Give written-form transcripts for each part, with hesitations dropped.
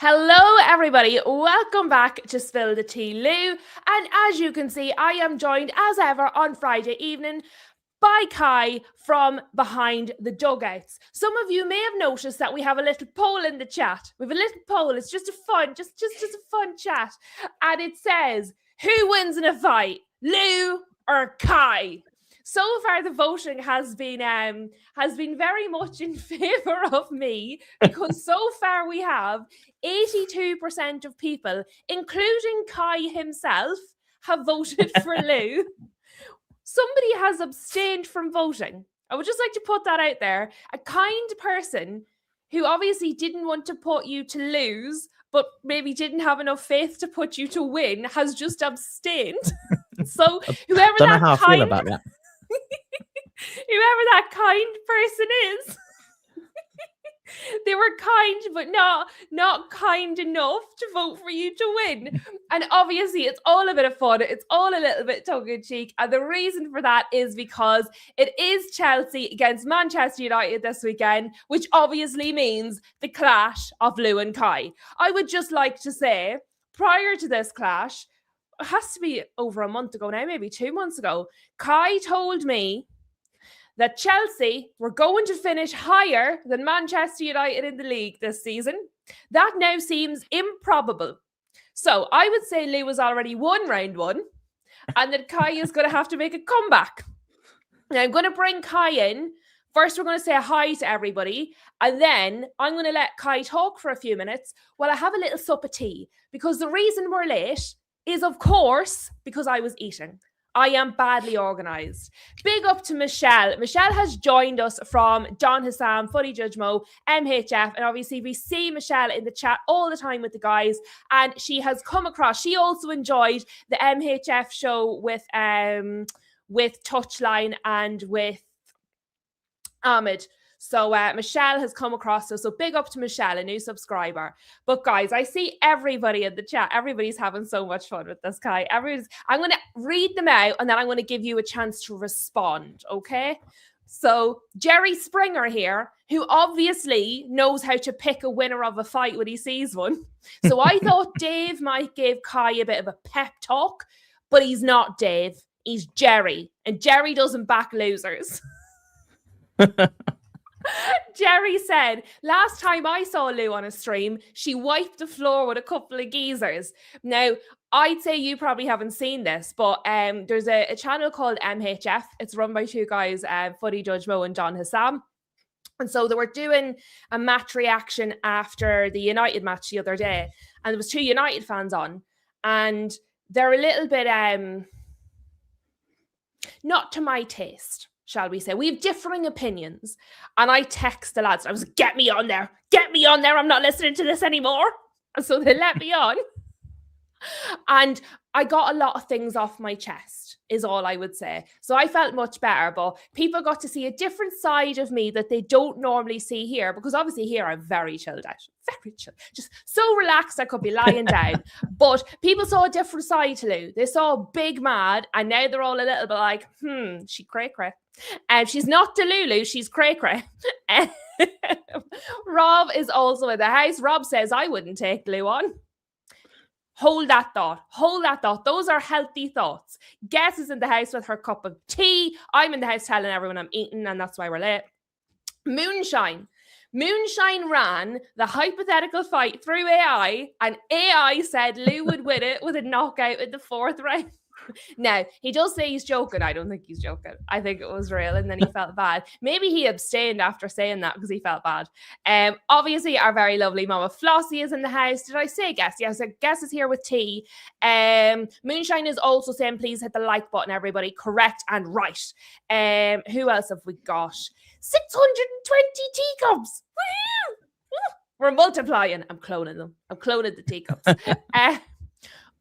Hello, everybody. Welcome back to Spill the Tea, Lou. And as you can see, I am joined as ever on Friday evening by Kai from behind the dugouts. Some of you may have noticed that we have a little poll in the chat. We have a little poll. It's just a fun chat. And it says, who wins in a fight, Lou or Kai? So far, the voting has been very much in favor of me, because so far we have 82% of people, including Kai himself, have voted for Lou. Somebody has abstained from voting. I would just like to put that out there. A kind person who obviously didn't want to put you to lose, but maybe didn't have enough faith to put you to win, has just abstained. So whoever Don't know that how I feel about that. whoever that kind person is, they were kind, but not kind enough to vote for you to win. And obviously, it's all a bit of fun. It's all a little bit tongue-in-cheek. And the reason for that is because it is Chelsea against Manchester United this weekend, which obviously means the clash of Lou and Kai. I would just like to say, prior to this clash, it has to be over a month ago now, maybe 2 months ago, Kai told me that Chelsea were going to finish higher than Manchester United in the league this season. That now seems improbable. So I would say Lou has already won round one, and that Kai is going to have to make a comeback. Now I'm going to bring Kai in. First, we're going to say hi to everybody, and then I'm going to let Kai talk for a few minutes while I have a little sup of tea, because the reason we're late is, of course, because I was eating. I am badly organised. Big up to Michelle. Michelle has joined us from Don Hassam, Footy Judge Mo, MHF, and obviously we see Michelle in the chat all the time with the guys, and she has come across. She also enjoyed the MHF show with Touchline and with Ahmed. So Michelle has come across us. So big up to Michelle, a new subscriber. But guys, I see everybody in the chat. Everybody's having so much fun with this guy. I'm going to read them out, and then I'm going to give you a chance to respond, okay? So Jerry Springer here, who obviously knows how to pick a winner of a fight when he sees one. So I thought Dave might give Kai a bit of a pep talk, but he's not Dave. He's Jerry. And Jerry doesn't back losers. Jerry said, last time I saw Lou on a stream, she wiped the floor with a couple of geezers. Now, I'd say you probably haven't seen this, but there's a channel called MHF. It's run by two guys, Footy Judge Mo and Don Hassam. And so they were doing a match reaction after the United match the other day. And there was two United fans on. And they're a little bit not to my taste, shall we say. We have differing opinions. And I text the lads. I was like, get me on there. Get me on there. I'm not listening to this anymore. And so they let me on. And I got a lot of things off my chest, is all I would say. So I felt much better. But people got to see a different side of me that they don't normally see here. Because obviously here I'm very chilled out. Very chill. Just so relaxed I could be lying down. But people saw a different side to Lou. They saw big mad. And now they're all a little bit like, she cray-cray. And she's not Delulu, she's cray-cray. Rob is also in the house. Rob says, I wouldn't take Lou on. Hold that thought. Hold that thought. Those are healthy thoughts. Guess is in the house with her cup of tea. I'm in the house telling everyone I'm eating, and that's why we're late. Moonshine. Moonshine ran the hypothetical fight through AI, and AI said Lou would win it with a knockout in the fourth round. Now, he does say he's joking. I don't think he's joking. I think it was real, and then he felt bad. Maybe he abstained after saying that because he felt bad. Obviously, our very lovely Mama Flossie is in the house. Did I say Guess? Yes, Guess is here with tea. Moonshine is also saying, please hit the like button, everybody. Correct and right. Who else have we got? 620 teacups. Woo! We're multiplying. I'm cloning them. I'm cloning the teacups.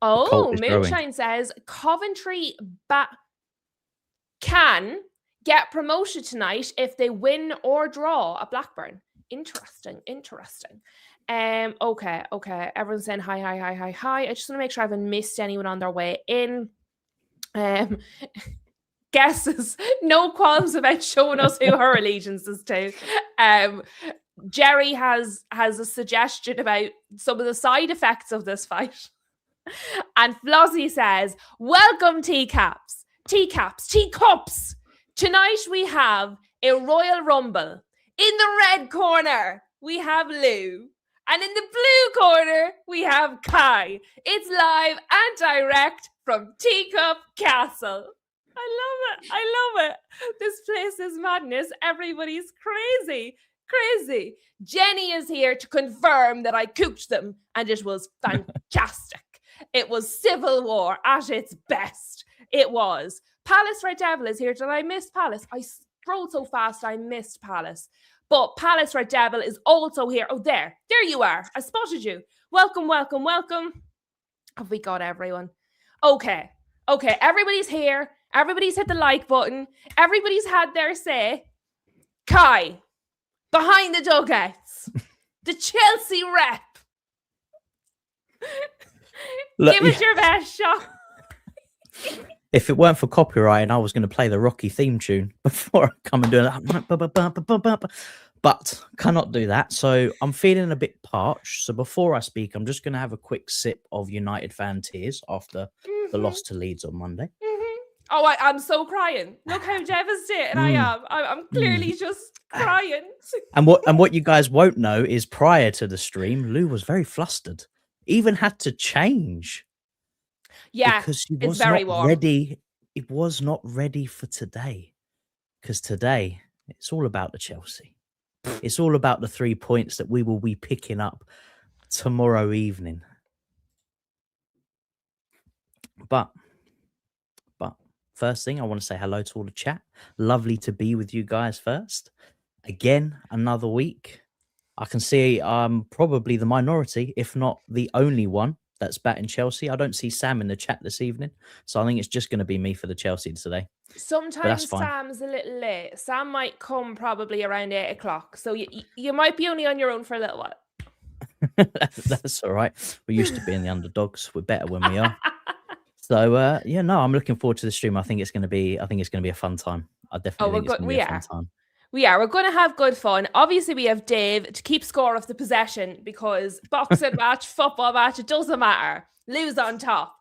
Moonshine says Coventry can get promoted tonight if they win or draw at Blackburn. Interesting. Okay. Everyone's saying hi. I just want to make sure I haven't missed anyone on their way in. Guesses. No qualms about showing us who her allegiance is to. Jerry has a suggestion about some of the side effects of this fight. And Flossie says, welcome teacups. Tonight we have a Royal Rumble. In the red corner, we have Lou. And in the blue corner, we have Kai. It's live and direct from Teacup Castle. I love it. This place is madness. Everybody's crazy. Jenny is here to confirm that I cooked them, and it was fantastic. It was civil war at its best. It was. Palace Red Devil is here. Did I miss Palace? I scrolled so fast I missed Palace. But Palace Red Devil is also here. Oh, there you are. I spotted you. Welcome. Have we got everyone? Okay. Everybody's here. Everybody's hit the like button. Everybody's had their say. Kai, behind the dugouts, the Chelsea rep. Give it your best shot. If it weren't for copyright, I was going to play the Rocky theme tune before I come and do that. But cannot do that. So I'm feeling a bit parched. So before I speak, I'm just going to have a quick sip of United fan tears after the loss to Leeds on Monday. Oh, I'm so crying. Look how devastated I am. I'm clearly just crying. And what you guys won't know is prior to the stream, Lou was very flustered. Even had to change. Yeah, because he it's was very not warm. ready. It was not ready for today. Because today, it's all about the Chelsea. It's all about the 3 points that we will be picking up tomorrow evening. But first thing, I want to say hello to all the chat. Lovely to be with you guys first. Again, another week. I can see I'm probably the minority, if not the only one that's batting Chelsea. I don't see Sam in the chat this evening, so I think it's just going to be me for the Chelsea today. Sometimes Sam's a little late. Sam might come probably around 8 o'clock, so you might be only on your own for a little while. That's all right. We're used to being the underdogs. We're better when we are. So I'm looking forward to the stream. I think it's going to be a fun time. I definitely think it's going to be a fun time. We're going to have good fun. Obviously, we have Dave to keep score of the possession because boxing match, football match, it doesn't matter. Lose on top.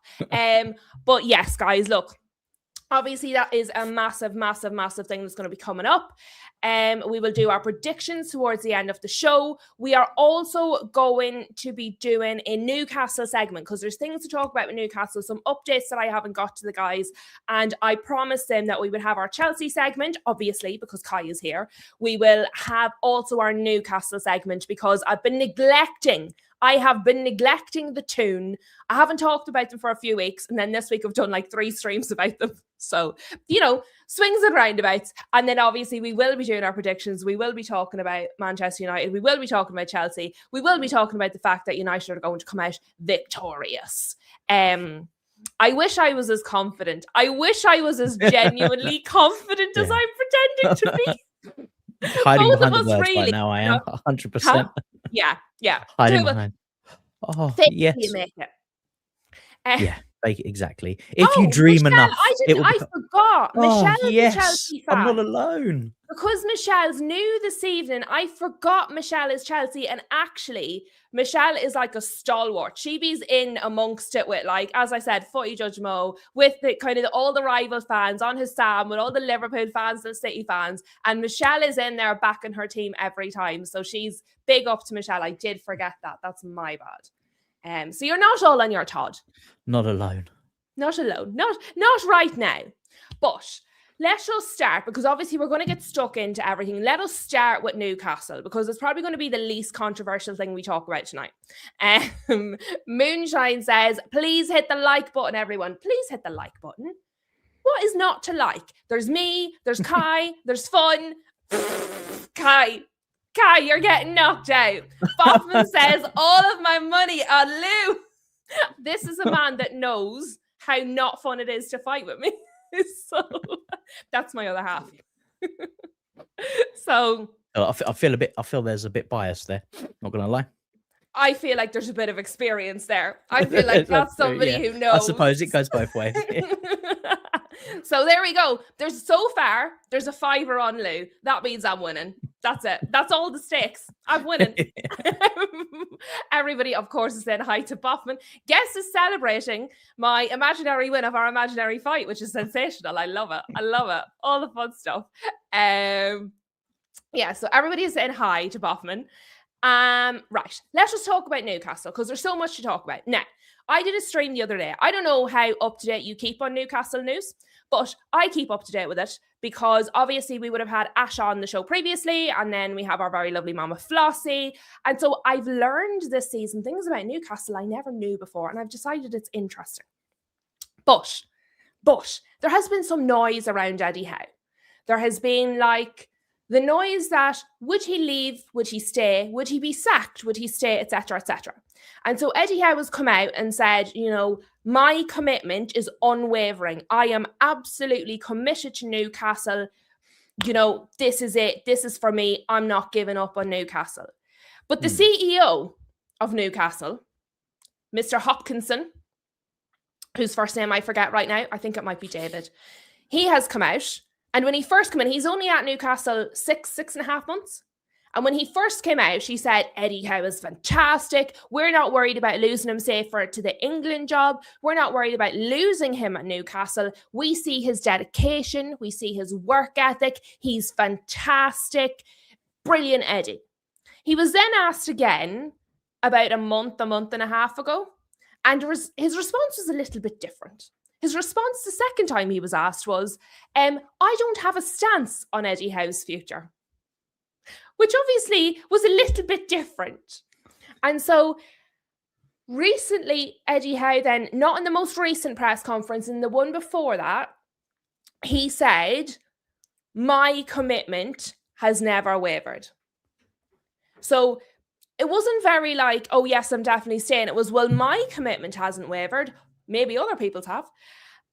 But yes, guys, look. Obviously, that is a massive, massive, massive thing that's going to be coming up. We will do our predictions towards the end of the show. We are also going to be doing a Newcastle segment because there's things to talk about with Newcastle, some updates that I haven't got to the guys. And I promised them that we would have our Chelsea segment, obviously, because Kai is here. We will have also our Newcastle segment because I have been neglecting the tune. I haven't talked about them for a few weeks. And then this week I've done like 3 streams about them. So, swings and roundabouts. And then obviously we will be doing our predictions. We will be talking about Manchester United. We will be talking about Chelsea. We will be talking about the fact that United are going to come out victorious. I wish I was as confident. I wish I was as genuinely confident as I'm pretending to be. Hiding behind the words right now, I am 100%. Yeah. Hiding behind. Oh, yes. You make it. Yeah, exactly. If you dream Michelle, enough, I forgot. Michelle's yes, a Chelsea fan. I'm not alone. Because Michelle's new this evening, I forgot Michelle is Chelsea. And actually, Michelle is like a stalwart. She be's in amongst it with, like, as I said, Footy Judge Mo, with the kind of all the rival fans on his Sam, with all the Liverpool fans, the City fans. And Michelle is in there backing her team every time. So she's big up to Michelle. I did forget that. That's my bad. So you're not all on your Todd. Not alone. Not alone. Not right now. But let us start, because obviously we're going to get stuck into everything. Let us start with Newcastle, because it's probably going to be the least controversial thing we talk about tonight. Moonshine says, please hit the like button, everyone. Please hit the like button. What is not to like? There's me, there's Kai, there's fun. Kai, you're getting knocked out. Boffman says, all of my money on Lou. This is a man that knows how not fun it is to fight with me. So that's my other half. So I feel there's a bit bias there. Not gonna lie. I feel like there's a bit of experience there. I feel like that's somebody who knows. I suppose it goes both ways. So there we go. There's a $5 on Lou. That means I'm winning. That's it. That's all the stakes. I'm winning. Everybody, of course, is saying hi to Boffman. Guest is celebrating my imaginary win of our imaginary fight, which is sensational. I love it. I love it. All the fun stuff. Yeah, so everybody is saying hi to Boffman. Right, let's just talk about Newcastle because there's so much to talk about. Now, I did a stream the other day. I don't know how up to date you keep on Newcastle news, but I keep up to date with it because obviously we would have had Ash on the show previously, and then we have our very lovely mama Flossie. And so I've learned this season things about Newcastle I never knew before, and I've decided it's interesting. But there has been some noise around Eddie Howe. There has been like the noise that would he leave, would he stay, would he be sacked, would he stay, etc., etc. And so Eddie Howe has come out and said, you know, my commitment is unwavering. I am absolutely committed to Newcastle. You know, this is it. This is for me. I'm not giving up on Newcastle. But the CEO of Newcastle, Mr. Hopkinson, whose first name I forget right now, I think it might be David, he has come out. And when he first came in, he's only at Newcastle 6.5 months. And when he first came out, he said, Eddie Howe is fantastic. We're not worried about losing him, say, to the England job. We're not worried about losing him at Newcastle. We see his dedication. We see his work ethic. He's fantastic. Brilliant, Eddie. He was then asked again about a month and a half ago. And his response was a little bit different. His response the second time he was asked was, I don't have a stance on Eddie Howe's future, which obviously was a little bit different. And so recently, Eddie Howe then, not in the most recent press conference, in the one before that, he said, my commitment has never wavered. So it wasn't very like, oh yes, I'm definitely staying. It was, well, my commitment hasn't wavered. Maybe other people's have.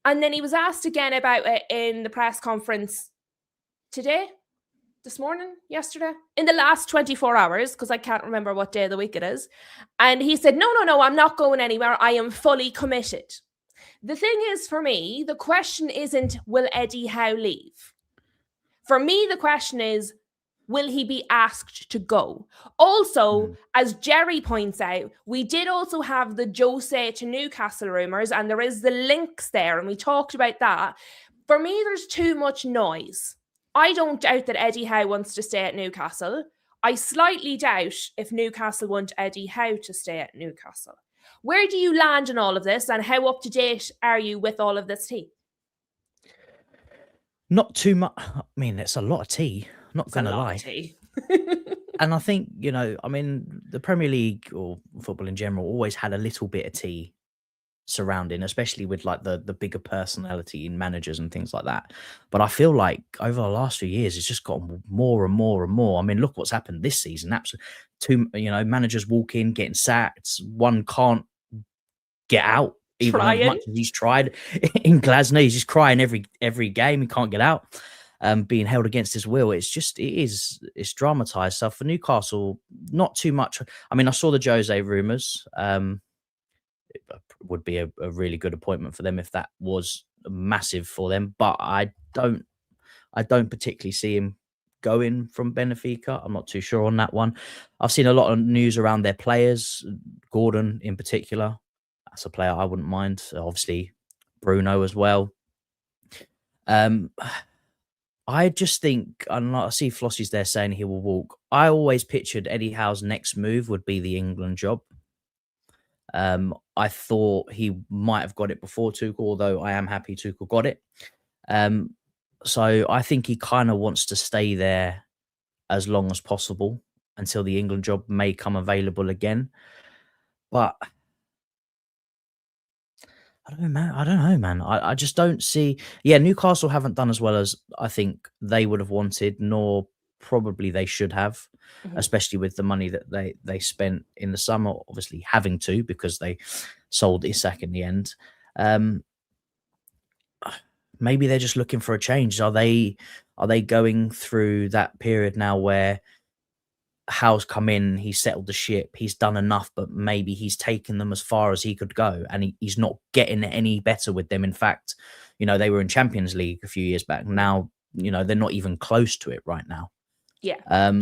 And then he was asked again about it in the press conference today, this morning, yesterday, in the last 24 hours, because I can't remember what day of the week it is. And he said, no, I'm not going anywhere. I am fully committed. The thing is, for me, the question isn't, will Eddie Howe leave? For me, the question is, will he be asked to go? Also, as Jerry points out, we did also have the Jose to Newcastle rumours, and there is the links there, and we talked about that. For me, there's too much noise. I don't doubt that Eddie Howe wants to stay at Newcastle. I slightly doubt if Newcastle want Eddie Howe to stay at Newcastle. Where do you land in all of this, and how up to date are you with all of this tea? Not too much. I mean, it's a lot of tea. Not going to lie. And I think, you know, I mean, the Premier League or football in general always had a little bit of tea surrounding, especially with like the bigger personality in managers and things like that. But I feel like over the last few years, it's just gotten more and more and more. I mean, look what's happened this season. Absolutely, managers walk in, getting sacked. One can't get out, even as much as he's tried. In Glasgow, he's just crying every game. He can't get out. Being held against his will. It's dramatized. So for Newcastle, not too much. I mean, I saw the Jose rumours. It would be a really good appointment for them if that was massive for them. But I don't particularly see him going from Benfica. I'm not too sure on that one. I've seen a lot of news around their players, Gordon in particular. That's a player I wouldn't mind. Obviously, Bruno as well. I just think, and I see Flossie's there saying he will walk. I always pictured Eddie Howe's next move would be the England job. I thought he might have got it before Tuchel, although I am happy Tuchel got it. So I think he kind of wants to stay there as long as possible until the England job may come available again. But I don't know, man. I just don't see. Yeah, Newcastle haven't done as well as I think they would have wanted, nor probably they should have, especially with the money that they spent in the summer, obviously having to because they sold Isak in the end. Maybe they're just looking for a change. Are they going through that period now where Howe's come in, he's settled the ship, he's done enough, but maybe he's taken them as far as he could go, and he's not getting any better with them. In fact, they were in Champions League a few years back. Now, they're not even close to it right now. Yeah.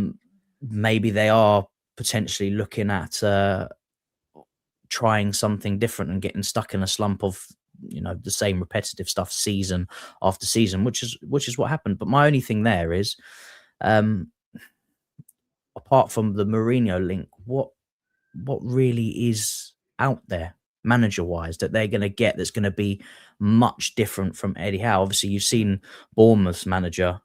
Maybe they are potentially looking at trying something different and getting stuck in a slump of the same repetitive stuff season after season, which is what happened. But my only thing there is, um, apart from the Mourinho link, what really is out there manager wise that they're going to get that's going to be much different from Eddie Howe? Obviously, you've seen Bournemouth's manager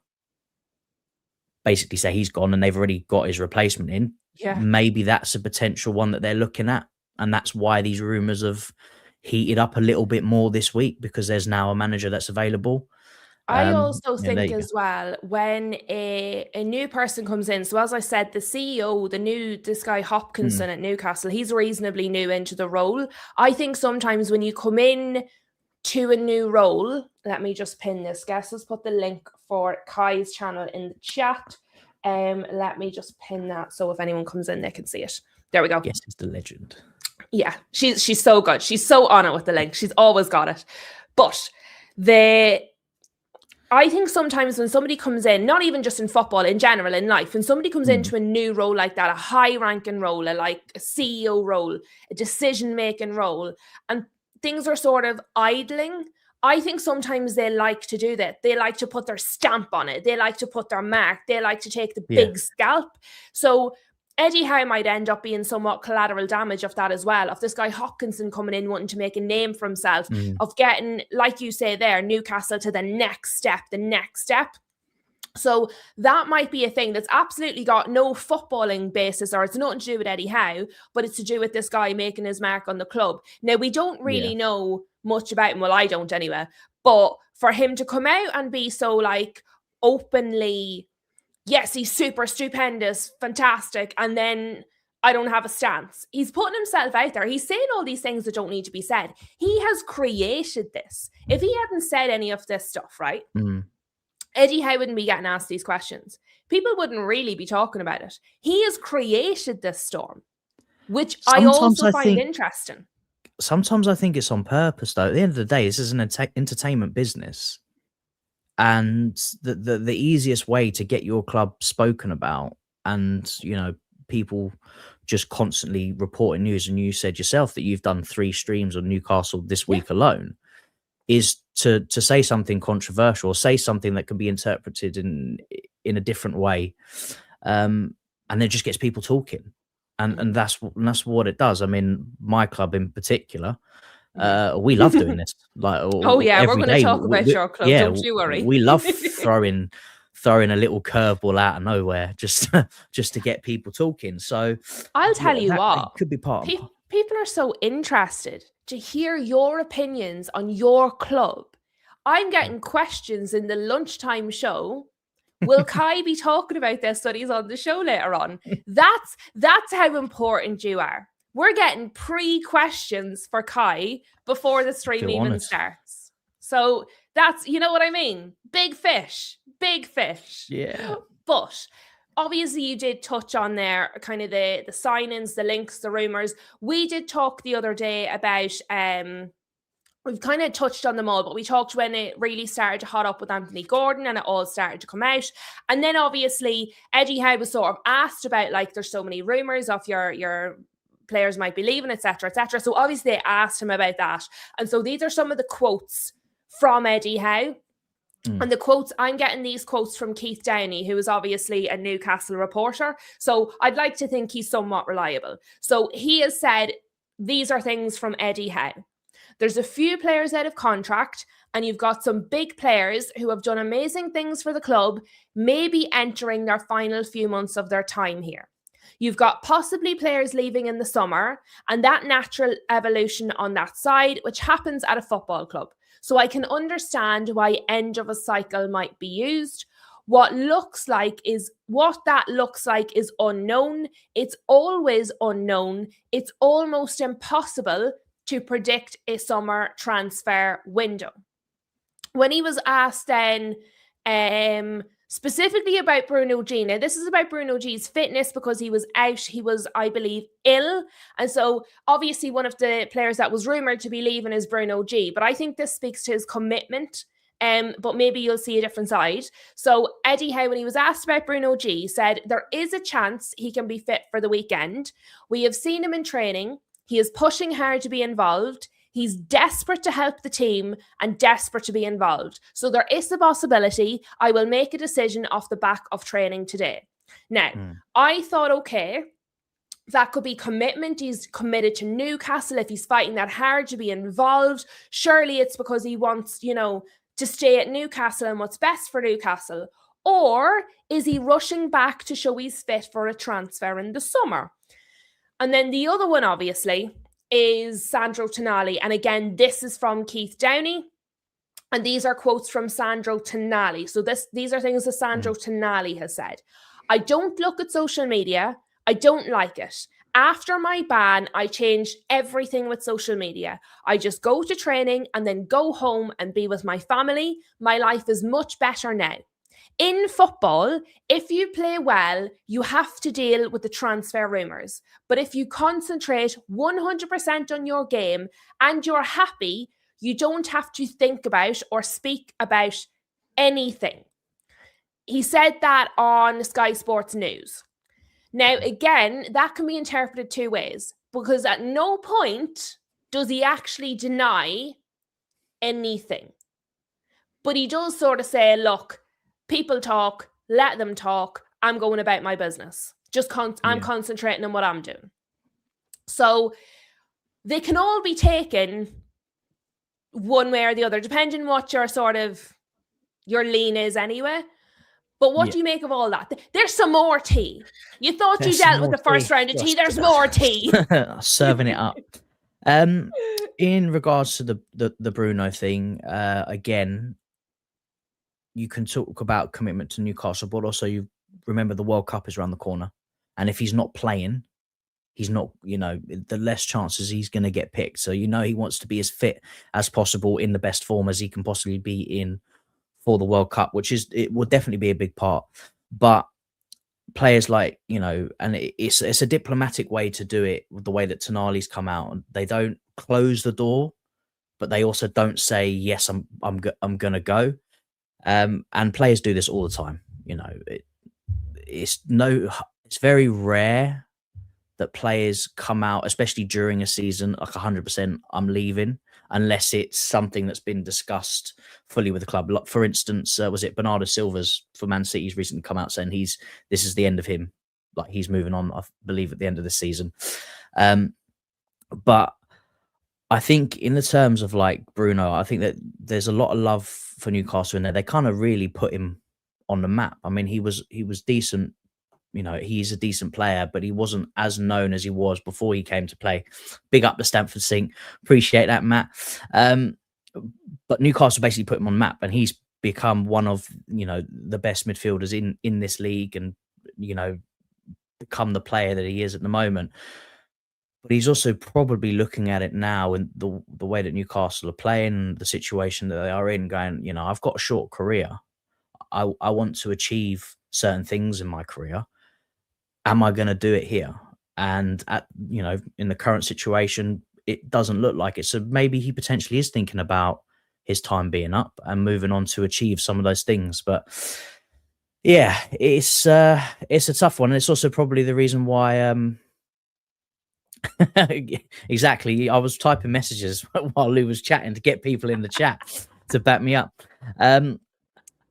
basically say he's gone and they've already got his replacement in. Yeah. Maybe that's a potential one that they're looking at. And that's why these rumours have heated up a little bit more this week, because there's now a manager that's available. I also There think you go. as well, when a new person comes in, so as I said, the CEO, this guy Hopkinson at Newcastle, he's reasonably new into the role. I think sometimes when you come in to a new role, let me just pin this. Guess let's put the link for Kai's channel in the chat. Let me just pin that so if anyone comes in, they can see it. There we go. Yes, it's the legend. Yeah, she's so good. She's so on it with the link. She's always got it. But I think sometimes when somebody comes in, not even just in football, in general, in life, when somebody comes into a new role like that, a high-ranking role, like a CEO role, a decision-making role, and things are sort of idling, I think sometimes they like to do that. They like to put their stamp on it. They like to put their mark. They like to take the big scalp. So Eddie Howe might end up being somewhat collateral damage of that as well, of this guy Hopkinson coming in wanting to make a name for himself, of getting, like you say there, Newcastle to the next step. So that might be a thing that's absolutely got no footballing basis, or it's nothing to do with Eddie Howe, but it's to do with this guy making his mark on the club. Now, we don't really know much about him. Well, I don't anyway. But for him to come out and be so like openly, yes, he's super stupendous, fantastic, and then I don't have a stance. He's putting himself out there. He's saying all these things that don't need to be said. He has created this. If he hadn't said any of this stuff, right? Eddie Howe wouldn't be getting asked these questions. People wouldn't really be talking about it. He has created this storm, which I also find interesting. Sometimes I think it's on purpose, though. At the end of the day, this is an entertainment business. And the easiest way to get your club spoken about and, people just constantly reporting news, and you said yourself that you've done 3 streams on Newcastle this week alone, is to say something controversial, or say something that can be interpreted in a different way. And it just gets people talking. And that's what it does. I mean, my club in particular, we love doing this. Like, we're going to talk about your club. Don't you worry. We love throwing a little curveball out of nowhere just to get people talking. So I'll tell you what, could be part of people are so interested to hear your opinions on your club. I'm getting questions in the lunchtime show. Will Kai be talking about this when he's on the show later on? That's how important you are. We're getting pre-questions for Kai before the stream even starts. So that's, you know what I mean? Big fish. Yeah. But obviously you did touch on there kind of the signings, the links, the rumors. We did talk the other day about we've kind of touched on them all, but we talked when it really started to hot up with Anthony Gordon and it all started to come out. And then obviously Eddie Howe was sort of asked about, like, there's so many rumors of your players might be leaving, etc., etc. So obviously they asked him about that. And so these are some of the quotes from Eddie Howe. And the quotes, I'm getting these quotes from Keith Downey, who is obviously a Newcastle reporter. So I'd like to think he's somewhat reliable. So he has said, these are things from Eddie Howe. There's a few players out of contract, and you've got some big players who have done amazing things for the club, maybe entering their final few months of their time here. You've got possibly players leaving in the summer, and that natural evolution on that side, which happens at a football club. So I can understand why end of a cycle might be used. What that looks like is unknown. It's always unknown. It's almost impossible to predict a summer transfer window. When he was asked then specifically about Bruno G. Now, this is about Bruno G's fitness because he was out. He was, I believe, ill. And so obviously one of the players that was rumoured to be leaving is Bruno G. But I think this speaks to his commitment but maybe you'll see a different side. So Eddie Howe, when he was asked about Bruno G, said there is a chance he can be fit for the weekend. We have seen him in training. He is pushing hard to be involved. He's desperate to help the team and desperate to be involved. So there is a possibility I will make a decision off the back of training today. Now, I thought, okay, that could be commitment. He's committed to Newcastle. If he's fighting that hard to be involved, surely it's because he wants, to stay at Newcastle and what's best for Newcastle. Or is he rushing back to show he's fit for a transfer in the summer? And then the other one, obviously, is Sandro Tonali. And again, this is from Keith Downey. And these are quotes from Sandro Tonali. So these are things that Sandro Tonali has said. I don't look at social media. I don't like it. After my ban, I changed everything with social media. I just go to training and then go home and be with my family. My life is much better now. In football, if you play well, you have to deal with the transfer rumours. But if you concentrate 100% on your game and you're happy, you don't have to think about or speak about anything. He said that on Sky Sports News. Now, again, that can be interpreted two ways, because at no point does he actually deny anything. But he does sort of say, look, people talk, let them talk. I'm going about my business. I'm concentrating on what I'm doing. So they can all be taken one way or the other, depending what your lean is anyway. But what do you make of all that? There's some more tea. You thought you dealt with the first round of tea. There's more tea. Serving it up. In regards to the Bruno thing, again, you can talk about commitment to Newcastle, but also you remember the World Cup is around the corner. And if he's not playing, he's not, the less chances he's going to get picked. So, he wants to be as fit as possible in the best form as he can possibly be in for the World Cup, it will definitely be a big part. But players like, and it's a diplomatic way to do it, the way that Tonali's come out. They don't close the door, but they also don't say, yes, I'm going to go. And players do this all the time. It's very rare that players come out, especially during a season, like 100%, I'm leaving, unless it's something that's been discussed fully with the club. Like, for instance, was it Bernardo Silva's for Man City? He's recently come out saying this is the end of him. Like, he's moving on, I believe, at the end of the season. But I think in the terms of like Bruno, I think that there's a lot of love for Newcastle in there. They kind of really put him on the map. I mean, he was decent. He's a decent player, but he wasn't as known as he was before he came to play. Big up the Stamford Sink. Appreciate that, Matt. But Newcastle basically put him on map, and he's become one of, the best midfielders in this league, and, become the player that he is at the moment. But he's also probably looking at it now and the way that Newcastle are playing, the situation that they are in, going, I've got a short career. I want to achieve certain things in my career. Am I going to do it here? And in the current situation, it doesn't look like it. So maybe he potentially is thinking about his time being up and moving on to achieve some of those things. But yeah, it's a tough one. And it's also probably the reason why, exactly. I was typing messages while Lou was chatting to get people in the chat to back me up. It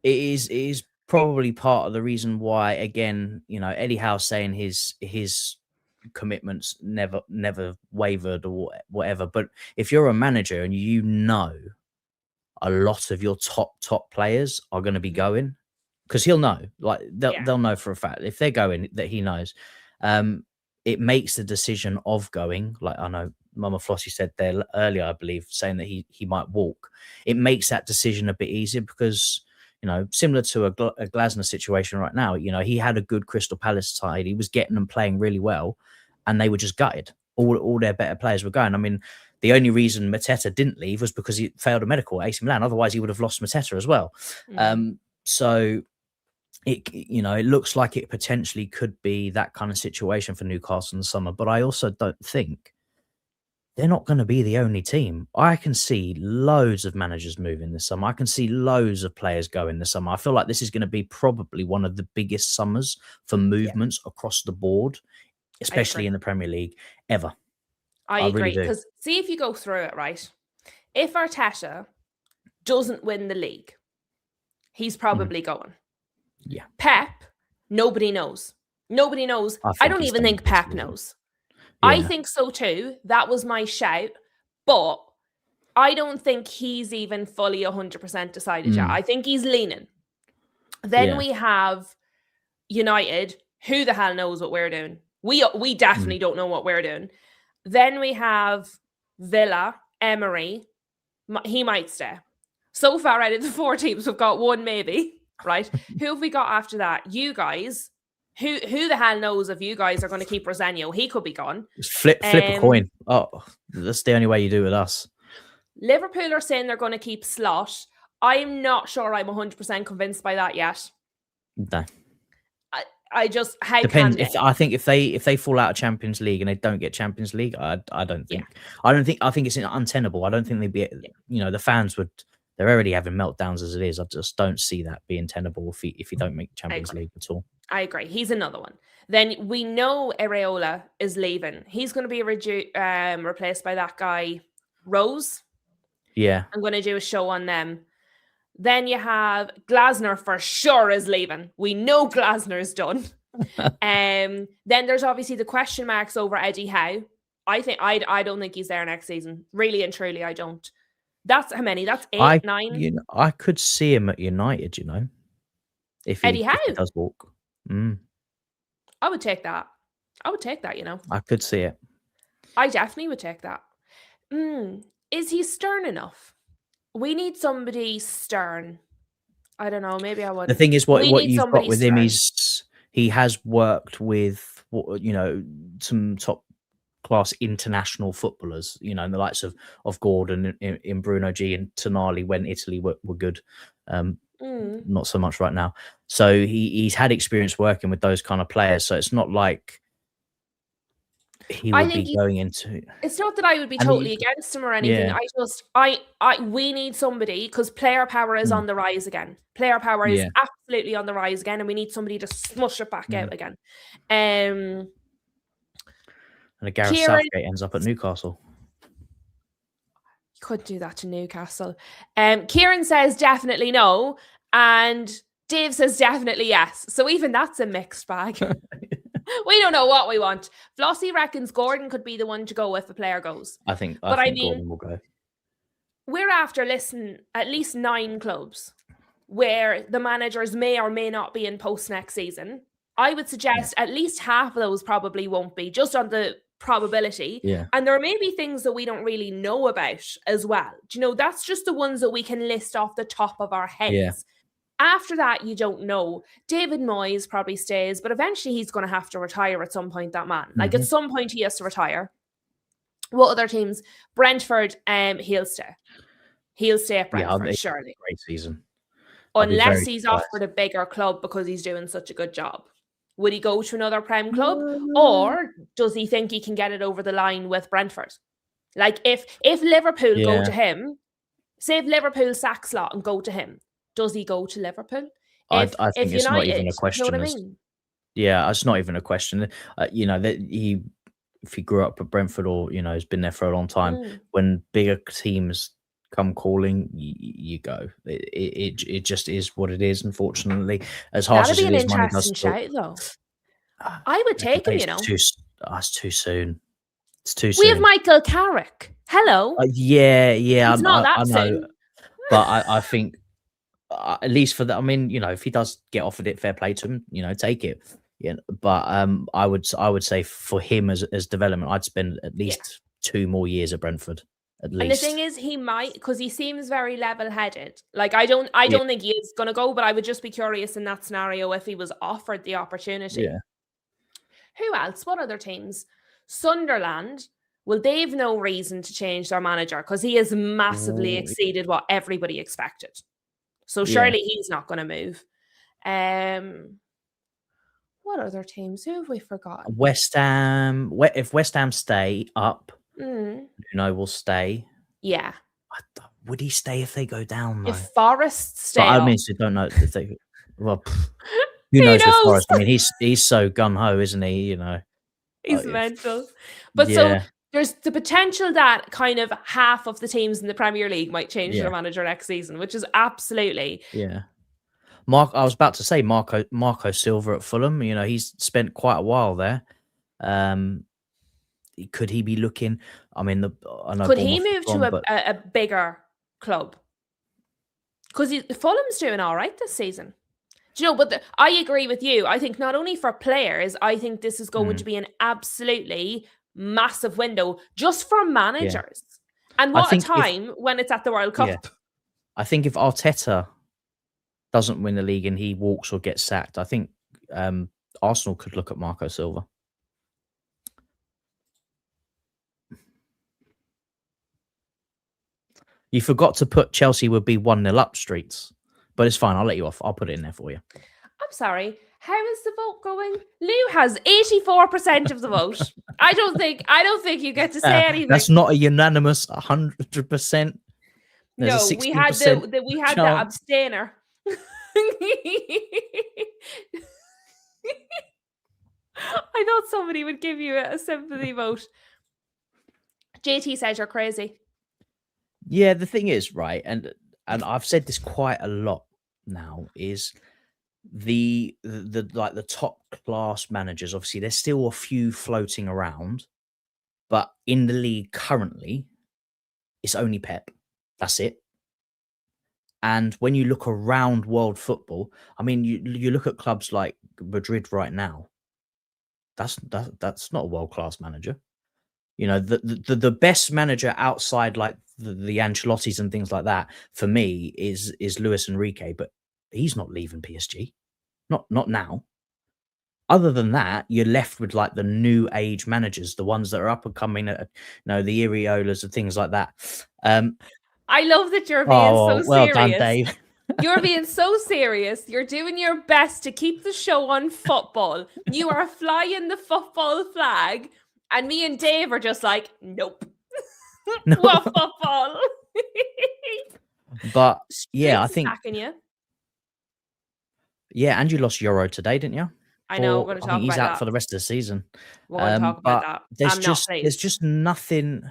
is probably part of the reason why, again, Eddie Howe saying his commitments never wavered or whatever. But if you're a manager and a lot of your top players are going to be going, because he'll know, like they'll know for a fact if they're going that he knows. It makes the decision of going, like I know Mama Flossie said there earlier, I believe, saying that he might walk. It makes that decision a bit easier because, similar to a Glasner situation right now, he had a good Crystal Palace side. He was getting them playing really well, and they were just gutted. All their better players were going. I mean, the only reason Mateta didn't leave was because he failed a medical at AC Milan. Otherwise, he would have lost Mateta as well. So it looks like it potentially could be that kind of situation for Newcastle in the summer. But I also don't think they're not going to be the only team. I can see loads of managers moving this summer. I can see loads of players going this summer. I feel like this is going to be probably one of the biggest summers for movements across the board, especially in the Premier League, ever. I really agree. do. Because see if you go through it, right? If Arteta doesn't win the league, he's probably going. Yeah. Pep, nobody knows. Nobody knows. I don't even think Pep knows. Yeah. I think so too. That was my shout. But I don't think he's even fully 100% decided yet. I think he's leaning. Then we have United. Who the hell knows what we're doing? We definitely don't know what we're doing. Then we have Villa, Emery. He might stay. So far out of the 4 teams, we've got one maybe, right? Who have we got after that? You guys. Who the hell knows if you guys are going to keep Rosenio? He could be gone. Just flip a coin. Oh, that's the only way you do with us. Liverpool are saying they're going to keep Slot. I'm not sure I'm 100% convinced by that yet. No. I just depends. I think if they fall out of Champions League and they don't get Champions League, I don't think. Yeah. I think it's untenable. I don't think they'd be. The fans would. They're already having meltdowns as it is. I just don't see that being tenable if you don't make Champions League at all. I agree. He's another one. Then we know Areola is leaving. He's going to be replaced by that guy Rose. Yeah, I'm going to do a show on them. Then you have Glasner for sure is leaving. We know Glasner's done. Then there's obviously the question marks over Eddie Howe. I don't think he's there next season. Really and truly, I don't. That's how many? That's 8, 9. I could see him at United. If Eddie Howe does walk. I would take that. I could see it. I definitely would take that. Is he stern enough? We need somebody stern. I don't know. Maybe I would. The thing is, what you've got with him is he has worked with some top class international footballers. The likes of Gordon in Bruno G and Tonali when Italy were good. Not so much right now. So he's had experience working with those kind of players. So it's not like he would be going into. It's not that I would be totally against him or anything. Yeah. We need somebody because player power is on the rise again. Player power is absolutely on the rise again, and we need somebody to smush it back out again. And a Gareth Southgate ends up at Newcastle. You couldn't do that to Newcastle. Kieran says definitely no, and Dave says definitely yes. So even that's a mixed bag. We don't know what we want. Flossie reckons Gordon could be the one to go if a player goes. I think Gordon will go. We're after at least 9 clubs where the managers may or may not be in post next season. I would suggest at least half of those probably won't be, just on the probability. Yeah. And there may be things that we don't really know about as well. That's just the ones that we can list off the top of our heads. Yeah. After that, you don't know. David Moyes probably stays, but eventually he's going to have to retire at some point, that man. Like at some point he has to retire. What other teams? Brentford, he'll stay. He'll stay at Brentford, surely. Great season. Unless he's offered a bigger club because he's doing such a good job. Would he go to another Prem club? Or does he think he can get it over the line with Brentford? Like if Liverpool go to him, say if Liverpool sack Slot and go to him, does he go to Liverpool? I think it's not even a question. You know what I mean? Yeah, it's not even a question. That if he grew up at Brentford or has been there for a long time, when bigger teams come calling, you go. It just is what it is. Unfortunately, as harsh as it is, money does shout, though. I would take him. It's too soon. It's too soon. We have Michael Carrick. Hello. Yeah. It's not that soon. But I think. At least for that, I mean, if he does get offered it, fair play to him. Take it. Yeah, but I would say for him as development, I'd spend at least 2 more years at Brentford. At least. And the thing is, he might, because he seems very level-headed. Like I don't think he is going to go, but I would just be curious in that scenario if he was offered the opportunity. Yeah. Who else? What other teams? Sunderland. Well, they've no reason to change their manager because he has massively exceeded what everybody expected. So surely he's not going to move. What other teams? Who have we forgotten? West Ham. If West Ham stay up, Nuno will stay. Yeah. Would he stay if they go down though? If Forest But stay I up, mean, so don't know if they. Well, who who knows with knows? Forest? I mean, he's so gun ho, isn't he? You know. He's If, mental. But so yeah, there's the potential that kind of half of the teams in the Premier League might change their yeah, manager next season, which is absolutely. yeah. I was about to say Marco Silva at Fulham. You know, he's spent quite a while there. Um, could he be looking? I mean, I know Could he Bournemouth have move to gone, but a bigger club? Because Fulham's doing all right this season. Do you know, but I agree with you. I think not only for players, I think this is going to be an absolutely massive window just for yeah, managers. And I what a think if time when it's at the World yeah, Cup. I think if Arteta doesn't win the league and he walks or gets sacked, I think Arsenal could look at Marco Silva. You forgot to put Chelsea would be 1-0 up streets, but it's fine. I'll let you off. I'll put it in there for you. I'm sorry. How is the vote going? Lou has 84% of the vote. I don't think you get to say anything. That's not a unanimous 100%. There's No, a we had 60% the chance. abstainer. I thought somebody would give you a sympathy vote. JT says you're crazy. Yeah, the thing is, right, and I've said this quite a lot now, is the like the top class managers, obviously there's still a few floating around, but in the league currently, it's only Pep. That's it. And when you look around world football, I mean, you look at clubs like Madrid right now. That's not a world class manager. You know, the best manager outside like the Ancelottis and things like that for me is Luis Enrique, but he's not leaving PSG. Not now. Other than that, you're left with like the new age managers, the ones that are up and coming, you know, the Iriolas and things like that. I love that you're being Oh, so well done, serious. Dave. You're being so serious. You're doing your best to keep the show on football. You are flying the football flag, and me and Dave are just like, nope. No. What football? But yeah, I Streets think attacking you. yeah, and you lost Euro today, didn't you? I know. We're going to I talk think he's about out that. for the rest of the season. We're going to talk about But that. there's I'm not just pleased. nothing.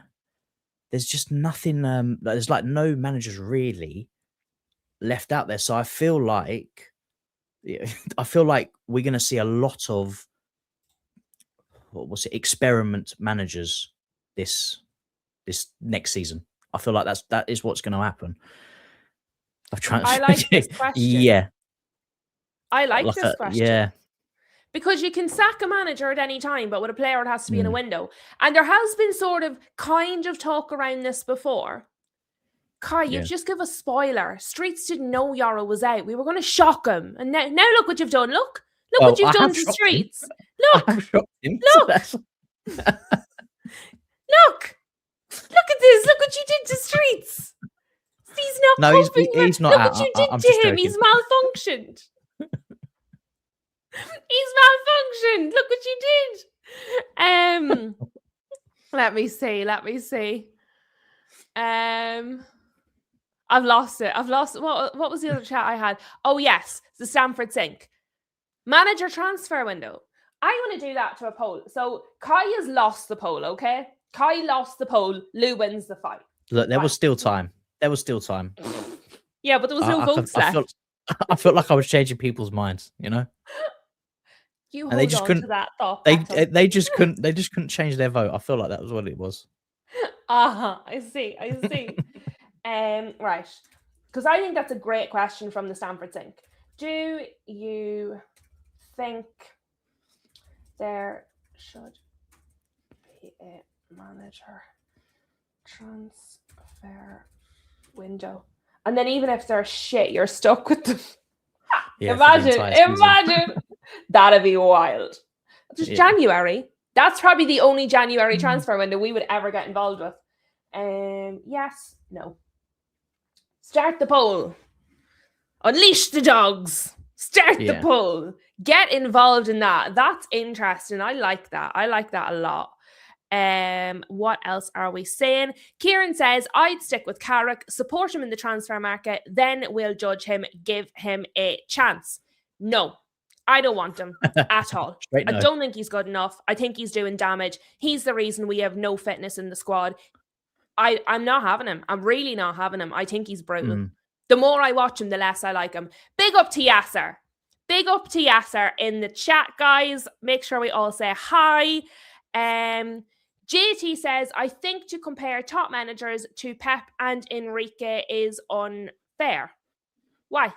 There's just nothing. There's like no managers really left out there. So I feel like we're going to see a lot of experiment managers this next season. I feel like that is what's going to happen. I like this question. Yeah, I like this question. Yeah, because you can sack a manager at any time, but with a player, it has to be in a window. And there has been sort of kind of talk around this before. Kai, you've just give a spoiler. Streets didn't know Yarrow was out. We were going to shock him. And now look what you've done. Look what you've done to Streets. Look. I have shocked him. Look. Look. Look at this. Look what you did to Streets. He's not coping. He's not Look out. what you did I'm to him. joking. He's malfunctioned. He's malfunctioned. Look what you did. Let me see. I've lost it. What was the other chat I had? Oh yes, the Stamford Sink. Manager transfer window. I want to do that to a poll. So Kai has lost the poll, okay? Kai lost the poll. Lou wins the fight. Look, there was still time. Yeah, but there was no votes left. I felt like I was changing people's minds, you know? You and they just couldn't. To that thought. They just couldn't. They just couldn't change their vote. I feel like that was what it was. I see. Right, because I think that's a great question from the Stamford Sink. Do you think there should be a manager transfer window? And then even if they're shit, you're stuck with them. Yeah, imagine. That'd be wild. Just January. That's probably the only January transfer window we would ever get involved with. Yes, no. Start the poll. Unleash the dogs. Start the poll. Get involved in that. That's interesting. I like that a lot. What else are we saying? Kieran says, I'd stick with Carrick, support him in the transfer market, then we'll judge him, give him a chance. No, I don't want him at all. Straight I no. don't think he's good enough. I think he's doing damage. He's the reason we have no fitness in the squad. I'm not having him. I'm really not having him. I think he's brutal. The more I watch him, the less I like him. Big up to Yasser. Big up to Yasser in the chat, guys. Make sure we all say hi. JT says, I think to compare top managers to Pep and Enrique is unfair. Why?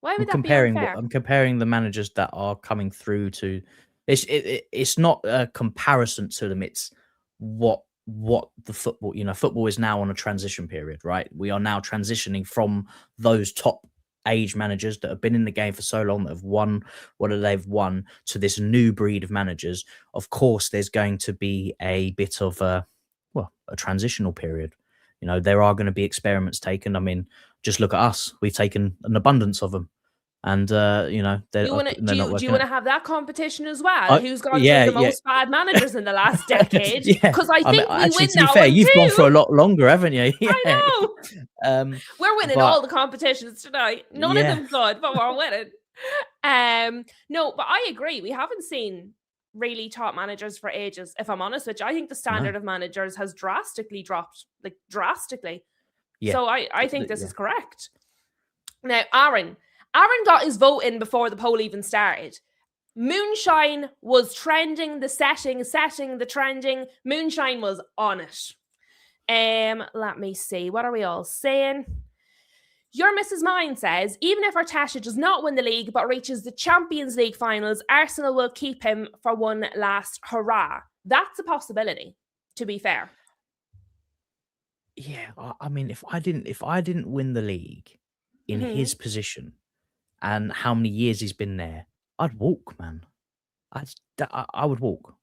Why would that be unfair? I'm comparing the managers that are coming through to. It's not a comparison to them. It's what the football. Football is now on a transition period, right? We are now transitioning from those top age managers that have been in the game for so long, that have won what they've won, to this new breed of managers. Of course, there's going to be a bit of a transitional period. There are going to be experiments taken. I mean, just look at us. We've taken an abundance of them. And, do you want to have that competition as well? Who's gone through the most bad managers in the last decade? Because I think we win that one you've too. gone for a lot longer, haven't you? Yeah. I know. We're winning all the competitions tonight. None of them good, but we're winning. No, but I agree. We haven't seen really top managers for ages, if I'm honest with you. I think the standard of managers has drastically dropped, drastically. Yeah. So I think this is correct. Now, Aaron got his vote in before the poll even started. Moonshine was trending the setting, the trending. Moonshine was on it. Let me see. What are we all saying? Your Mrs. Mine says, even if Arteta does not win the league but reaches the Champions League finals, Arsenal will keep him for one last hurrah. That's a possibility, to be fair. Yeah, I mean, if I didn't win the league in his position and how many years he's been there, I'd walk, man. I would walk.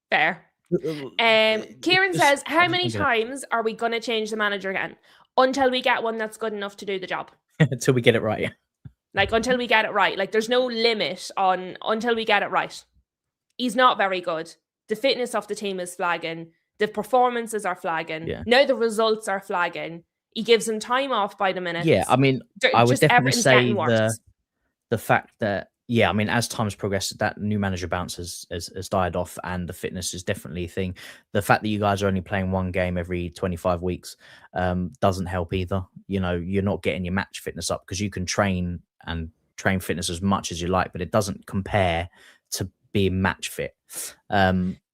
Fair. Kieran says, how many times are we going to change the manager again? Until we get one that's good enough to do the job. Until we get it right. Until we get it right. There's no limit on until we get it right. He's not very good. The fitness of the team is flagging. The performances are flagging. Yeah. Now the results are flagging. He gives them time off by the minute. Yeah, I mean, I would definitely say the fact that, I mean, as time's progressed, that new manager bounce has died off, and the fitness is definitely a thing. The fact that you guys are only playing one game every 25 weeks doesn't help either. You're not getting your match fitness up, because you can train fitness as much as you like, but it doesn't compare to being match fit.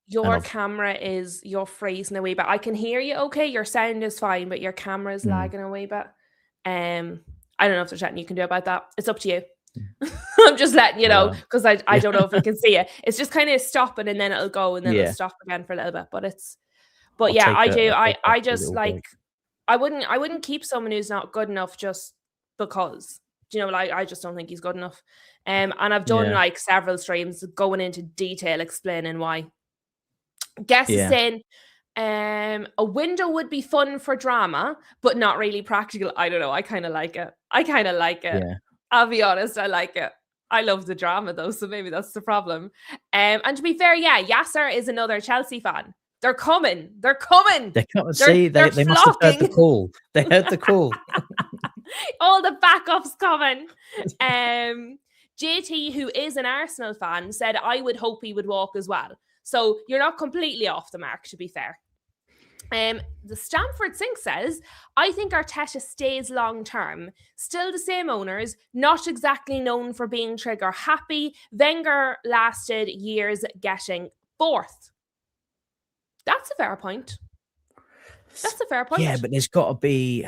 Your camera you're freezing a wee bit. I can hear you okay. Your sound is fine, but your camera is lagging a wee bit. I don't know if there's anything you can do about that. It's up to you. I'm just letting you know, because I don't know if we can see it. It's just kind of stopping, and then it'll go, and then it'll stop again for a little bit. I wouldn't keep someone who's not good enough just because. I just don't think he's good enough. And I've done several streams going into detail explaining why. Guess is saying a window would be fun for drama, but not really practical. I don't know. I kind of like it. Yeah. I'll be honest, I like it. I love the drama though, so maybe that's the problem. And to be fair, Yasser is another Chelsea fan. They're coming. They're coming. They must have heard the call. They heard the call. All the backups coming. JT, who is an Arsenal fan, said, I would hope he would walk as well. So you're not completely off the mark, to be fair. The Stamford Sink says, I think Arteta stays long term. Still the same owners, not exactly known for being trigger happy. Wenger lasted years getting fourth. That's a fair point. Yeah, but there's got to be...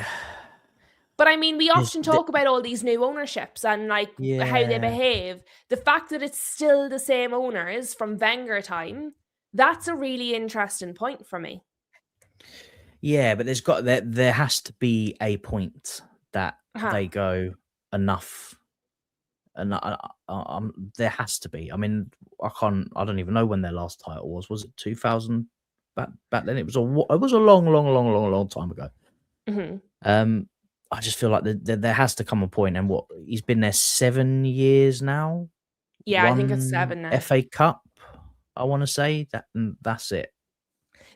But I mean, we often talk about all these new ownerships and how they behave. The fact that it's still the same owners from Wenger time, that's a really interesting point for me. Yeah, but there has to be a point that they go enough. And there has to be. I mean, I don't even know when their last title was. Was it 2000? Back then, it was a long time ago. Mm-hmm. I just feel like there has to come a point, and he's been there 7 years now. Yeah, I think it's 7 now. FA Cup. I want to say that's it.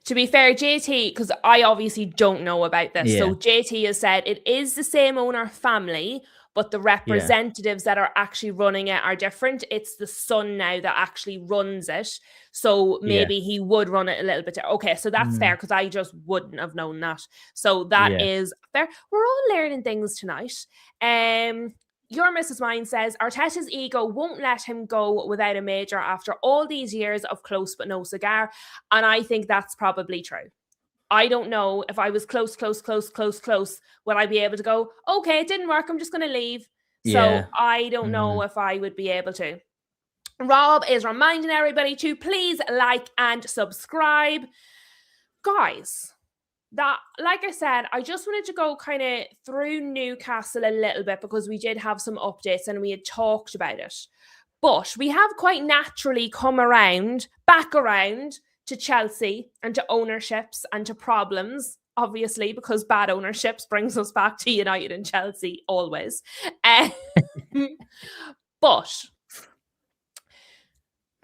To be fair, JT, because I obviously don't know about this. Yeah, So JT has said it is the same owner family, but the yeah, representatives that are actually running it are different. It's the son now that actually runs it. So yeah, maybe he would run it a little bit. Okay, so that's fair because I just wouldn't have known that. So that yeah. is fair. We're all learning things tonight. Your Mrs. Mine says Arteta's ego won't let him go without a major after all these years of close but no cigar. And I think that's probably true. I don't know if I was close, would I be able to go, okay, it didn't work, I'm just going to leave. Yeah. So I don't know if I would be able to. Rob is reminding everybody to please like and subscribe. Guys, that, like I said, I just wanted to go kind of through Newcastle a little bit because we did have some updates and we had talked about it. But we have quite naturally come back around to Chelsea and to ownerships and to problems, obviously, because bad ownerships brings us back to United and Chelsea always. But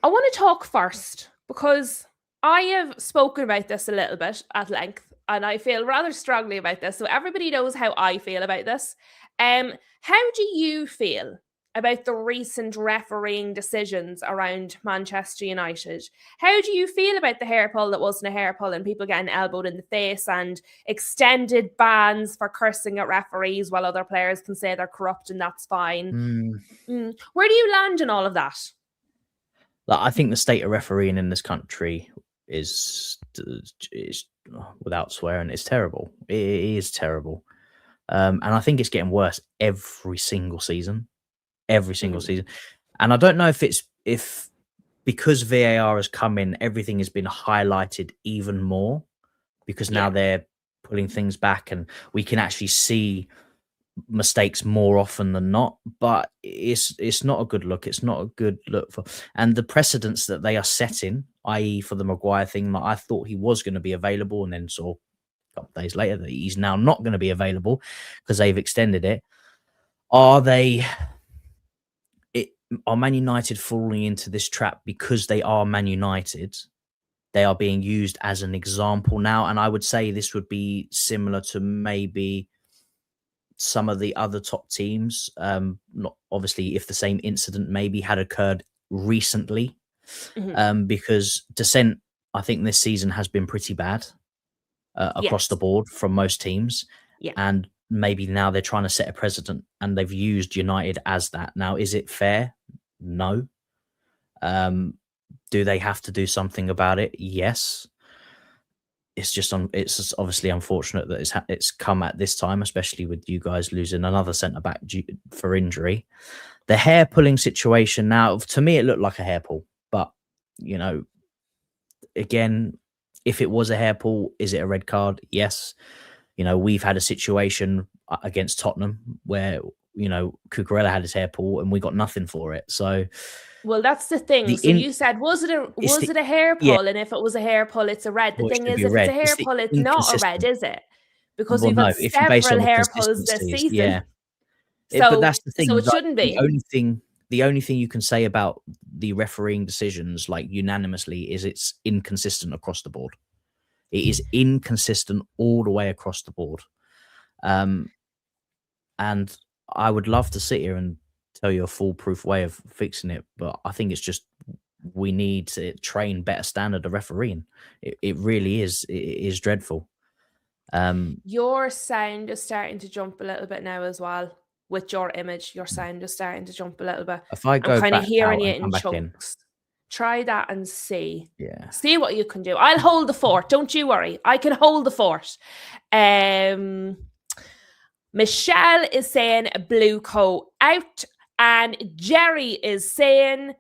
I want to talk first because I have spoken about this a little bit at length and I feel rather strongly about this. So everybody knows how I feel about this. How do you feel about the recent refereeing decisions around Manchester United? How do you feel about the hair pull that wasn't a hair pull and people getting elbowed in the face and extended bans for cursing at referees while other players can say they're corrupt and that's fine? Where do you land in all of that? Like, I think the state of refereeing in this country is without swearing, it's terrible. It is terrible. And I think it's getting worse every single season. Every single season. And I don't know if because VAR has come in, everything has been highlighted even more because now they're pulling things back and we can actually see mistakes more often than not. But it's not a good look. It's not a good look for, and the precedents that they are setting, i.e. for the Maguire thing, that I thought he was going to be available and then saw a couple of days later that he's now not going to be available because they've extended it. Are Man United falling into this trap because they are Man United? They are being used as an example now, and I would say this would be similar to maybe some of the other top teams. Not obviously if the same incident maybe had occurred recently, because dissent, I think this season has been pretty bad across the board from most teams, and maybe now they're trying to set a precedent and they've used United as that. Now, is it fair? No. Do they have to do something about it? Yes. It's just it's obviously unfortunate that it's come at this time, especially with you guys losing another centre back for injury. The hair pulling situation, now to me it looked like a hair pull, but you know, again, if it was a hair pull, is it a red card? Yes. You know, we've had a situation against Tottenham where, you know, Cucurella had his hair pull and we got nothing for it. So, well, that's the thing. So you said, was it a hair pull? Yeah. And if it was a hair pull, it's a red. The Well, it thing should is, be if it's red. a hair pull, it's not a red, is it? Because Well, we've no, had if you base it on several the hair pulls this consistencies, season. yeah. So, but that's the thing. So it like, shouldn't be. The only thing you can say about the refereeing decisions, like unanimously, is it's inconsistent across the board. It is inconsistent all the way across the board. And I would love to sit here and tell you a foolproof way of fixing it, but I think it's just we need to train better standard of refereeing. It really is. It is dreadful. Your sound is starting to jump a little bit now as well. With your image, your sound is starting to jump a little bit. If I go I'm kind of back hearing out it and come in back chunks. Try that and see. Yeah. See what you can do. I'll hold the fort. Don't you worry. I can hold the fort. Michelle is saying blue coat out. And Jerry is saying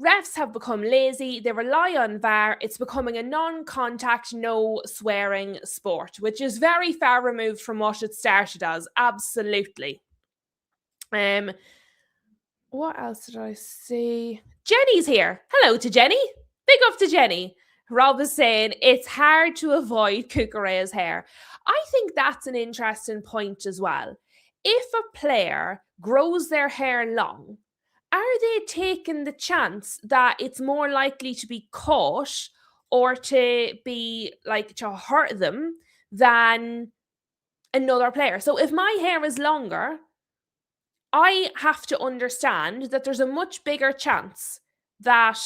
refs have become lazy. They rely on VAR. It's becoming a non-contact, no swearing sport, which is very far removed from what it started as. Absolutely. What else did I see? Jenny's here. Hello to Jenny. Big up to Jenny. Rob is saying it's hard to avoid Cucurella's hair. I think that's an interesting point as well. If a player grows their hair long are they taking the chance that it's more likely to be caught or to be like to hurt them than another player? So if my hair is longer, I have to understand that there's a much bigger chance that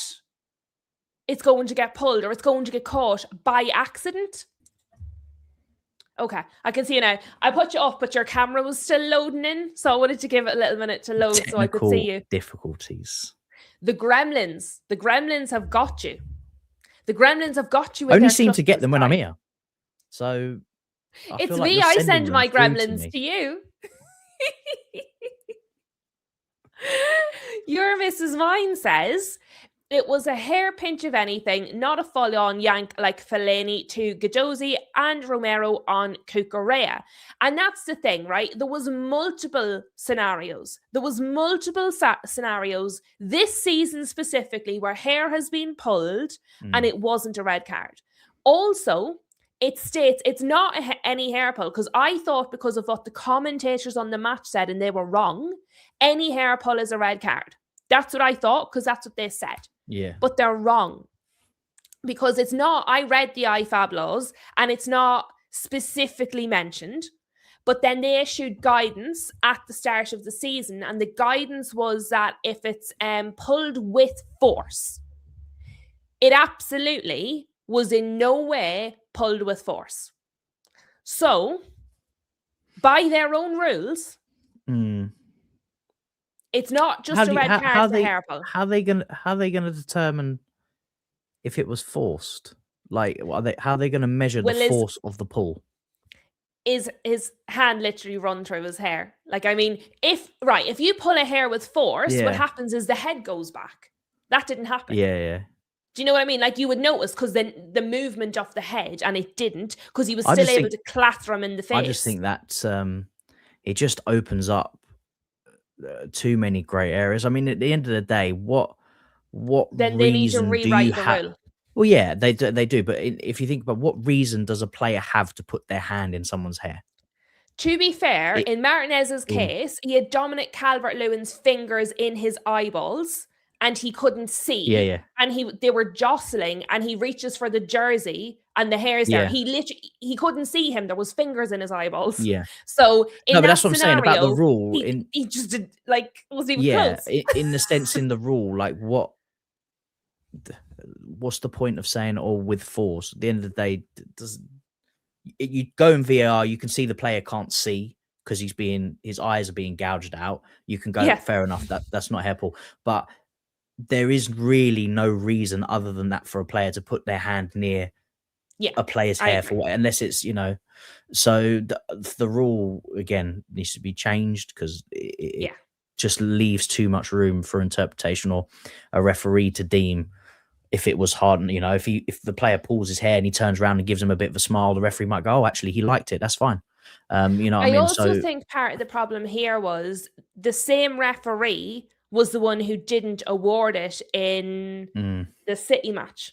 it's going to get pulled or it's going to get caught by accident. Okay, I can see you now. I put you off, but your camera was still loading in, so I wanted to give it a little minute to load so I could see you. Difficulties. The gremlins have got you. The gremlins have got you. With Only their seem to get them when I'm guy. here. So It's like me. you're I sending send them my through gremlins me. to you. Your Mrs. Mine says it was a hair pinch of anything, not a full-on yank like Fellaini to Gajosi and Romero on Cucurella. And that's the thing, right? There was multiple scenarios. There was multiple scenarios this season specifically where hair has been pulled and it wasn't a red card. Also, it states it's not any hair pull, because I thought because of what the commentators on the match said, and they were wrong, any hair pull is a red card. That's what I thought, because that's what they said. Yeah. But they're wrong. Because it's not, I read the IFAB laws, and it's not specifically mentioned. But then they issued guidance at the start of the season, and the guidance was that if it's pulled with force, it absolutely was in no way pulled with force. So, by their own rules, it's not just a red card for hair pull. How are they gonna determine if it was forced? Like, how are they gonna measure the force of the pull? Is his hand literally run through his hair? Like, I mean, if you pull a hair with force, what happens is the head goes back. That didn't happen. Yeah. Do you know what I mean? Like, you would notice because then the movement of the head, and it didn't, because he was still able to clatter him in the face. I just think that it just opens up too many grey areas. I mean, at the end of the day, what then they need to rewrite the rule. Well, yeah, they do. But if you think about what reason does a player have to put their hand in someone's hair? To be fair, in Martinez's case, he had Dominic Calvert-Lewin's fingers in his eyeballs, and he couldn't see. Yeah. And they were jostling, and he reaches for the jersey, and the hair's there. He couldn't see him. There was fingers in his eyeballs. Yeah. So but that's what I'm saying about the rule. He just did, like, was even close. in the sense in the rule, like what's the point of saying with force? At the end of the day, you go in VAR, you can see the player can't see because his eyes are being gouged out. You can go, fair enough, that's not hair pull, but there is really no reason other than that for a player to put their hand near a player's hair unless it's, so the rule again needs to be changed, because it just leaves too much room for interpretation, or a referee to deem if it was hard. If the player pulls his hair and he turns around and gives him a bit of a smile, the referee might go, oh, actually he liked it, that's fine. I also think part of the problem here was the same referee was the one who didn't award it in the City match.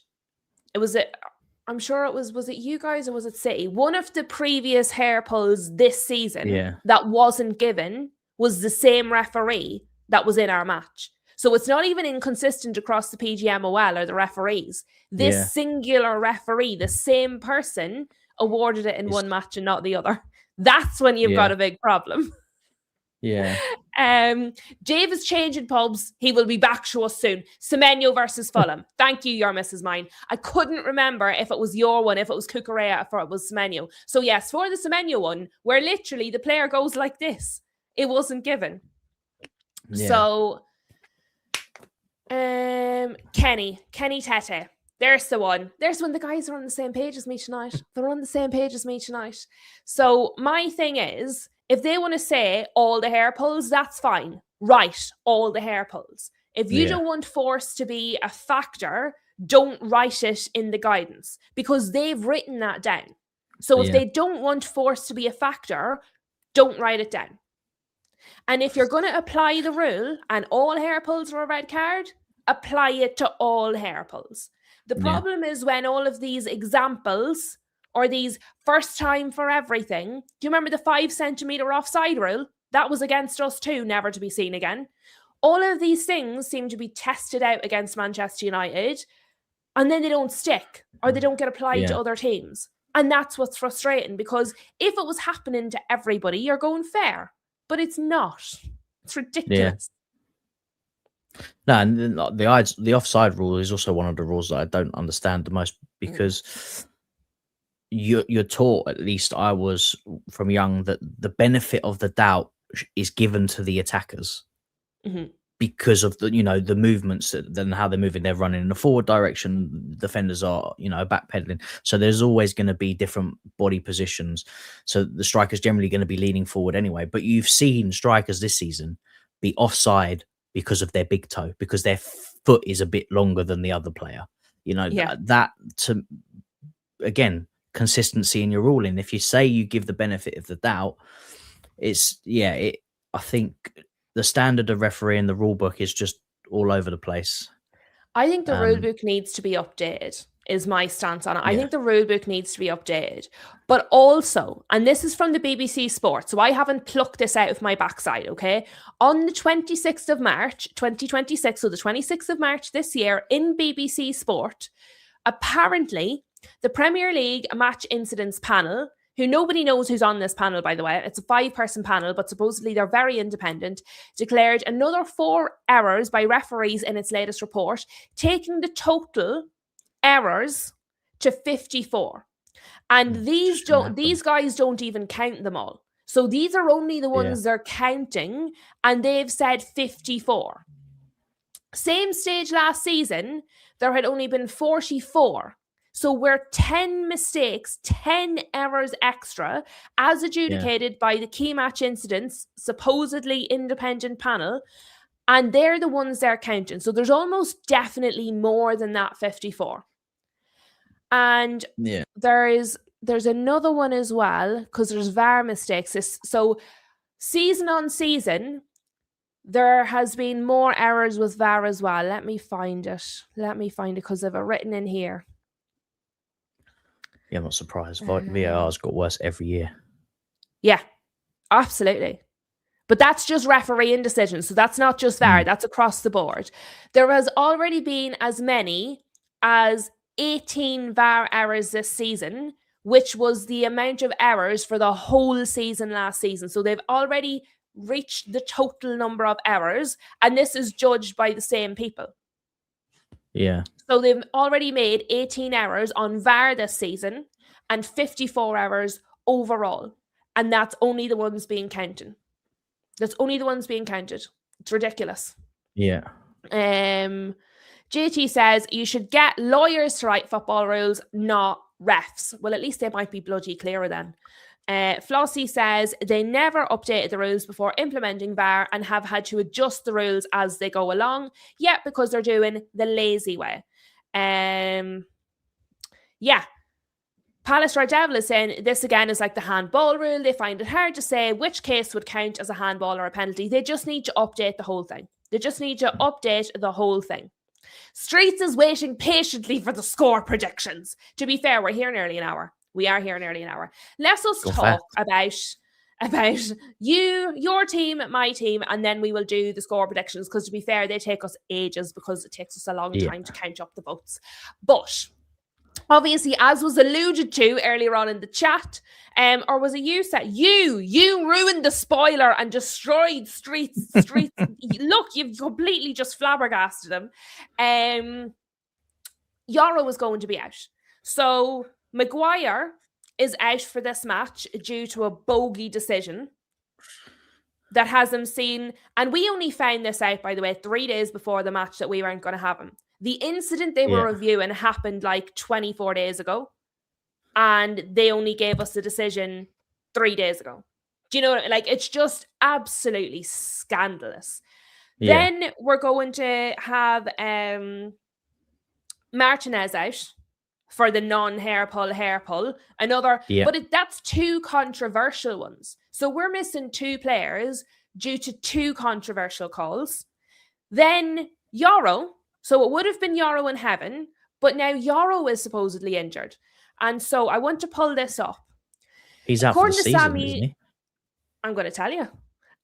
I'm sure it was it you guys or was it City? One of the previous hair pulls this season that wasn't given was the same referee that was in our match. So it's not even inconsistent across the PGMOL or the referees. This singular referee, the same person, awarded it in one match and not the other. That's when you've got a big problem. Yeah. Dave is changing pubs. He will be back to us soon. Semenyo versus Fulham. Thank you, your Mrs. Mine. I couldn't remember if it was your one, if it was Cucurella, or if it was Semenyo. So yes, for the Semenyo one, where literally the player goes like this, it wasn't given. Yeah. So, Kenny Tete. There's the one. The guys are on the same page as me tonight. They're on the same page as me tonight. So my thing is, if they want to say all the hair pulls, that's fine. Write all the hair pulls. If you don't want force to be a factor, don't write it in the guidance, because they've written that down. So if they don't want force to be a factor, don't write it down. And if you're going to apply the rule and all hair pulls are a red card, apply it to all hair pulls. The problem is when all of these examples or these first time for everything, do you remember the 5 centimeter offside rule? That was against us too, never to be seen again. All of these things seem to be tested out against Manchester United, and then they don't stick or they don't get applied to other teams. And that's what's frustrating, because if it was happening to everybody, you're going fair, but it's not. It's ridiculous. No, and the offside rule is also one of the rules that I don't understand the most, because you're taught, at least I was from young, that the benefit of the doubt is given to the attackers because of the the movements and how they're moving. They're running in the forward direction. Defenders are backpedaling. So there's always going to be different body positions. So the striker's generally going to be leaning forward anyway. But you've seen strikers this season be offside because of their big toe, because their foot is a bit longer than the other player. That to again, consistency in your ruling. If you say you give the benefit of the doubt, I think the standard of refereeing, the rule book, is just all over the place. I think the rule book needs to be updated, is my stance on it. I think the rule book needs to be updated. But also, and this is from the BBC Sport, so I haven't plucked this out of my backside, okay? On the 26th of March, 2026, so the 26th of March this year, in BBC Sport, apparently the Premier League match incidents panel, who nobody knows who's on this panel, by the way, it's a 5-person panel, but supposedly they're very independent, declared another 4 errors by referees in its latest report, taking the total errors to 54. And these guys don't even count them all. So these are only the ones they're counting, and they've said 54. Same stage last season, there had only been 44. So we're 10 mistakes, 10 errors extra, as adjudicated by the key match incidents, supposedly independent panel, and they're the ones they're counting. So there's almost definitely more than that 54. And there's another one as well, because there's VAR mistakes. So season on season, there has been more errors with VAR as well. Let me find it because I've it written in here. Yeah, I'm not surprised. VAR's got worse every year. Yeah, absolutely. But that's just refereeing decisions. So that's not just VAR. That's across the board. There has already been as many as 18 VAR errors this season, which was the amount of errors for the whole season last season. So they've already reached the total number of errors, and this is judged by the same people. Yeah. So they've already made 18 errors on VAR this season and 54 errors overall. And that's only the ones being counted. It's ridiculous. Yeah. JT says you should get lawyers to write football rules, not refs. Well, at least they might be bloody clearer then. Flossie says they never updated the rules before implementing VAR and have had to adjust the rules as they go along. Yeah, because they're doing the lazy way. Palace Red Devil is saying this again is like the handball rule. They find it hard to say which case would count as a handball or a penalty. They just need to update the whole thing. Streets is waiting patiently for the score predictions. To be fair, we're here nearly an hour. Let's us talk about you, your team, my team, and then we will do the score predictions, because to be fair, they take us ages because it takes us a long time to count up the votes. But obviously, as was alluded to earlier on in the chat, or was it you said? You ruined the spoiler and destroyed Streets. Look, you've completely just flabbergasted him. Yaro was going to be out. So Maguire is out for this match due to a bogey decision that has him seen. And we only found this out, by the way, 3 days before the match, that we weren't going to have him. The incident they were reviewing happened like 24 days ago, and they only gave us the decision 3 days ago. Do you know what I mean? Like, it's just absolutely scandalous. Yeah. Then we're going to have Martinez out for the non-hair pull. Another, but that's 2 controversial ones. So we're missing 2 players due to 2 controversial calls. Then Yaro. So it would have been Yaro in heaven, but now Yaro is supposedly injured. And so I want to pull this up. He's out for the season, isn't he? I'm going to tell you.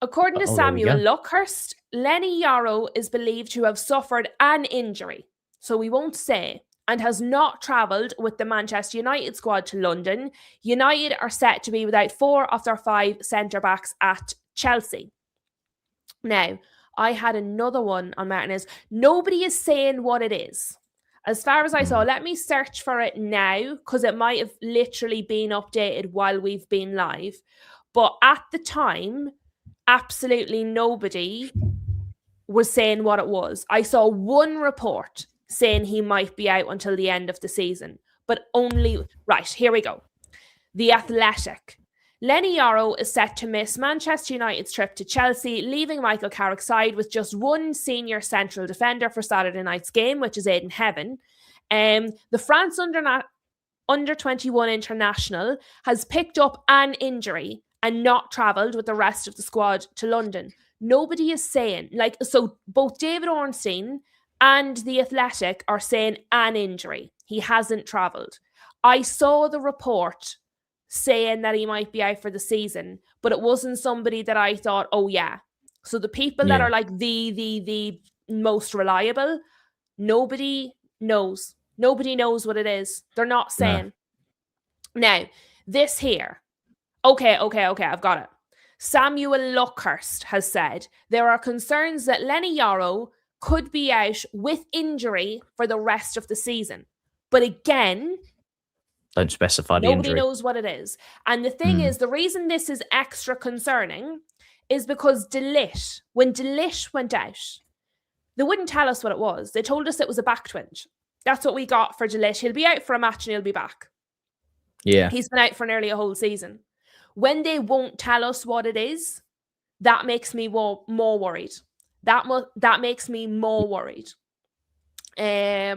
According to Oh, there we Samuel go. Luckhurst, Lenny Yarrow is believed to have suffered an injury, so we won't say, and has not travelled with the Manchester United squad to London. United are set to be without 4 of their 5 centre-backs at Chelsea. Now, I had another one on Martinez. Nobody is saying what it is. As far as I saw, let me search for it now, because it might have literally been updated while we've been live. But at the time, absolutely nobody was saying what it was. I saw one report saying he might be out until the end of the season, but only... Right, here we go. The Athletic. Lenny Yarrow is set to miss Manchester United's trip to Chelsea, leaving Michael Carrick's side with just one senior central defender for Saturday night's game, which is Aidan Heaven. The France under-21 international has picked up an injury and not travelled with the rest of the squad to London. Nobody is saying, so both David Ornstein and The Athletic are saying an injury. He hasn't travelled. I saw the report saying that he might be out for the season, but it wasn't somebody that I thought, oh yeah. So the people that are like the most reliable, nobody knows. Nobody knows what it is. They're not saying. No. Now, this here. Okay, I've got it. Samuel Luckhurst has said there are concerns that Lenny Yarrow could be out with injury for the rest of the season. But again, don't specify the nobody injury. knows what it is. And the thing is, the reason this is extra concerning is because when De Ligt went out, they wouldn't tell us what it was. They told us it was a back twinge. That's what we got for De Ligt. He'll be out for a match and he'll be back. Yeah. He's been out for nearly a whole season. When they won't tell us what it is, that makes me more worried. That makes me more worried. Yeah.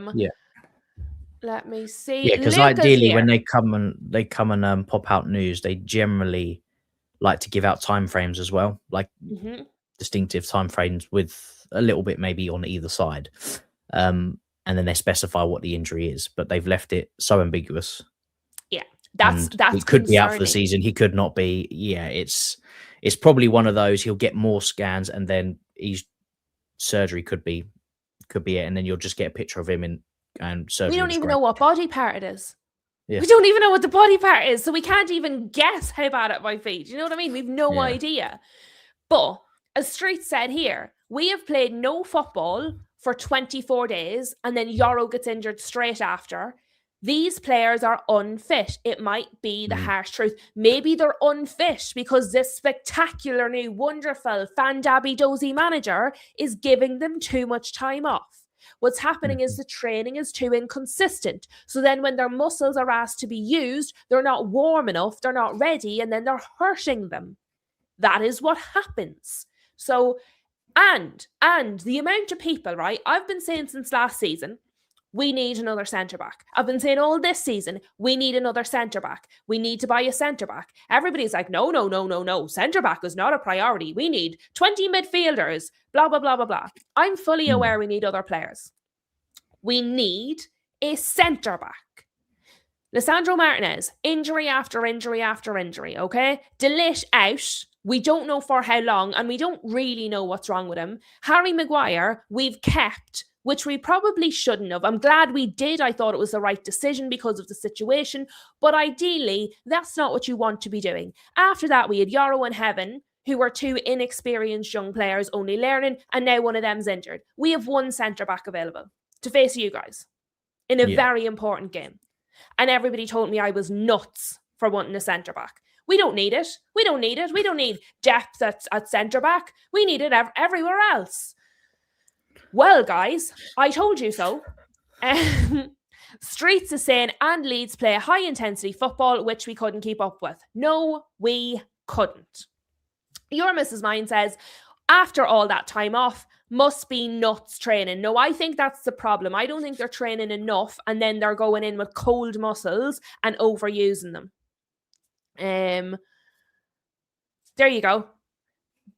Let me see. Yeah, because ideally, when they come and pop out news, they generally like to give out timeframes as well, like distinctive timeframes with a little bit maybe on either side, and then they specify what the injury is. But they've left it so ambiguous. Yeah, that's he could be out for the season. He could not be. Yeah, it's probably one of those. He'll get more scans, and then surgery could be it, and then you'll just get a picture of him in. And we don't even know what body part it is. Yeah. We don't even know what the body part is, so we can't even guess how bad it might be. Do you know what I mean? We've no idea. But as Street said here, we have played no football for 24 days, and then Yarrow gets injured straight after. These players are unfit. It might be the harsh truth. Maybe they're unfit because this spectacular new wonderful fan-dabby dozy manager is giving them too much time off. What's happening is the training is too inconsistent. So then when their muscles are asked to be used, they're not warm enough, they're not ready, and then they're hurting them. That is what happens. So, and the amount of people, right? I've been saying since last season, we need another centre-back. I've been saying all this season, we need another centre-back. We need to buy a centre-back. Everybody's like, no. Centre-back is not a priority. We need 20 midfielders, blah, blah, blah, blah, blah. I'm fully aware we need other players. We need a centre-back. Lisandro Martinez, injury after injury after injury, okay? De Ligt out. We don't know for how long, and we don't really know what's wrong with him. Harry Maguire, we've kept, which we probably shouldn't have. I'm glad we did. I thought it was the right decision because of the situation. But ideally, that's not what you want to be doing. After that, we had Yarrow and Heaven, who were two inexperienced young players only learning, and now one of them's injured. We have one centre-back available to face you guys in a very important game. And everybody told me I was nuts for wanting a centre-back. We don't need it. We don't need depth at centre-back. We need it everywhere else. Well, guys, I told you so. Streets is saying, and Leeds play a high-intensity football, which we couldn't keep up with. No, we couldn't. Your Mrs. Mine says, after all that time off, must be nuts training. No, I think that's the problem. I don't think they're training enough, and then they're going in with cold muscles and overusing them. There you go.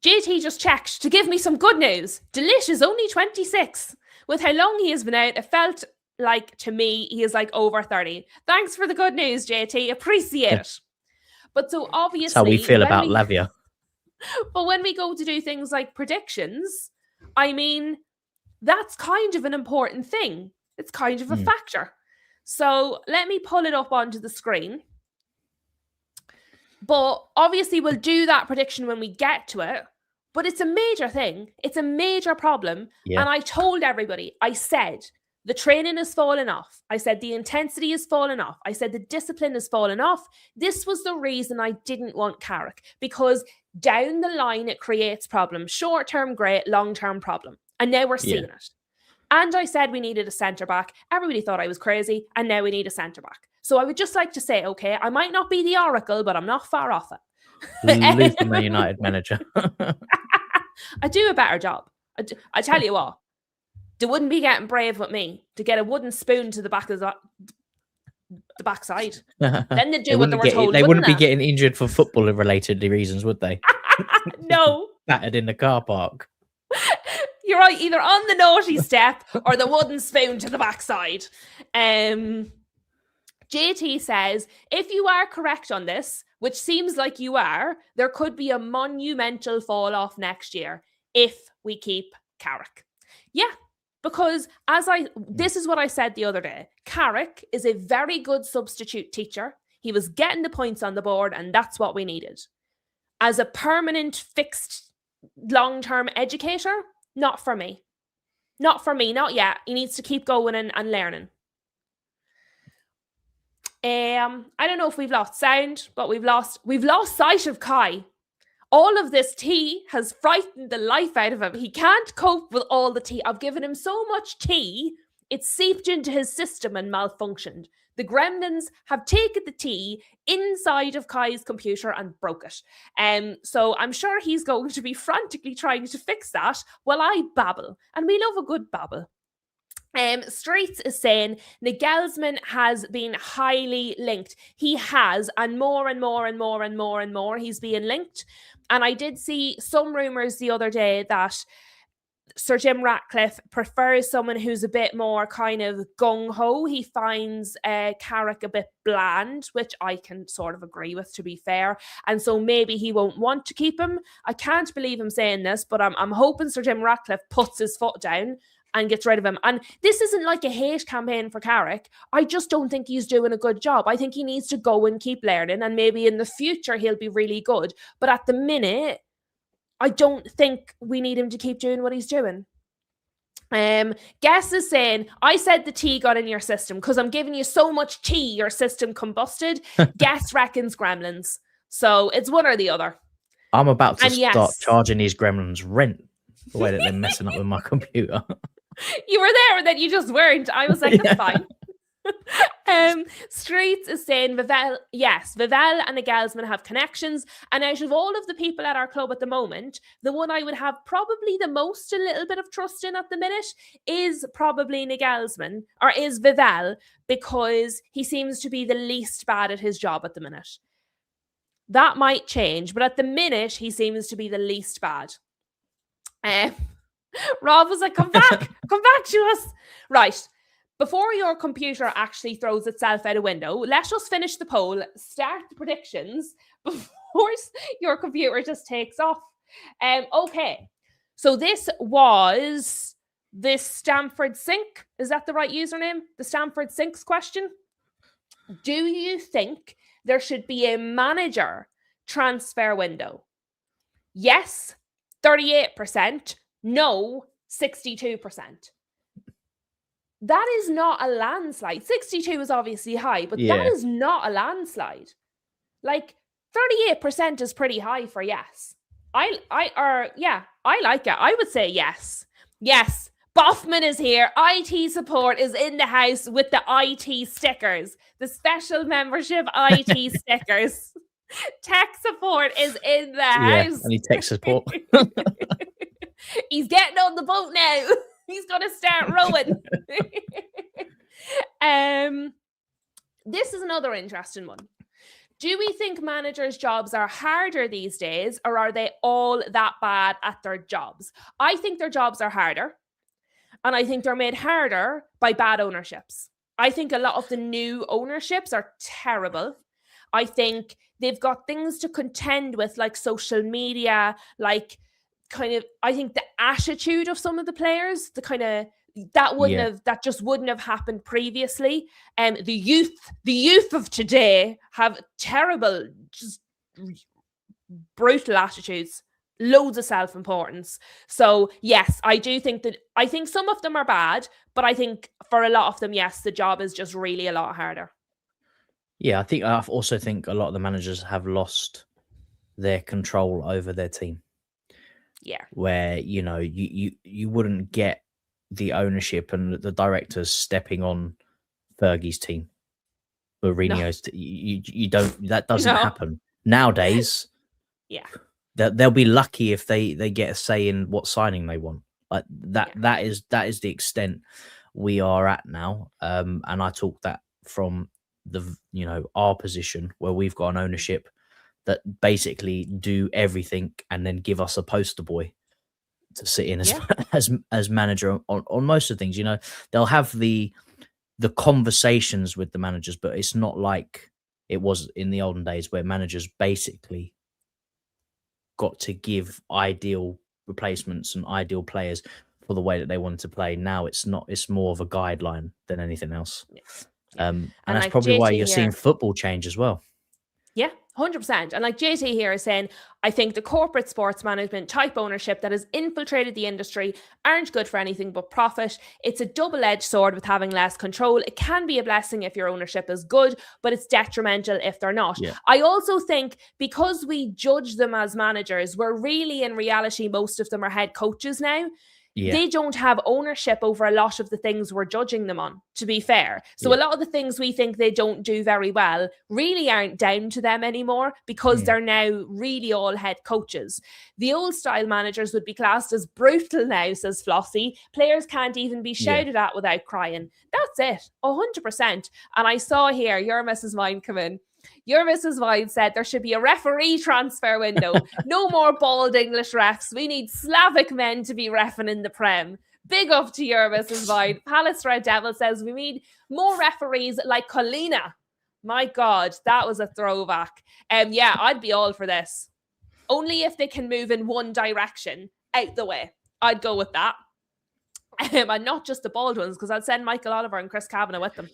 JT just checked to give me some good news. De Ligt is only 26. With how long he has been out, it felt like, to me, he is like over 30. Thanks for the good news, JT. Appreciate it. But so obviously... That's how we feel about Lavia. But when we go to do things like predictions, I mean, that's kind of an important thing. It's kind of a factor. So let me pull it up onto the screen. But obviously we'll do that prediction when we get to it. But it's a major thing. It's a major problem. Yeah. And I told everybody, I said, the training has fallen off. I said the intensity has fallen off. I said the discipline has fallen off. This was the reason I didn't want Carrick, because down the line it creates problems. Short-term great, long-term problem. And now we're seeing it. And I said we needed a centre-back. Everybody thought I was crazy. And now we need a centre-back. So I would just like to say, okay, I might not be the oracle, but I'm not far off it. Lose the Man United manager. I do a better job. I tell you what, they wouldn't be getting brave with me to get a wooden spoon to the back of the backside. Then they'd do what they were told. They wouldn't they? be getting injured for football-related reasons, would they? No. Battered in the car park. You're right, either on the naughty step or the wooden spoon to the backside. JT says, if you are correct on this, which seems like you are, there could be a monumental fall off next year if we keep Carrick. Yeah, because this is what I said the other day. Carrick is a very good substitute teacher. He was getting the points on the board, and that's what we needed. As a permanent, fixed, long-term educator, not for me. Not for me, not yet. He needs to keep going and learning. I don't know if we've lost sound, but we've lost sight of Kai. All of this tea has frightened the life out of him. He can't cope with all the tea. I've given him so much tea, it's seeped into his system and malfunctioned. The gremlins have taken the tea inside of Kai's computer and broke it. So I'm sure he's going to be frantically trying to fix that while I babble. And we love a good babble. Streets is saying Nagelsmann has been highly linked. He has, and more and more and more and more and more he's being linked. And I did see some rumours the other day that Sir Jim Ratcliffe prefers someone who's a bit more kind of gung-ho. He finds Carrick a bit bland, which I can sort of agree with, to be fair. And so maybe he won't want to keep him. I can't believe him saying this, but I'm hoping Sir Jim Ratcliffe puts his foot down and gets rid of him. And this isn't like a hate campaign for Carrick. I just don't think he's doing a good job. I think he needs to go and keep learning, and maybe in the future he'll be really good. But at the minute, I don't think we need him to keep doing what he's doing. Guess is saying, I said the tea got in your system because I'm giving you so much tea, your system combusted. Guess reckons gremlins. So it's one or the other. I'm about to start charging these gremlins rent the way that they're messing up with my computer. You were there and then you just weren't. I was like, that's fine. Streets is saying Vivell and Nagelsmann have connections, and out of all of the people at our club at the moment, the one I would have probably the most a little bit of trust in at the minute is probably Nagelsmann, or is Vivell, because he seems to be the least bad at his job at the minute. That might change, but at the minute he seems to be the least bad. Rob was like, come back to us. Right. Before your computer actually throws itself out a window, let us finish the poll, start the predictions before your computer just takes off. Okay, so this was the Stamford Sink. Is that the right username? The Stamford Sinks question. Do you think there should be a manager transfer window? Yes, 38%. No, 62%. That is not a landslide. 62 is obviously high, but that is not a landslide. Like 38% is pretty high for yes. I like it. I would say yes. Yes. Boffman is here. IT support is in the house with the IT stickers, the special membership IT stickers. Tech support is in the house. I need tech support. He's getting on the boat now. He's going to start rowing. This is another interesting one. Do we think managers' jobs are harder these days, or are they all that bad at their jobs? I think their jobs are harder, and I think they're made harder by bad ownerships. I think a lot of the new ownerships are terrible. I think they've got things to contend with, like social media, like kind of, I think the attitude of some of the players, the kind of, that just wouldn't have happened previously. The youth of today have terrible, just brutal attitudes, loads of self-importance. So yes, I think some of them are bad, but I think for a lot of them, yes, the job is just really a lot harder. Yeah, I also think a lot of the managers have lost their control over their team. Yeah. Where, you know, you wouldn't get the ownership and the directors stepping on Fergie's team, Mourinho's. You don't. That doesn't happen nowadays. Yeah. They'll be lucky if they get a say in what signing they want. Like that. Yeah. That is the extent we are at now. And I talk that from our position where we've got an ownership that basically do everything and then give us a poster boy to sit in as manager on most of the things. You know, they'll have the conversations with the managers, but it's not like it was in the olden days where managers basically got to give ideal replacements and ideal players for the way that they wanted to play. Now it's not. It's more of a guideline than anything else. And that's like probably why JT you're seeing football change as well. Yeah, 100%. And like JT here is saying, I think the corporate sports management type ownership that has infiltrated the industry aren't good for anything but profit. It's a double-edged sword with having less control. It can be a blessing if your ownership is good, but it's detrimental if they're not. Yeah. I also think because we judge them as managers, we're really, in reality, most of them are head coaches now. Yeah. They don't have ownership over a lot of the things we're judging them on, to be fair. So a lot of the things we think they don't do very well really aren't down to them anymore because they're now really all head coaches. The old style managers would be classed as brutal now, says Flossie. Players can't even be shouted at without crying. That's it, 100%. And I saw here, your Mrs. Mine come in. Your Mrs. Vine said there should be a referee transfer window. No more bald English refs. We need Slavic men to be reffing in the Prem. Big up to your Mrs. Vine. Palace Red Devil says we need more referees like Colina. My God, that was a throwback. Yeah, I'd be all for this. Only if they can move in one direction, out the way. I'd go with that. And not just the bald ones, because I'd send Michael Oliver and Chris Kavanagh with them.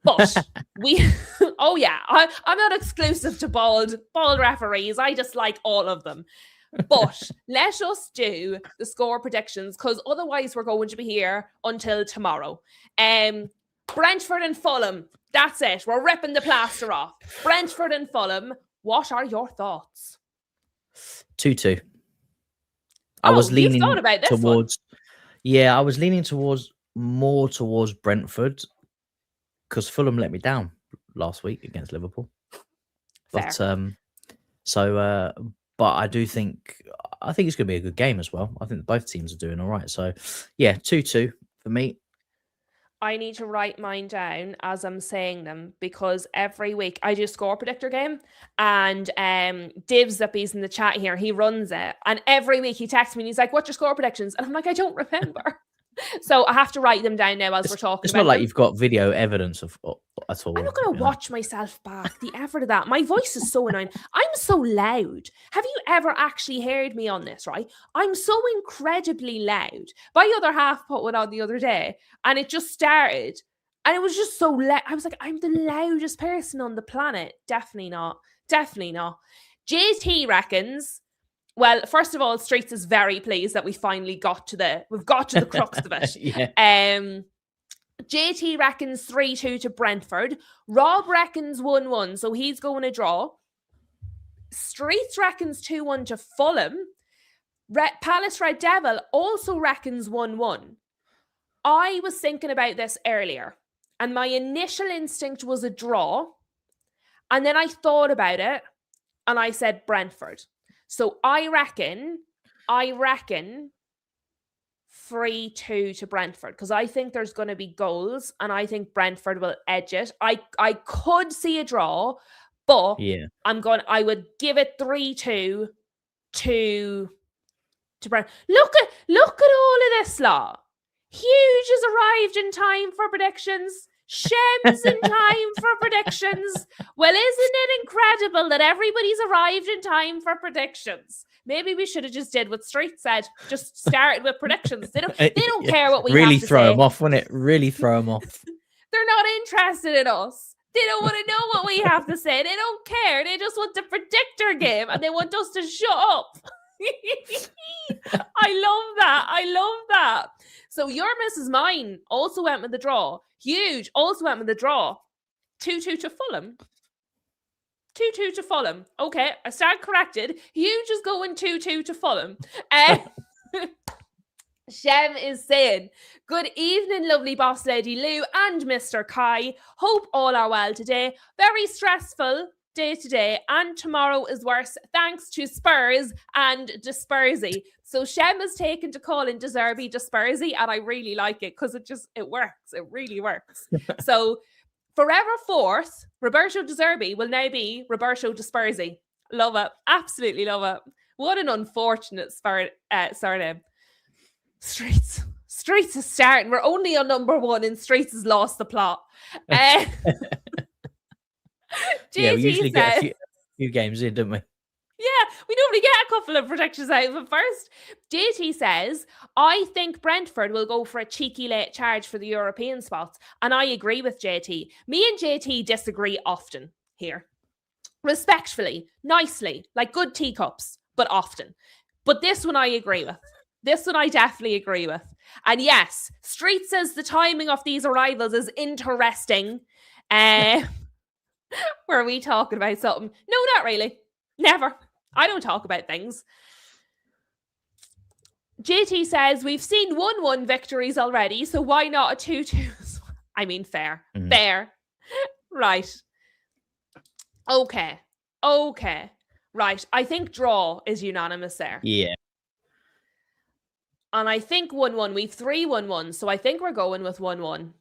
But I'm not exclusive to bald referees. I just like all of them. But let us do the score predictions, because otherwise we're going to be here until tomorrow. Brentford and Fulham. That's it. We're ripping the plaster off. Brentford and Fulham. What are your thoughts? 2-2. I was leaning thought about this towards. One. Yeah, I was leaning more towards Brentford, because Fulham let me down last week against Liverpool. Fair. But I think it's going to be a good game as well. I think both teams are doing all right. So, yeah, 2-2 for me. I need to write mine down as I'm saying them, because every week I do a score predictor game, and Divs that he's in the chat here, he runs it, and every week he texts me and he's like, "What's your score predictions?" And I'm like, I don't remember. So I have to write them down now as we're talking. It's not like you've got video evidence of at all. I'm not going to watch myself back. The effort of that. My voice is so annoying. I'm so loud. Have you ever actually heard me on this, right? I'm so incredibly loud. My other half put one on the other day, and it just started. And it was just so loud. I was like, I'm the loudest person on the planet. Definitely not. Definitely not. JT reckons... Well, first of all, Streets is very pleased that we finally got to the crux of it. Yeah. JT reckons 3-2 to Brentford. Rob reckons 1-1, so he's going to draw. Streets reckons 2-1 to Fulham. Palace Red Devil also reckons 1-1. I was thinking about this earlier, and my initial instinct was a draw. And then I thought about it, and I said Brentford. So I reckon 3-2 to Brentford, because I think there's going to be goals, and I think Brentford will edge it. I could see a draw, but I would give it 3-2 to Brentford. Look at all of this lot. Huge has arrived in time for predictions. Shem's in time for predictions. predictions. Well, isn't it incredible that everybody's arrived in time for predictions? Maybe we should have just did what Street said. Just started with predictions. They don't care what we really have to throw say. them off, wouldn't it? Really throw them off. They're not interested in us. They don't want to know what we have to say. They don't care. They just want to predict our game and they want us to shut up. I love that. I love that. So your Mrs. Mine also went with the draw. Huge also went with the draw. 2-2 to Fulham. 2-2 to Fulham. Okay, I stand corrected. Huge is going 2-2 to Fulham. Shem is saying, good evening, lovely boss lady Lou and Mr. Kai. Hope all are well today. Very stressful day today, and tomorrow is worse thanks to Spurs and Dispersy. So Shem is taken to call in Deserby Dispersy, and I really like it because it works. It really works. So forever fourth, Roberto Deserby will now be Roberto Dispersy. Love it. Absolutely love it. What an unfortunate surname. Streets is starting. We're only on number 1 and Streets has lost the plot. Yeah, we usually get a few games in, don't we? Yeah, we normally get a couple of predictions out of it first. JT says, I think Brentford will go for a cheeky late charge for the European spots. And I agree with JT. Me and JT disagree often here. Respectfully, nicely, like good teacups, but often. But this one I agree with. This one I definitely agree with. And yes, Street says the timing of these arrivals is interesting. Were we talking about something? No, not really. Never. I don't talk about things. JT says, we've seen 1-1 victories already, so why not a 2-2? I mean, fair. Mm. Fair. Right. Okay. Right. I think draw is unanimous there. Yeah. And I think 1-1. We've 3-1-1, so I think we're going with 1-1.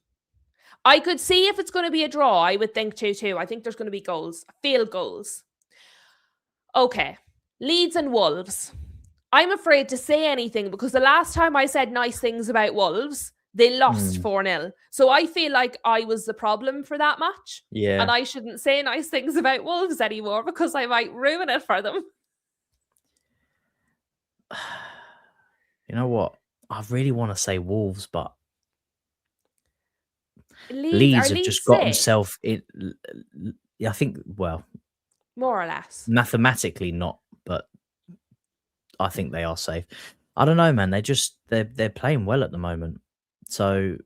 I could see if it's going to be a draw, I would think 2-2. I think there's going to be goals. Field goals. Okay. Leeds and Wolves. I'm afraid to say anything because the last time I said nice things about Wolves, they lost 4-0. So I feel like I was the problem for that match. Yeah. And I shouldn't say nice things about Wolves anymore because I might ruin it for them. You know what? I really want to say Wolves, but Leeds have just got himself in. I think, well, more or less. Mathematically not, but I think they are safe. I don't know, man. They're playing well at the moment. So,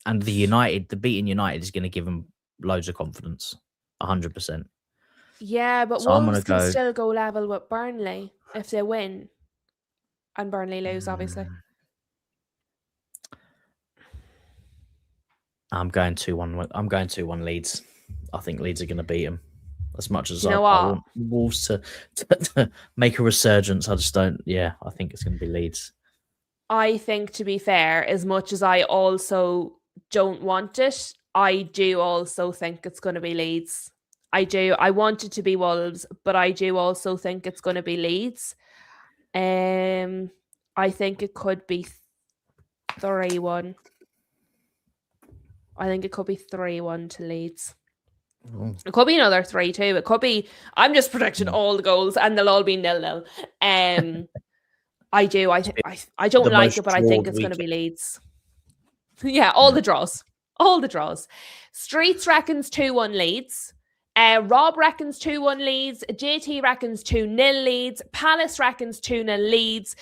and the beating United is going to give them loads of confidence, 100%. Yeah, but so Wolves can still go level with Burnley if they win. And Burnley lose, obviously. I'm going 2-1. I'm going 2-1 Leeds. I think Leeds are going to beat them. As much as I want Wolves to make a resurgence, I just don't. Yeah, I think it's going to be Leeds. I think, to be fair, as much as I also don't want it, I do also think it's going to be Leeds. I do. I want it to be Wolves, but I do also think it's going to be Leeds. I think it could be 3-1. I think it could be 3-1 to Leeds. Oh. It could be another 3-2. It could be. I'm just predicting all the goals, and they'll all be 0-0. I do. I don't like it, but I think it's going to be Leeds. Yeah, all the draws. Streets reckons 2-1 Leeds. Rob reckons 2-1 Leeds. JT reckons 2-0 Leeds. Palace reckons 2-0 Leeds.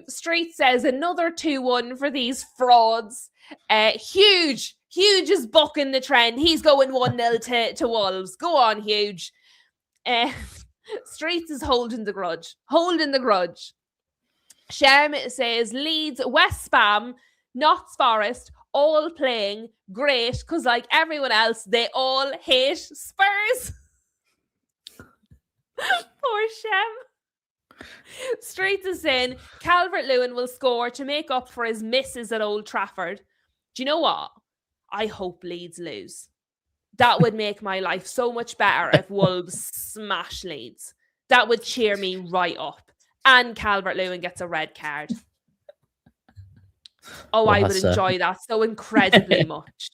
Street says another 2-1 for these frauds. Huge is bucking the trend. He's going 1-0 to Wolves. Go on, Huge. Streets is holding the grudge. Shem says Leeds, West Ham, Notts Forest, all playing great because, like everyone else, they all hate Spurs. Poor Shem. Streets is saying Calvert-Lewin will score to make up for his misses at Old Trafford. Do you know what? I hope Leeds lose. That would make my life so much better if Wolves smash Leeds. That would cheer me right up. And Calvert-Lewin gets a red card. Oh, well, I would enjoy that so incredibly much.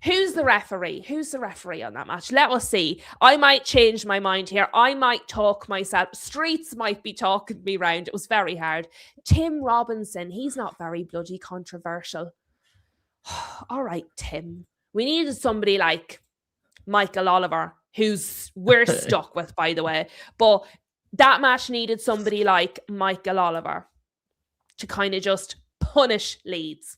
Who's the referee? Who's the referee on that match? Let us see. I might change my mind here. I might talk myself. Streets might be talking me round. It was very hard. Tim Robinson. He's not very bloody controversial. All right, Tim. We needed somebody like Michael Oliver, who's we're stuck with, by the way. But that match needed somebody like Michael Oliver to kind of just punish Leeds.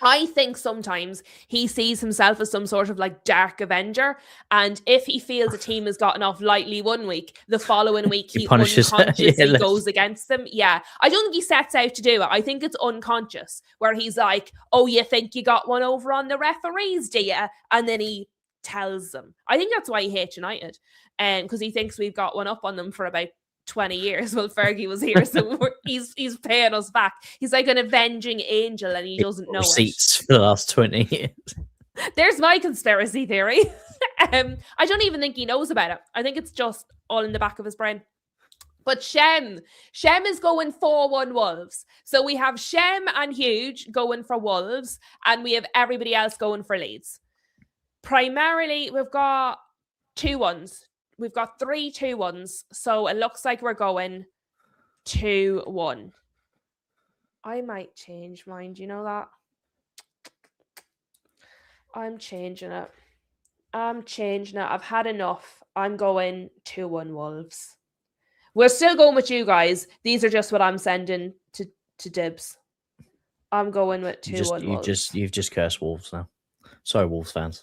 I think sometimes he sees himself as some sort of like dark avenger. And if he feels a team has gotten off lightly one week, the following week he punishes unconsciously goes against them. Yeah. I don't think he sets out to do it. I think it's unconscious where he's like, oh, you think you got one over on the referees, do you? And then he tells them. I think that's why he hates United. Because he thinks we've got one up on them for about 20 years while Fergie was here, so he's paying us back. He's like an avenging angel and he doesn't know receipts for the last 20 years. There's my conspiracy theory. I don't even think he knows about it. I think it's just all in the back of his brain. But Shem is going 4-1 Wolves. So we have Shem and Huge going for Wolves, and we have everybody else going for Leeds. Primarily, we've got 2-1s. We've got 3 2-1s, so it looks like we're going 2-1. I might change mine. Do you know that? I'm changing it. I've had enough. I'm going 2-1 Wolves. We're still going with you guys. These are just what I'm sending to Dibs. I'm going with 2-1 Wolves. You've just cursed Wolves now. Sorry, Wolves fans.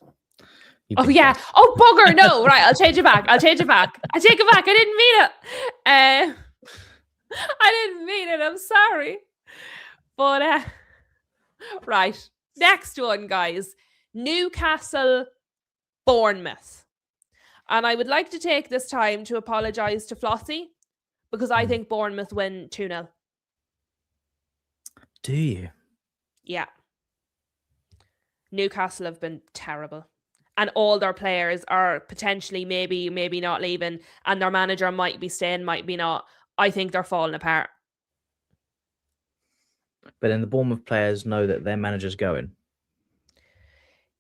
Oh, yeah. Oh, bugger. No. Right. I'll change it back. I take it back. I didn't mean it. I didn't mean it. I'm sorry. But, right. Next one, guys. Newcastle, Bournemouth. And I would like to take this time to apologise to Flossie because I think Bournemouth win 2-0. Do you? Yeah. Newcastle have been terrible. And all their players are potentially maybe not leaving. And their manager might be staying, might be not. I think they're falling apart. But then the Bournemouth players know that their manager's going.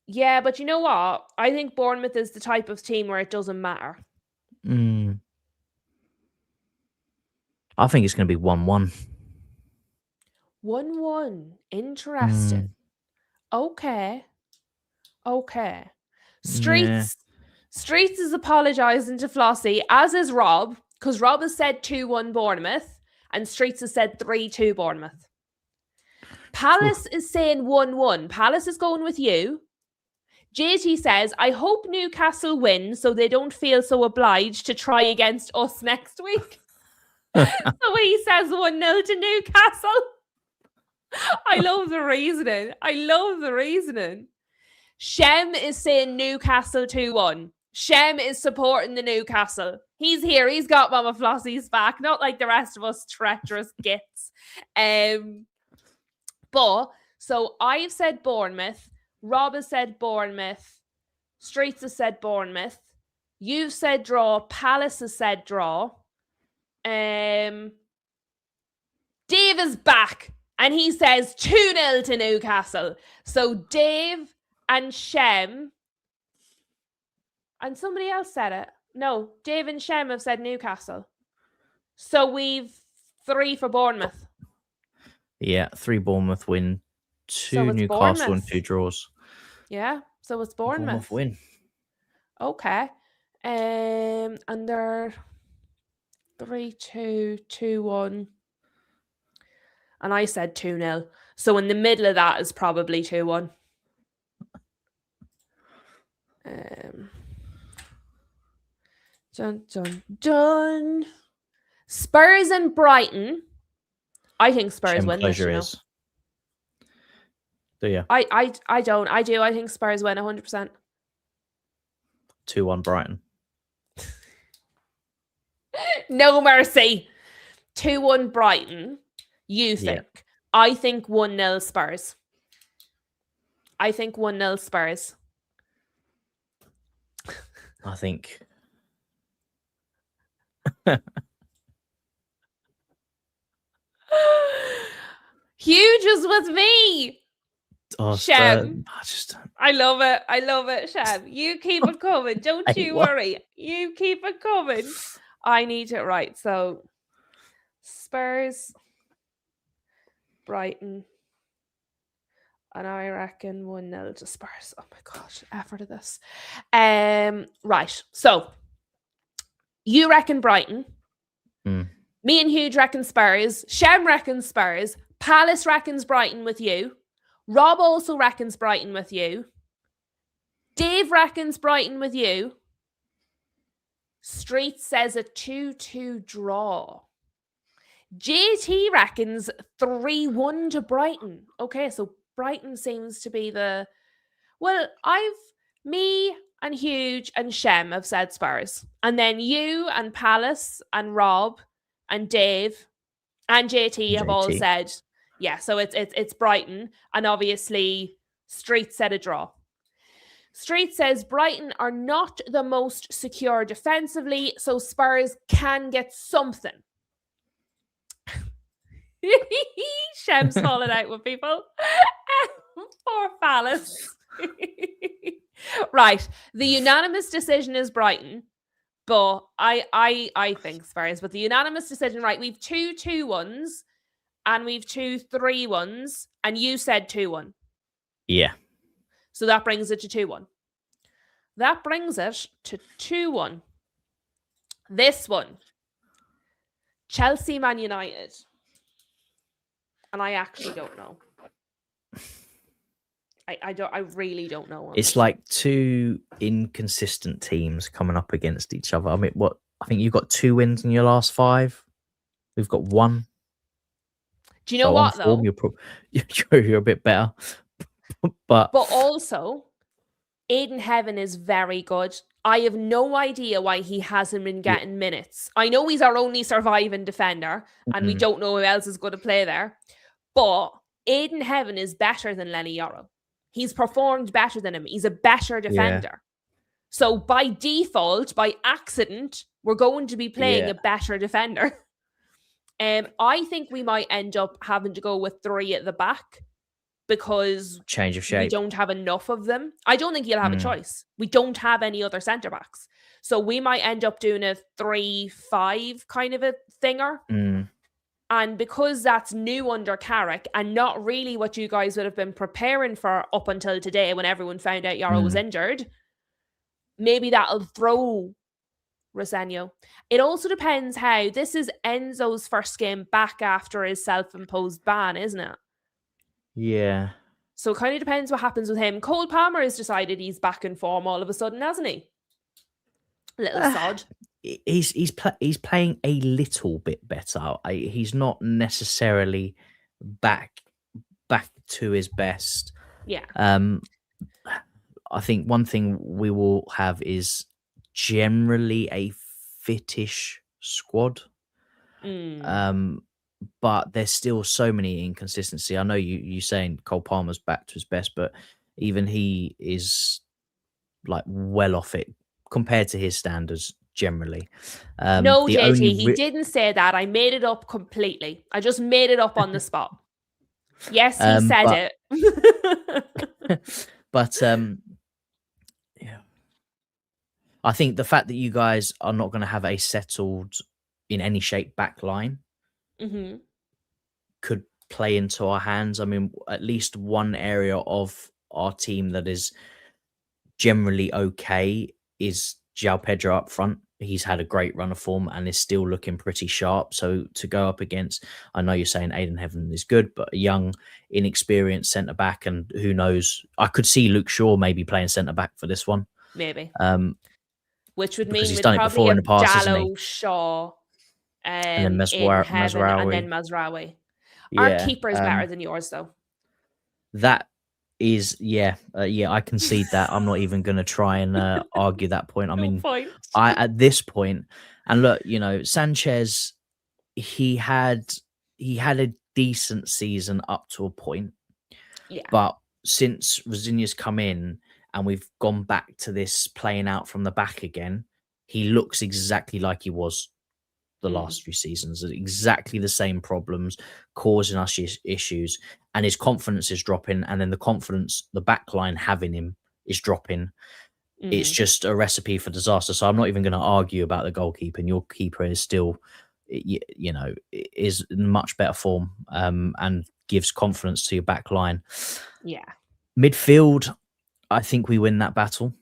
Yeah, but you know what? I think Bournemouth is the type of team where it doesn't matter. I think it's going to be 1-1. 1-1. Interesting. Okay. Streets is apologising to Flossie, as is Rob, because Rob has said 2-1 Bournemouth, and Streets has said 3-2 Bournemouth. Palace is saying 1-1. Palace is going with you. JT says, I hope Newcastle win so they don't feel so obliged to try against us next week. So he says 1-0 to Newcastle. I love the reasoning. Shem is saying Newcastle 2-1. Shem is supporting the Newcastle. He's here. He's got Mama Flossie's back. Not like the rest of us treacherous gits. But, so I've said Bournemouth. Rob has said Bournemouth. Streets has said Bournemouth. You've said draw. Palace has said draw. Dave is back. And he says 2-0 to Newcastle. So Dave and Shem. And somebody else said it. No, Dave and Shem have said Newcastle. So we've 3 for Bournemouth. Yeah, 3 Bournemouth win, 2 So Newcastle Bournemouth. and 2 draws. Yeah, so it's Bournemouth. Win. Okay. And they're 3-2, 2-1. And I said 2-0. So in the middle of that is probably 2-1. Dun. Spurs and Brighton. I think Spurs win this, you know. Do you? I don't. I do. I think Spurs win 100%. 2-1 Brighton. No mercy. 2-1 Brighton. You think? Yeah. I think 1-0 Spurs. I think 1-0 Spurs. I think. Huge is with me. Shem. I just I love it. I love it, Shem. You keep it coming. Don't Hey, you what? worry. You keep it coming. I need it right. So Spurs, Brighton, and I reckon 1-0 to Spurs. Oh my gosh, effort of this. Right. So you reckon Brighton. Mm. Me and Huge reckon Spurs. Shem reckons Spurs. Palace reckons Brighton with you. Rob also reckons Brighton with you. Dave reckons Brighton with you. Street says a 2-2 draw. JT reckons 3-1 to Brighton. Okay, so Brighton seems to be the... Well, me and Huge and Shem have said Spurs. And then you and Palace and Rob and Dave and JT have all said, yeah, so it's Brighton. And obviously, Street said a draw. Street says Brighton are not the most secure defensively, so Spurs can get something. Shem's falling out with people. Poor Palace. Right. The unanimous decision is Brighton, but I think Spurs. But the unanimous decision, right? We've 2 2-1s and we've 2 3-1s, and you said 2-1. Yeah. So that brings it to 2-1. That brings it to 2-1. This one, Chelsea Man United. And I actually don't know. I really don't know. It's like two inconsistent teams coming up against each other. I mean, I think you've got 2 wins in your last 5. We've got 1. Do you know what, though? You're a bit better. But also, Aiden Heaven is very good. I have no idea why he hasn't been getting minutes. I know he's our only surviving defender, and we don't know who else is going to play there. But Aiden Heaven is better than Lenny Yoro. He's performed better than him. He's a better defender. Yeah. So by default, by accident, we're going to be playing a better defender. I think we might end up having to go with 3 at the back because change of shape. We don't have enough of them. I don't think you'll have a choice. We don't have any other centre backs. So we might end up doing a 3-5 kind of a thinger. And because that's new under Carrick and not really what you guys would have been preparing for up until today when everyone found out Yaro was injured, maybe that'll throw Rosenio. It also depends how... This is Enzo's first game back after his self-imposed ban, isn't it? Yeah. So it kind of depends what happens with him. Cole Palmer has decided he's back in form all of a sudden, hasn't he? Little sod. He's playing a little bit better. He's not necessarily back to his best. Yeah. I think one thing we will have is generally a fittish squad. But there's still so many inconsistency. I know you saying Cole Palmer's back to his best, but even he is like well off it compared to his standards generally. No, JT, he didn't say that. I made it up completely. I just made it up on the spot. Yes, he said it. But yeah, I think the fact that you guys are not going to have a settled in any shape back line could play into our hands. I mean, at least one area of our team that is generally okay is João Pedro up front. He's had a great run of form and is still looking pretty sharp. So to go up against, I know you're saying Aiden Heaven is good, but a young, inexperienced centre back, and who knows? I could see Luke Shaw maybe playing centre back for this one. Maybe. Which would mean he's done it probably before in the past, Jallo, Shaw, and then Mazraoui. And then Mazraoui. Yeah, our keeper is better than yours, though. That is, I concede that. I'm not even going to try and argue that point. I mean, at this point, and look, Sanchez, he had a decent season up to a point. Yeah. But since Rosinha's come in and we've gone back to this playing out from the back again, he looks exactly like he was. the Mm. last few seasons. Exactly the same problems causing us issues, and his confidence is dropping, and then the confidence the backline having him is dropping. It's just a recipe for disaster. So I'm not even going to argue about the goalkeeper. And your keeper is still, you know, is in much better form, and gives confidence to your back line. Yeah. Midfield, I think we win that battle.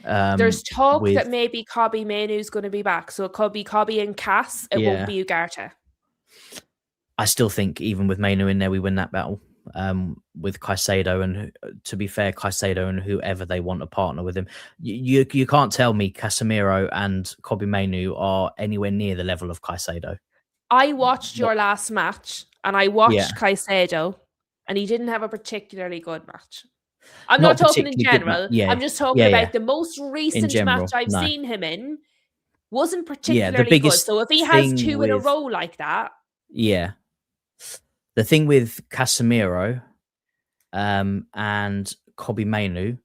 There's talk with that maybe Kobbie Mainoo's going to be back. So it could be Kobbie and Cass. It won't be Ugarte. I still think even with Mainu in there, we win that battle. With Caicedo, and to be fair, Caicedo and whoever they want to partner with him, you can't tell me Casemiro and Kobbie Mainu are anywhere near the level of Caicedo. I watched your last match, and I watched Caicedo, and he didn't have a particularly good match. I'm not talking in general. I'm just talking about the most recent match I've seen him in. Wasn't particularly good. So if he has 2 in a row like that, the thing with Casemiro, and Kobbie Mainu,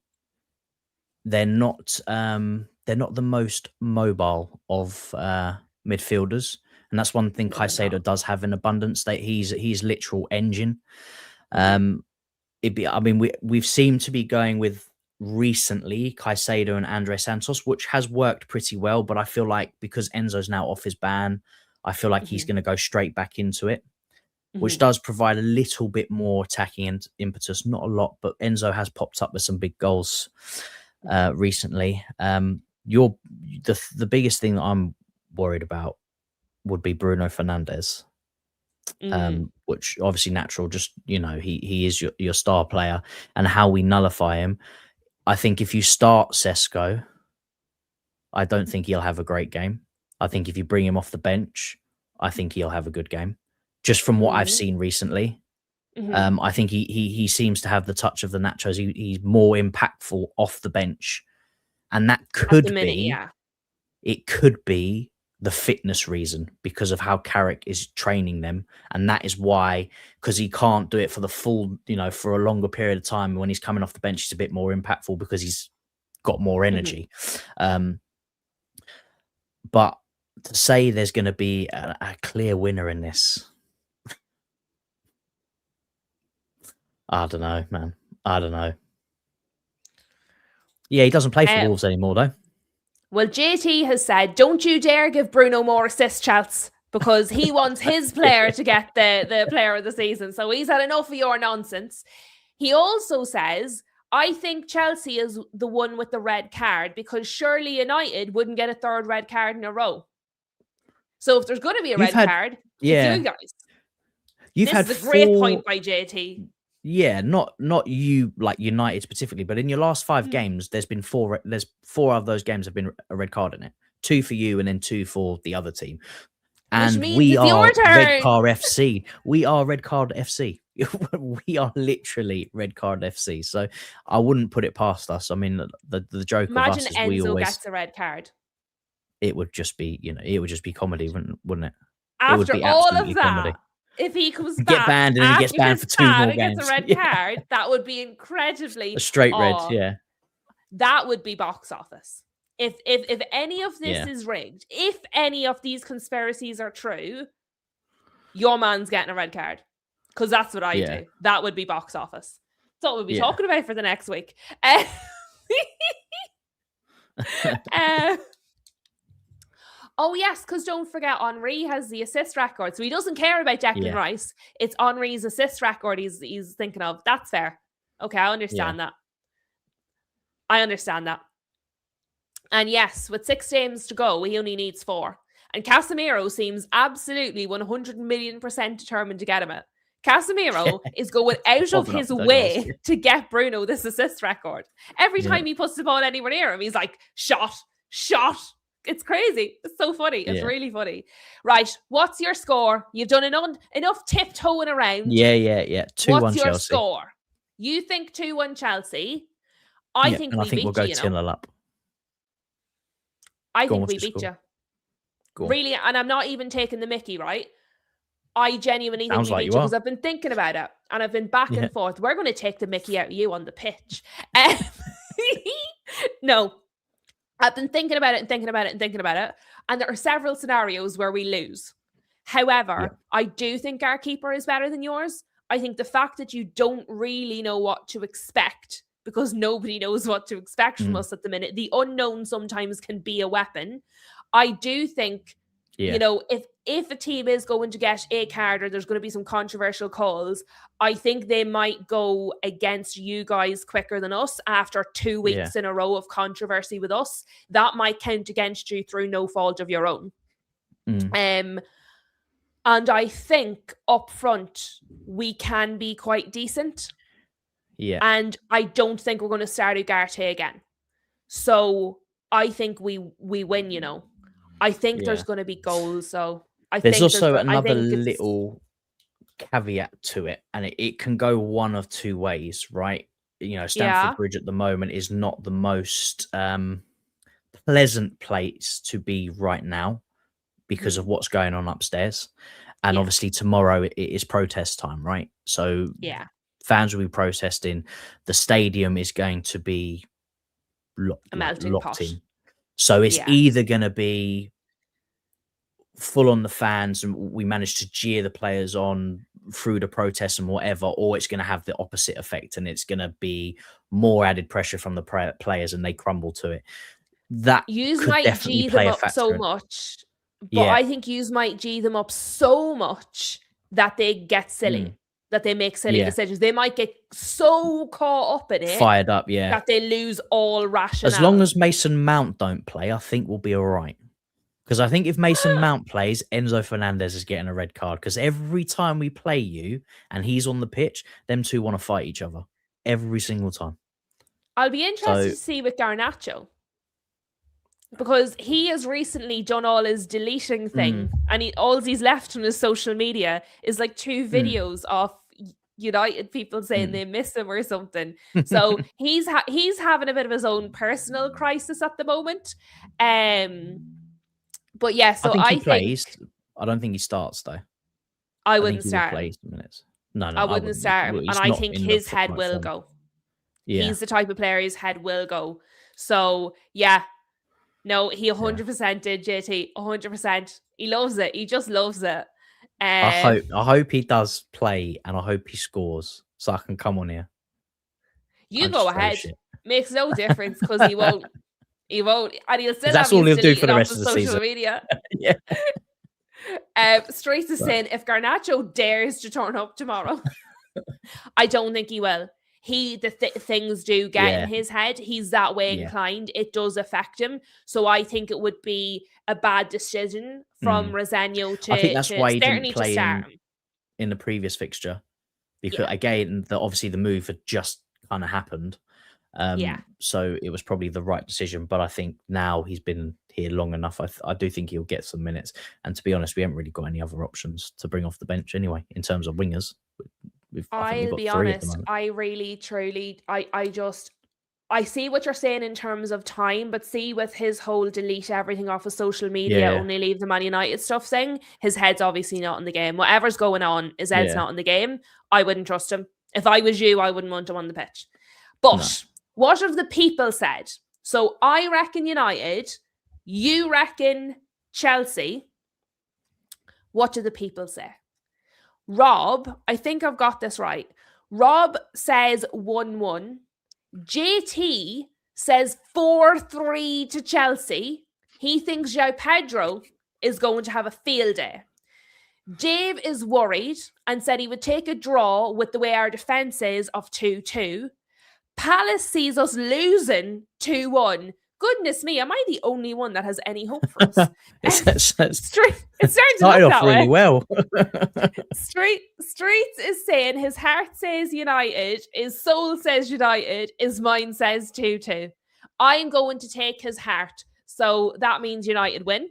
they're not the most mobile of midfielders, and that's one thing Caicedo does have in abundance. That he's literal engine. I mean, we've seemed to be going with recently Caicedo and Andre Santos, which has worked pretty well. But I feel like because Enzo's now off his ban, I feel like he's going to go straight back into it, which does provide a little bit more attacking and impetus. Not a lot, but Enzo has popped up with some big goals recently. The biggest thing that I'm worried about would be Bruno Fernandes. Which obviously natural, just, you know, he is your star player, and how we nullify him. I think if you start Sesko, I don't think he'll have a great game. I think if you bring him off the bench, I think he'll have a good game. Just from what I've seen recently, I think he seems to have the touch of the Nachos. He's more impactful off the bench, and that could be it could be the fitness reason, because of how Carrick is training them, and that is why, because he can't do it for the full, you know, for a longer period of time. When he's coming off the bench, he's a bit more impactful because he's got more energy. But to say there's going to be a clear winner in this, I don't know, man. I don't know. Yeah, he doesn't play for Wolves anymore, though. Well, JT has said, don't you dare give Bruno more assist shouts, because he wants his player to get the player of the season. So he's had enough of your nonsense. He also says, I think Chelsea is the one with the red card, because surely United wouldn't get a 3rd red card in a row. So if there's going to be a red card, it's you guys. This is a great point by JT. Yeah, not you, like United specifically, but in your last 5 games, there's 4 of those games have been a red card in it. 2 for you, and then 2 for the other team. And we are Red Card FC. We are Red Card FC. We are literally Red Card FC. So I wouldn't put it past us. I mean, the joke of us is Enzo we always gets a red card. It would just be, you know, it would just be comedy, wouldn't it? After it would be all of that, comedy. If he comes back, get banned and he gets banned for 2 more games, gets a red card, that would be incredibly a straight red. Yeah, that would be box office. If any of this is rigged, if any of these conspiracies are true, your man's getting a red card, because that's what I do. That would be box office. That's what we'll be talking about for the next week. Oh, yes, because don't forget, Henry has the assist record. So he doesn't care about Declan Rice. It's Henry's assist record he's thinking of. That's fair. Okay, I understand that. I understand that. And yes, with 6 games to go, he only needs 4. And Casemiro seems absolutely 100 million % determined to get him it. Casemiro is going out of his way to get Bruno this assist record. Every time he puts the ball anywhere near him, he's like, shot. It's crazy. It's so funny. It's really funny. Right. What's your score? You've done enough tiptoeing around. Yeah. 2-1 What's your Chelsea. score? You think 2-1 Chelsea. I think we'll go 2-0 up. I think we beat you. Really, and I'm not even taking the mickey, right? I genuinely think we beat you, because I've been thinking about it, and I've been back and forth. We're going to take the mickey out of you on the pitch. No. I've been thinking about it and thinking about it and thinking about it. And there are several scenarios where we lose. Yeah. However, I do think our keeper is better than yours. I think the fact that you don't really know what to expect, because nobody knows what to expect from us at the minute, the unknown sometimes can be a weapon. I do think, Yeah. if a team is going to get a card or there's going to be some controversial calls, I think they might go against you guys quicker than us after 2 weeks in a row of controversy with us. That might count against you through no fault of your own. And I think up front we can be quite decent. Yeah. And I don't think we're going to start Ugarte again. So I think we win, I think there's going to be goals. So there's also another little caveat to it, and it can go one of two ways, right? Stamford Bridge at the moment is not the most pleasant place to be right now because of what's going on upstairs. And obviously tomorrow it is protest time, right? So fans will be protesting. The stadium is going to be locked in. So it's either going to be full on the fans and we manage to jeer the players on through the protests and whatever, or it's going to have the opposite effect and it's going to be more added pressure from the players and they crumble to it. That could definitely play a factor. So much, but I think yous might G them up so much that they get silly, that they make silly decisions. They might get so caught up in it, fired up, that they lose all rationale. As long as Mason Mount don't play, I think we'll be all right. Because I think if Mason Mount plays, Enzo Fernandez is getting a red card. Because every time we play you and he's on the pitch, them two want to fight each other. Every single time. I'll be interested to see with Garnacho. Because he has recently done all his deleting thing. And all he's left on his social media is like 2 videos of United people saying they miss him or something. So he's having a bit of his own personal crisis at the moment. But yeah, so I think he plays. I don't think he starts though. I wouldn't start him. Play some minutes. No, I wouldn't start him, and I think his head will go. Yeah. He's the type of player his head will go. So yeah, no, he 100% did, JT. 100%. He loves it. He just loves it. I hope he does play, and I hope he scores, so I can come on here. You go ahead. Makes no difference because he won't. He won't, and he'll still that's all he'll do for the rest of the social season. Media. Yeah. Streets is saying if Garnacho dares to turn up tomorrow, I don't think he will. Things do get in his head. He's that way inclined. It does affect him. So I think it would be a bad decision from Rosenior to. I think that's why he didn't play start in the previous fixture, because again, obviously the move had just kind of happened. So it was probably the right decision, but I think now he's been here long enough. I do think he'll get some minutes. And to be honest, we haven't really got any other options to bring off the bench anyway in terms of wingers. I'll be honest. I really, truly, I see what you're saying in terms of time, but see with his whole delete everything off of social media, only leave the Man United stuff thing, his head's obviously not in the game. Whatever's going on, his head's not in the game. I wouldn't trust him. If I was you, I wouldn't want him on the pitch. But what have the people said? So I reckon United, you reckon Chelsea. What do the people say? Rob, I think I've got this right. Rob says 1-1. JT says 4-3 to Chelsea. He thinks João Pedro is going to have a field day. Dave is worried and said he would take a draw with the way our defence is of 2-2. Palace sees us losing 2-1. Goodness me, am I the only one that has any hope for us? It's starting to look off really well. Streets is saying his heart says United, his soul says United, his mind says 2-2. I'm going to take his heart, so that means United win.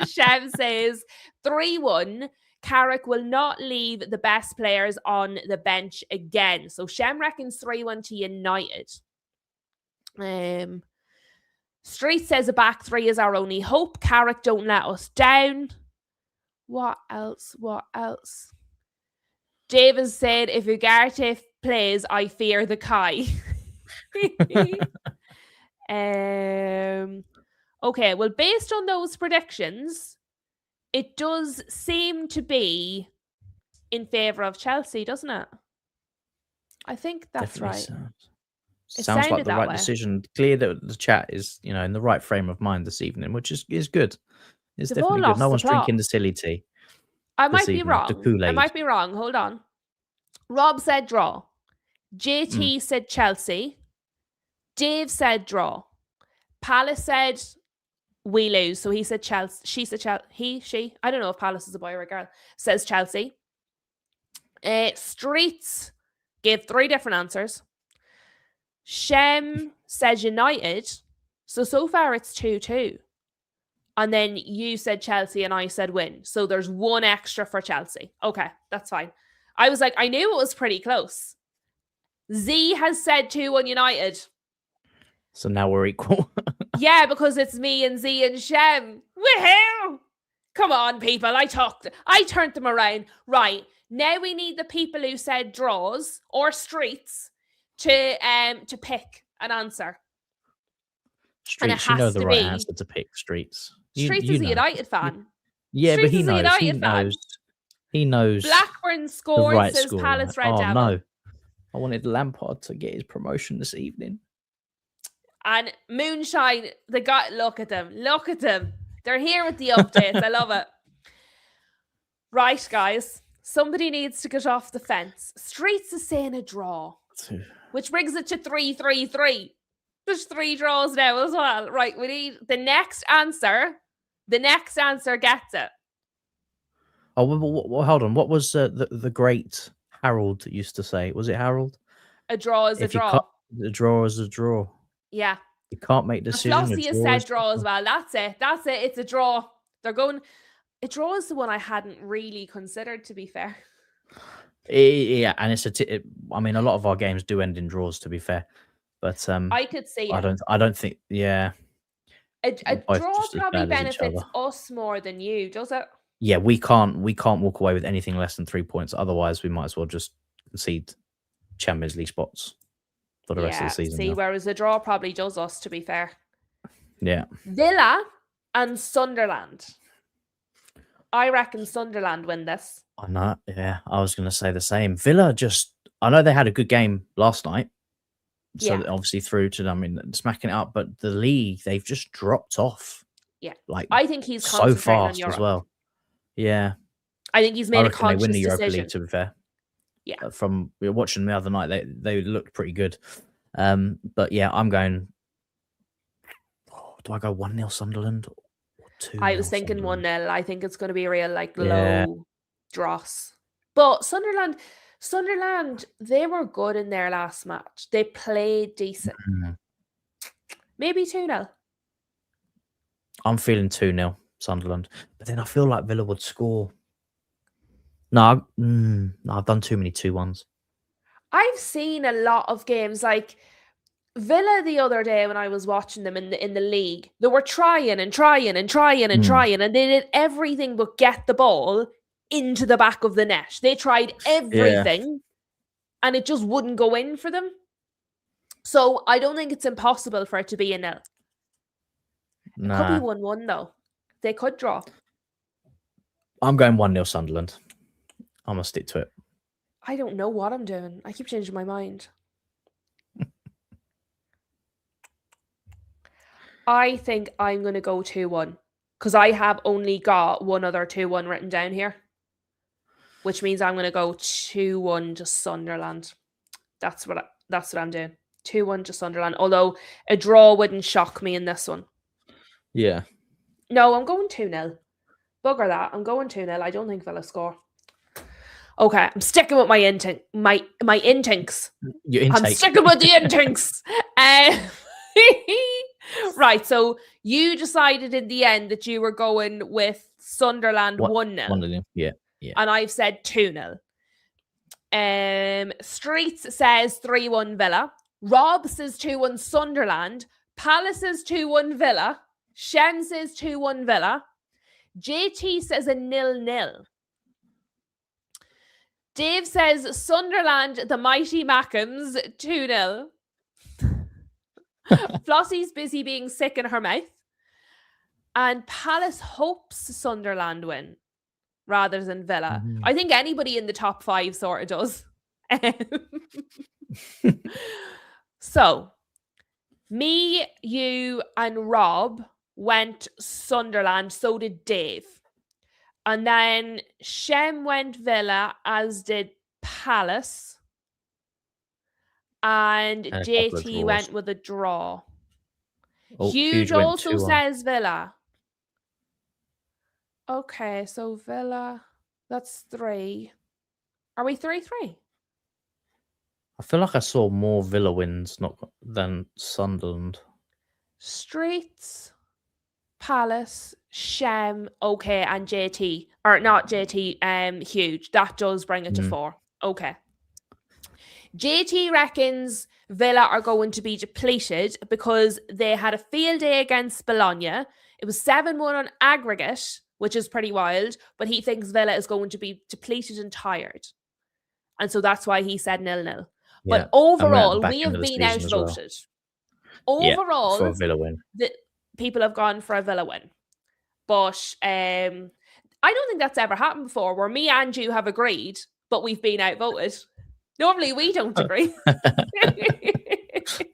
Shem says 3-1. Carrick will not leave the best players on the bench again. So Shem reckons 3-1 to United. Street says a back 3 is our only hope. Carrick don't let us down. What else? Davis said if Ugarte plays, I fear the Kai. Okay, well, based on those predictions, it does seem to be in favour of Chelsea, doesn't it? I think that's Definitely right. sounds like sounded the that right way. decision. Clear that the chat is, in the right frame of mind this evening, which is good. It's They've all definitely good. No lost the one's plot. drinking the silly tea I this might be evening. The wrong. I Kool-Aid. might be wrong. Hold on. Rob said draw. Mm. JT said Chelsea. Dave said draw. Palace said we lose. So he said Chelsea. She said Chelsea. She. I don't know if Palace is a boy or a girl. Says Chelsea. Streets gave 3 different answers. Shem said United. So far it's 2-2. And then you said Chelsea and I said win. So there's 1 extra for Chelsea. Okay, that's fine. I was like, I knew it was pretty close. Z has said 2-1 United. So now we're equal. Yeah, because it's me and Z and Shem. Woohoo! Come on, people. I turned them around. Right. Now we need the people who said draws or streets to pick an answer. Streets, you know has the to right be answer to pick. Streets. Streets You is a know. United fan. Yeah, but Streets he is a knows. He United fan. knows. He knows Blackburn the scored, right says score. Palace Right? Red Oh Devil. no! I wanted Lampard to get his promotion this evening. And Moonshine, the guy, look at them. Look at them. They're here with the updates. I love it. Right, guys. Somebody needs to get off the fence. Streets is saying a draw, which brings it to 3-3-3. There's 3 draws now as well. Right, we need the next answer. The next answer gets it. Oh, well, hold on. What was the great Harold used to say? Was it Harold? A draw is a If you draw. can't, the draw is a draw. Yeah. You can't make And decision. Flossie has said draw as well. That's it. It's a draw. They're going. A draw is the one I hadn't really considered, to be fair. Yeah, and it's I mean, a lot of our games do end in draws, to be fair. But I could see I it. don't think. Yeah, A both draw just as probably bad as each benefits other. us more than you, does it? Yeah, we can't walk away with anything less than 3 points. Otherwise, we might as well just concede Champions League spots for the rest of the season. See, whereas a draw probably does us, to be fair. Yeah. Villa and Sunderland. I reckon Sunderland win this. I know. Yeah, I was going to say the same. Villa I know they had a good game last night. So obviously through to, smacking it up. But the league, they've just dropped off. Yeah. Like, I think he's so fast on Europe as well. Yeah. I think he's made a conscious they win the Europa decision. League, to be fair. Yeah. From we were watching the other night, they looked pretty good. But yeah, I'm going. Do I go 1-0 Sunderland? Or 2-0 I was thinking Sunderland? 1-0. I think it's going to be a real low dross. But Sunderland, they were good in their last match. They played decent. Maybe 2-0. I'm feeling 2-0 Sunderland, but then I feel like Villa would score. No, I've done too many 2-1s. I've seen a lot of games like Villa the other day when I was watching them in the league. They were trying, and they did everything but get the ball into the back of the net. They tried everything, and it just wouldn't go in for them. So I don't think it's impossible for it to be a 0. It could be 1-1 though. They could draw. I'm going 1-0 Sunderland. I'm gonna stick to it. I don't know what I'm doing. I keep changing my mind. I think I'm going to go 2-1 because I have only got one other 2-1 written down here, which means I'm going to go 2-1 to Sunderland. That's what I'm doing. 2-1 to Sunderland. Although a draw wouldn't shock me in this one. Yeah. No, I'm going 2-0. Bugger that. I'm going 2-0. I don't think Villa score. Okay, I'm sticking with my intinks. Your intake. I'm sticking with the intinks. Right, so you decided in the end that you were going with Sunderland 1-0. 1-0, yeah. And I've said 2-0. Streets says 3-1 Villa. Rob says 2-1 Sunderland. Palace says 2-1 Villa. Shen says 2-1 Villa. JT says a 0-0. Dave says Sunderland, the mighty Mackems, 2-0. Flossie's busy being sick in her mouth. And Palace hopes Sunderland win rather than Villa. Mhm. I think anybody in the top 5 sort of does. So, me, you, and Rob went Sunderland. So did Dave. And then Shem went Villa, as did Palace. And And a couple of JT draws. went with a draw. Oh, Huge went also 2-1. says Villa. Okay, so Villa, that's 3. Are we 3-3? I feel like I saw more Villa wins than Sunderland. Streets, Palace, Shem, okay, and JT. Or not JT, Huge. That does bring it to 4. Okay. JT reckons Villa are going to be depleted because they had a field day against Bologna. It was 7-1 on aggregate, which is pretty wild, but he thinks Villa is going to be depleted and tired. And so that's why he said 0-0. Yeah. But overall, we have been outvoted. Overall, for a Villa win. The people have gone for a Villa win. But I don't think that's ever happened before, where me and you have agreed, but we've been outvoted. Normally, we don't agree.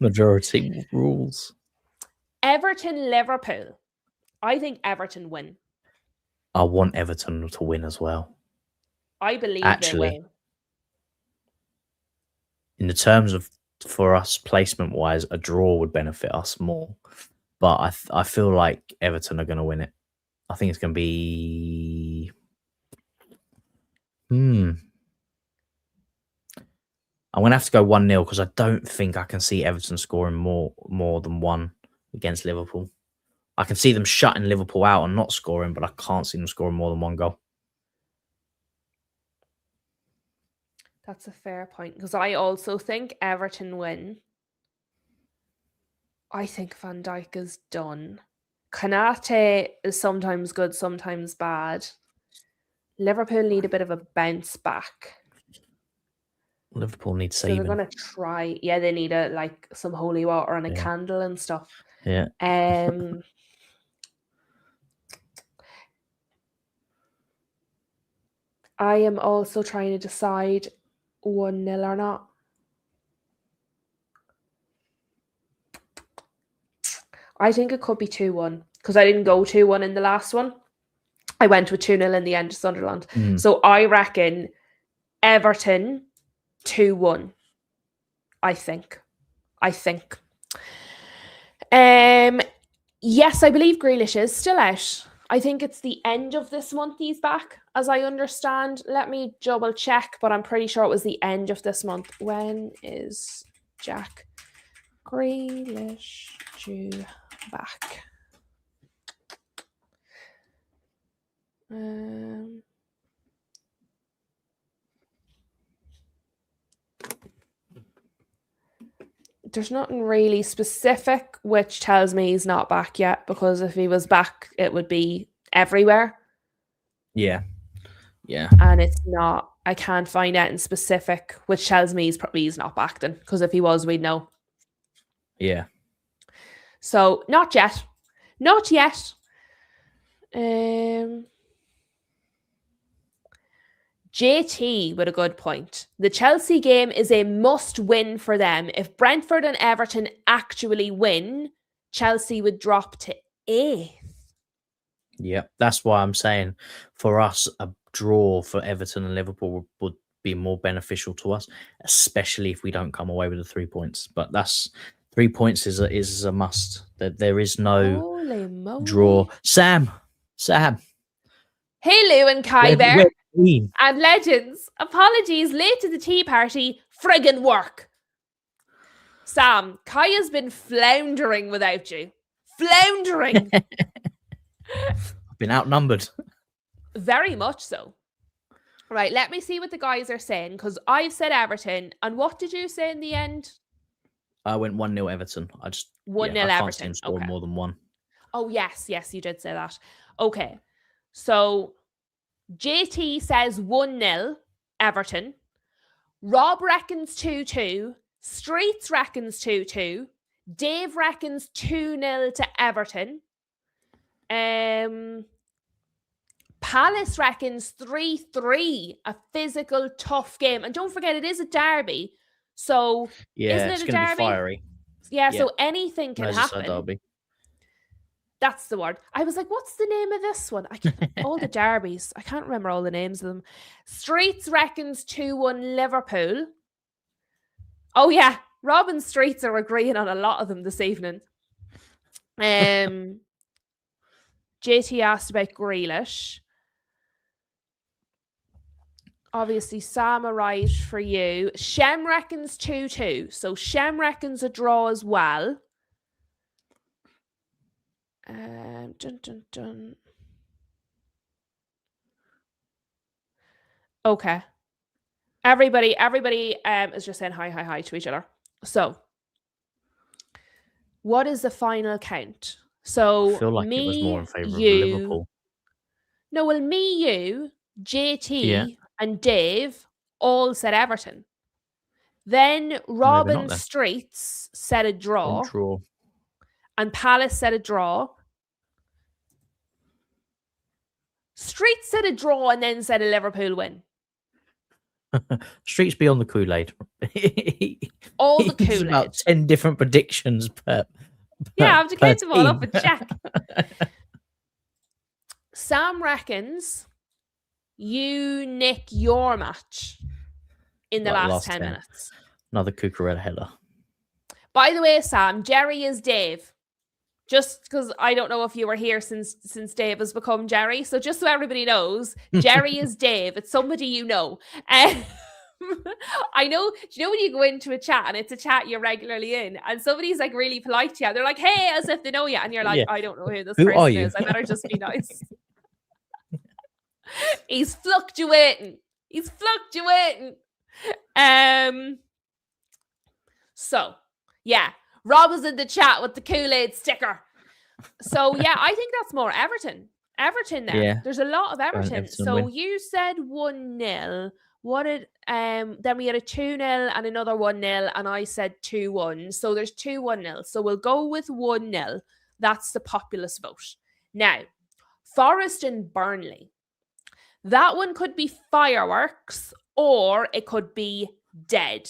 Majority rules. Everton, Liverpool. I think Everton win. I want Everton to win as well. I believe they will. In the terms of, for us, placement-wise, a draw would benefit us more. But I feel like Everton are going to win it. I think it's going to be... I'm going to have to go 1-0 because I don't think I can see Everton scoring more than 1 against Liverpool. I can see them shutting Liverpool out and not scoring, but I can't see them scoring more than 1 goal. That's a fair point, because I also think Everton win. I think Van Dijk is done. Konate is sometimes good, sometimes bad. Liverpool need a bit of a bounce back. Liverpool needs So saving. they're going to try. Yeah, they need some holy water and a candle and stuff. Yeah. I am also trying to decide 1-0 or not. I think it could be 2-1 because I didn't go 2-1 in the last one. I went with 2-0 in the end to Sunderland. So I reckon Everton 2-1. I think. Yes, I believe Grealish is still out. I think it's the end of this month he's back, as I understand. Let me double check, but I'm pretty sure it was the end of this month. When is Jack Grealish due back? There's nothing really specific, which tells me he's not back yet, because if he was back, it would be everywhere. Yeah. And it's not. I can't find anything specific, which tells me he's not back then, because if he was, we'd know. Yeah. So, not yet. JT with a good point. The Chelsea game is a must-win for them. If Brentford and Everton actually win, Chelsea would drop to 8th. Yeah, that's why I'm saying for us, a draw for Everton and Liverpool would be more beneficial to us, especially if we don't come away with the 3 points. But that's 3 points is a must. There is no draw. Sam. Hey, Lou and Kai there. And legends. Apologies, late to the tea party. Friggin' work. Sam, Kai has been floundering without you. Floundering. I've been outnumbered. Very much so. Right, let me see what the guys are saying, because I've said Everton. And what did you say in the end? I went 1-0 Everton. 1-0 Everton. Everton. See him score more than 1. Oh, yes, you did say that. Okay, so JT says 1-0 Everton. Rob reckons 2-2. Streets reckons 2-2. Dave reckons 2-0 to Everton. Palace reckons 3-3, a physical, tough game. And don't forget, it is a derby. So, Yeah, isn't it it's a going to be derby? fiery. Yeah, Yeah. so anything can Merseyside happen. derby. That's the word. I was like, what's the name of this one? All the derbies. I can't remember all the names of them. Streets reckons 2-1 Liverpool. Oh, yeah. Rob and Streets are agreeing on a lot of them this evening. JT asked about Grealish. Obviously, Sam arrived for you. Shem reckons 2-2. So Shem reckons a draw as well. Dun, dun, dun. Okay. Everybody is just saying hi to each other. So, what is the final count? So, I feel like it was more in favour of Liverpool. No, well, me, you, JT, Yeah. and Dave all said Everton. Then Robin then. Streets said a draw. Draw. And Palace said a draw. Streets said a draw and then said a Liverpool win. Streets beyond the Kool-Aid. All the Kool-Aid. About 10 different predictions per. Yeah, I have to count them all up team. and check. Sam reckons you nick your match in the last 10 minutes. Another Cucurella header. By the way, Sam, Jerry is Dave. Just because I don't know if you were here since Dave has become Jerry. So just so everybody knows, Jerry is Dave. It's somebody you know. I know, do you know when you go into a chat and it's a chat you're regularly in and somebody's like really polite to you? They're like, hey, as if they know you. And you're like, I don't know who this person is. I better just be nice. He's fluctuating. So, yeah. Rob was in the chat with the Kool-Aid sticker. So, yeah, I think that's more Everton. Everton there. Yeah. There's a lot of Everton. So win. You said 1-0. What did then we had a 2-0 and another 1-0 and I said 2-1. So there's 2-1-0. So we'll go with 1-0. That's the populist vote. Now, Forest and Burnley. That one could be fireworks or it could be dead.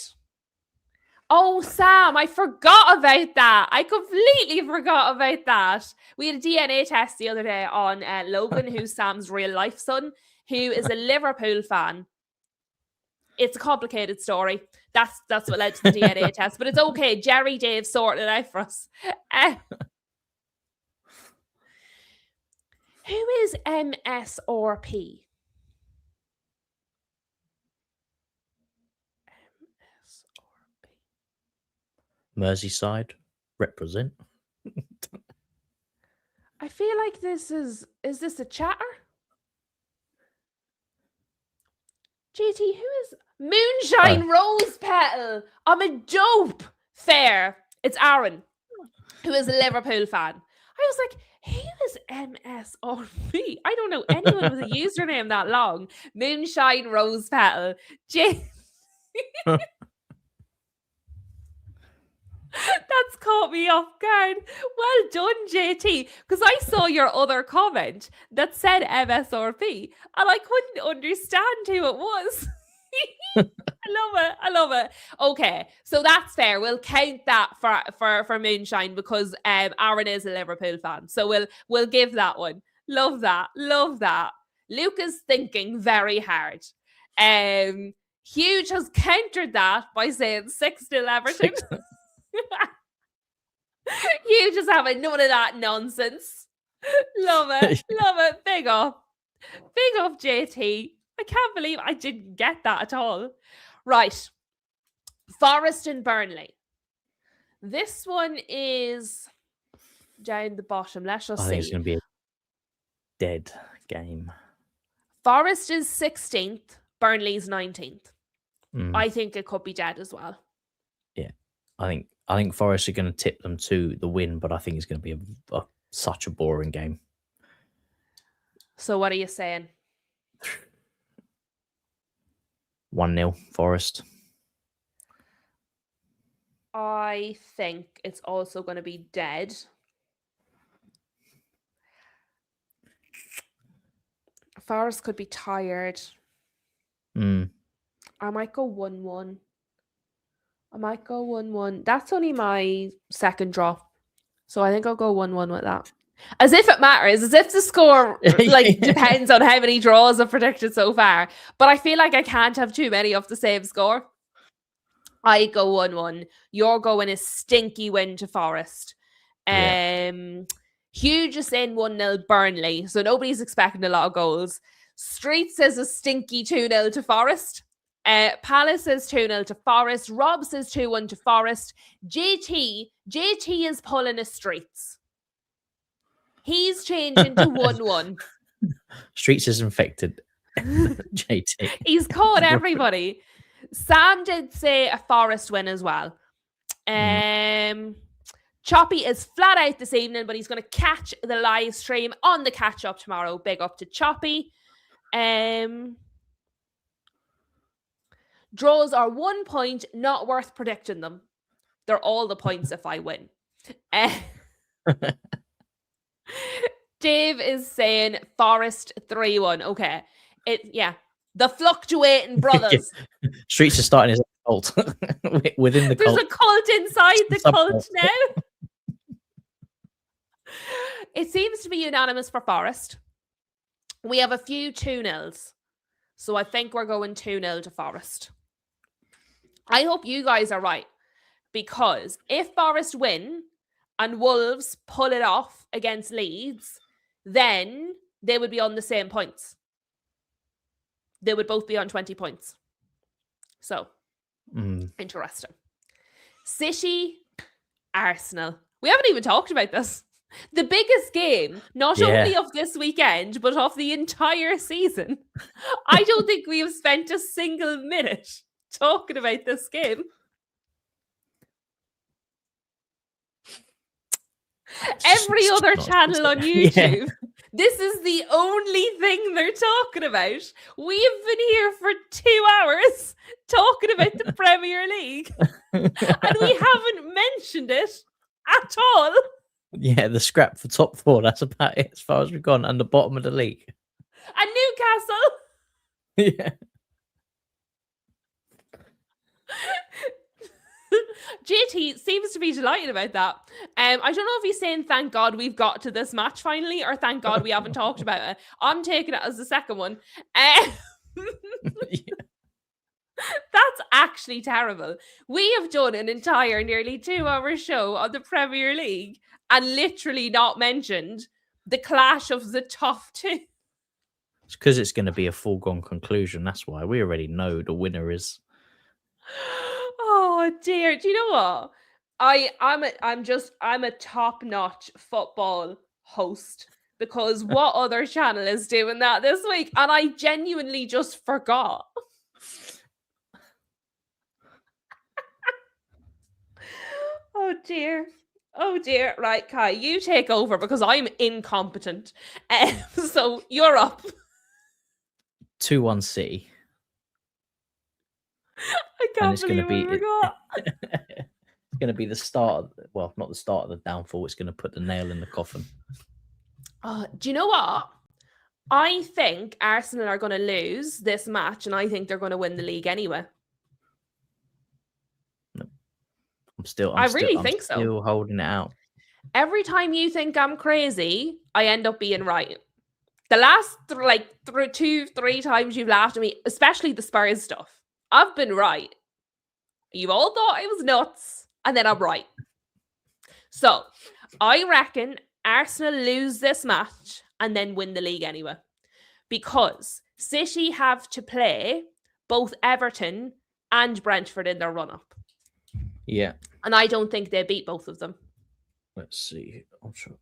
Oh, Sam, I forgot about that. I completely forgot about that. We had a DNA test the other day on Logan, who's Sam's real life son, who is a Liverpool fan. It's a complicated story. That's what led to the DNA test, but it's okay. Jerry Dave sorted it out for us. Who is MSRP? Merseyside represent. I feel like this is this a chatter? JT, who is Moonshine Rose Petal? I'm a dope. Fair. It's Aaron, who is a Liverpool fan. I was like, who is MSRP? I don't know anyone with a username that long. Moonshine Rose Petal. That's caught me off guard. Well done, JT. Because I saw your other comment that said MSRP and I couldn't understand who it was. I love it. Okay, so that's fair. We'll count that for Moonshine because Aaron is a Liverpool fan. So we'll give that one. Love that. Luke is thinking very hard. Huge has countered that by saying 6-0 Everton. You just having none of that nonsense. Love it. Big up, JT. I can't believe I didn't get that at all. Right. Forest and Burnley. This one is down the bottom. Let's just see. I think it's going to be a dead game. Forest is 16th. Burnley's 19th. I think it could be dead as well. Yeah. I think Forest are going to tip them to the win, but I think it's going to be such a boring game. So what are you saying? 1-0 Forest. I think it's also going to be dead. Forest could be tired. Mm. I might go 1-1. I might go 1-1. That's only my second drop. So I think I'll go 1-1 with that. As if it matters, as if the score depends on how many draws I've predicted so far. But I feel like I can't have too many of the same score. I go 1-1. You're going a stinky win to Forest. Hugh just in 1-0 Burnley. So nobody's expecting a lot of goals. Street says a stinky 2-0 to Forest. Palace says 2-0 to Forest. Rob says 2-1 to Forest. JT is pulling a Streets. He's changing to 1-1. Streets is infected. JT. He's caught everybody. Sam did say a Forest win as well. Choppy is flat out this evening, but he's going to catch the live stream on the catch up tomorrow. Big up to Choppy. Draws are 1 point, not worth predicting them. They're all the points if I win. Dave is saying Forest 3-1. Okay. The fluctuating brothers. Streets are starting his cult within the cult. There's a cult inside the cult now. It seems to be unanimous for Forest. We have a few 2-0s. So I think we're going 2-0 to Forest. I hope you guys are right. Because if Forest win and Wolves pull it off against Leeds, then they would be on the same points. They would both be on 20 points. So, interesting. City, Arsenal. We haven't even talked about this. The biggest game, not only of this weekend, but of the entire season. I don't think we have spent a single minute talking about this game. Every other channel on YouTube, this is the only thing they're talking about. We have been here for 2 hours talking about the Premier League, and we haven't mentioned it at all. Yeah, the scrap for top 4, that's about it as far as we've gone, and the bottom of the league. And Newcastle. Yeah. JT seems to be delighted about that. I don't know if he's saying thank God we've got to this match finally, or thank God we haven't talked about it. I'm taking it as the second one. That's actually terrible. We have done an entire nearly 2-hour show on the Premier League and literally not mentioned the clash of the top 2. It's because it's going to be a foregone conclusion. That's why we already know the winner is. Oh dear! Do you know what? I'm a top-notch football host, because what other channel is doing that this week? And I genuinely just forgot. Oh dear. Oh dear. Right, Kai, you take over because I'm incompetent. So you're up. 2-1 City. I can't believe I forgot. It's going to be the start. Well, not the start of the downfall. It's going to put the nail in the coffin. Do you know what? I think Arsenal are going to lose this match, and I think they're going to win the league anyway. No. I'm still holding it out. Every time you think I'm crazy, I end up being right. The last 2-3 times you've laughed at me, especially the Spurs stuff, I've been right. You all thought I was nuts, and then I'm right. So, I reckon Arsenal lose this match and then win the league anyway. Because City have to play both Everton and Brentford in their run-up. Yeah. And I don't think they beat both of them. Let's see. Arsenal.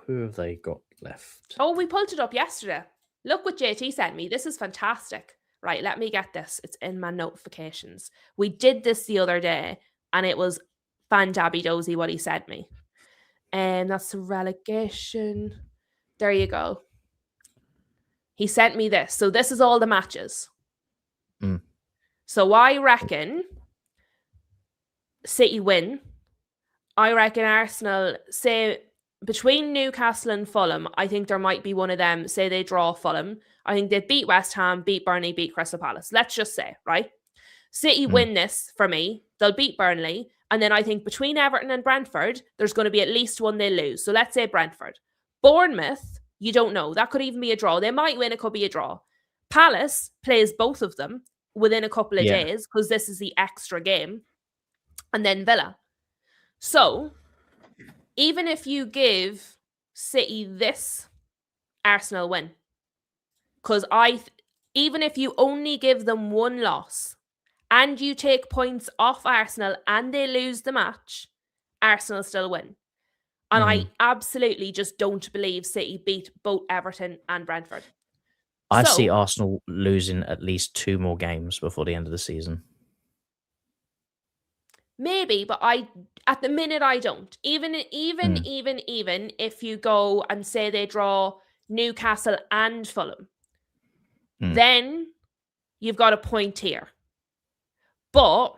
Who have they got left? Oh, we pulled it up yesterday. Look what JT sent me. This is fantastic. Right, let me get this. It's in my notifications. We did this the other day, and it was fan-dabby-dozy what he sent me. And that's the relegation. There you go. He sent me this. So this is all the matches. So I reckon City win. I reckon Arsenal, say, between Newcastle and Fulham, I think there might be one of them, say they draw Fulham. I think they beat West Ham, beat Burnley, beat Crystal Palace. Let's just say, right? City win this for me. They'll beat Burnley. And then I think between Everton and Brentford, there's going to be at least one they lose. So let's say Brentford. Bournemouth, you don't know. That could even be a draw. They might win, it could be a draw. Palace plays both of them within a couple of days because this is the extra game. And then Villa. So even if you give City this, Arsenal win. Because even if you only give them one loss and you take points off Arsenal and they lose the match, Arsenal still win. And I absolutely just don't believe City beat both Everton and Brentford. I see Arsenal losing at least 2 more games before the end of the season. Maybe, but at the minute I don't. Even if you go and say they draw Newcastle and Fulham, then you've got a point here. But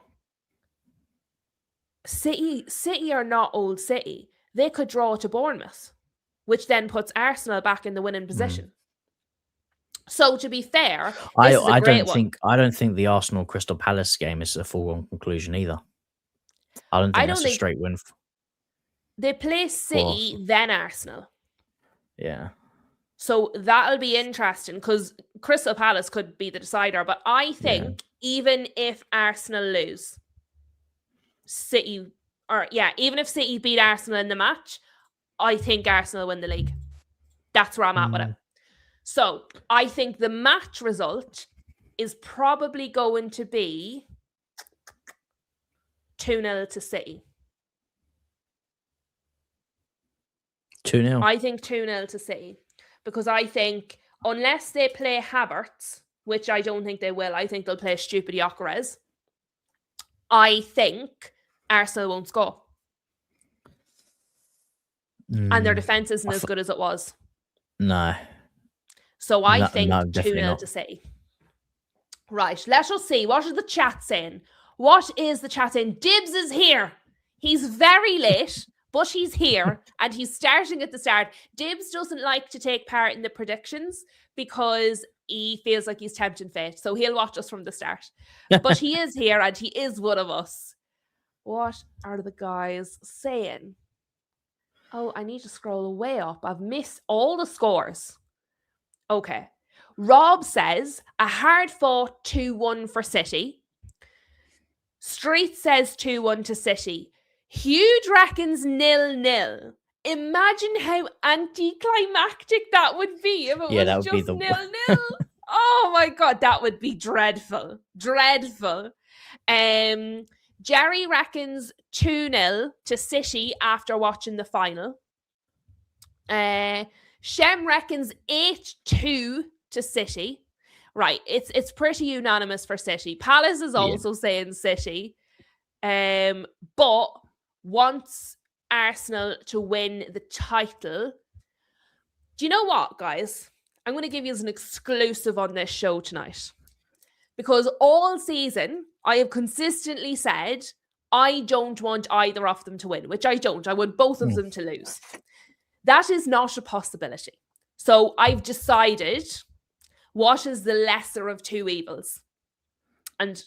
City are not old City. They could draw to Bournemouth, which then puts Arsenal back in the winning position. So to be fair, I don't think the Arsenal Crystal Palace game is a foregone conclusion either. I don't think that's a straight win. They play City, then Arsenal. Yeah. So that'll be interesting because Crystal Palace could be the decider. But I think even if Arsenal lose, even if City beat Arsenal in the match, I think Arsenal win the league. That's where I'm at with it. So I think the match result is probably going to be 2-0 to City. 2-0? I think 2-0 to City. Because I think unless they play Havertz, which I don't think they will, I think they'll play stupid Gyökeres. I think Arsenal won't score. And their defence isn't as good as it was. No. So I think 2-0 to City. Right, let us see. What is the chat saying? What is the chat saying? Dibs is here. He's very late, but he's here and he's starting at the start. Dibs doesn't like to take part in the predictions because he feels like he's tempting fate. So he'll watch us from the start. But he is here and he is one of us. What are the guys saying? Oh, I need to scroll way up. I've missed all the scores. Okay. Rob says a hard-fought 2-1 for City. Street says 2-1 to City. Huge reckons 0-0. Imagine how anticlimactic that would be if it was just 0-0. Oh my God, that would be dreadful. Dreadful. Jerry reckons 2-0 to City after watching the final. Shem reckons 8-2 to City. Right, it's pretty unanimous for City. Palace is also saying City, but wants Arsenal to win the title. Do you know what, guys? I'm going to give you an exclusive on this show tonight. Because all season, I have consistently said, I don't want either of them to win, which I don't. I want both of them to lose. That is not a possibility. So I've decided what is the lesser of two evils. And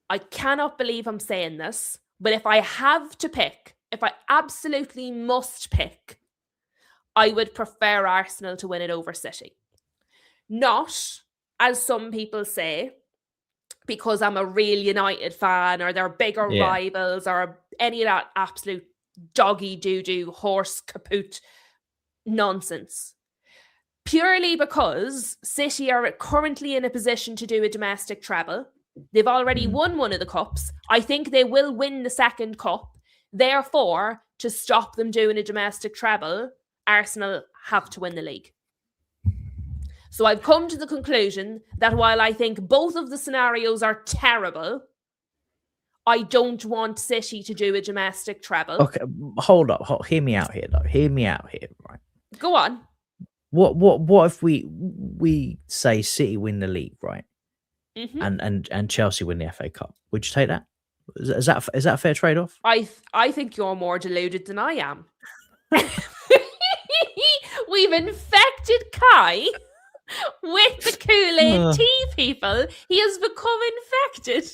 I cannot believe I'm saying this, but if I have to pick, if I absolutely must pick, I would prefer Arsenal to win it over City. Not, as some people say, because I'm a real United fan or they're bigger rivals or any of that absolute doggy doo-doo horse kaput nonsense. Purely because City are currently in a position to do a domestic treble. They've already won one of the cups. I think they will win the second cup. Therefore, to stop them doing a domestic treble, Arsenal have to win the league. So I've come to the conclusion that while I think both of the scenarios are terrible, I don't want City to do a domestic treble. Okay, hold up. Hear me out here, though. Hear me out here, right? Go on. What if we say City win the league, right? And Chelsea win the FA Cup? Would you take that? Is that a fair trade-off? I think you're more deluded than I am. We've infected Kai with the Kool-Aid tea people. He has become infected.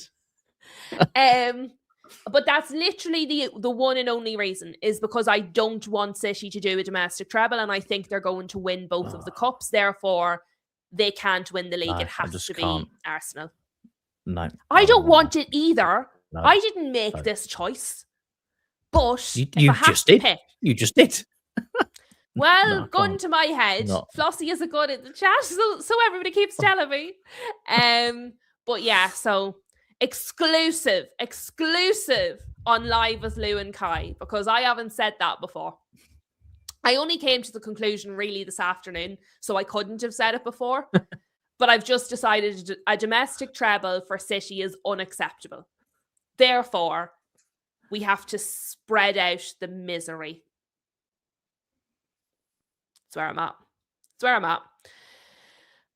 But that's literally the one and only reason, is because I don't want City to do a domestic treble, and I think they're going to win both of the cups. Therefore, they can't win the league. No, it has to be Arsenal. No. I don't want it either. No, I didn't make this choice. But you if I have just to did. pick, You just did. well, No, gun can't. to my head, Not. Flossie is a good in the chat, so everybody keeps telling me. But yeah, so exclusive on Live with Lou and Kai, because I haven't said that before. I only came to the conclusion really this afternoon, so I couldn't have said it before. But I've just decided a domestic treble for City is unacceptable. Therefore, we have to spread out the misery. That's where I'm at.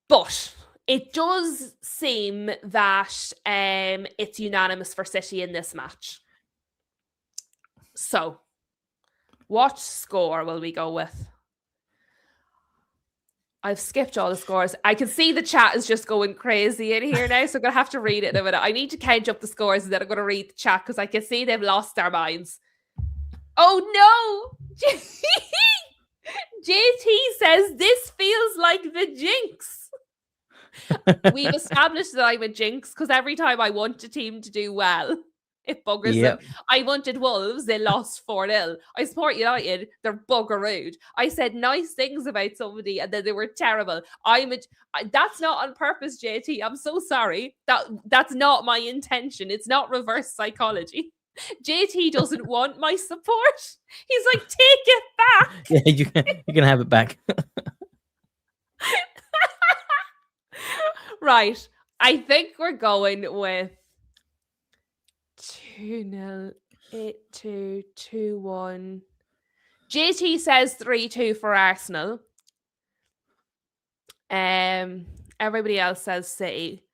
But it does seem that it's unanimous for City in this match. So, what score will we go with? I've skipped all the scores. I can see the chat is just going crazy in here now, so I'm going to have to read it in a minute. I need to count up the scores and then I'm going to read the chat because I can see they've lost their minds. Oh no! JT says this feels like the jinx. We've established that I'm a jinx because every time I want a team to do well, it buggers them. I wanted Wolves, they lost 4-0. I support United, they're buggerooed. I said nice things about somebody and then they were terrible. That's not on purpose, JT. I'm so sorry. That's not my intention. It's not reverse psychology. JT doesn't want my support. He's like, take it back. Yeah, you can have it back. Right. I think we're going with 2-0, 8-2, 2-1. JT says 3-2 for Arsenal. Everybody else says City.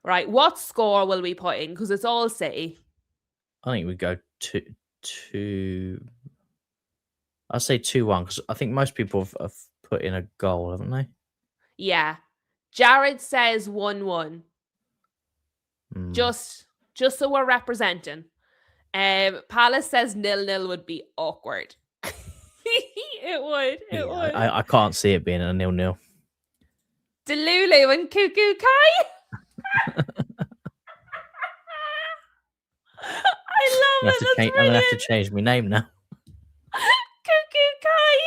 Right, what score will we put in? Because it's all City. I think we go 2. I'll say 2-1 because I think most people have put in a goal, haven't they? Yeah. Jared says 1-1. Just so we're representing. Palace says 0-0 would be awkward. It would. I can't see it being a 0-0. Duuuuuun and Cuckoo Kai. I love it. I'm going to have to change my name now. Cuckoo Kai.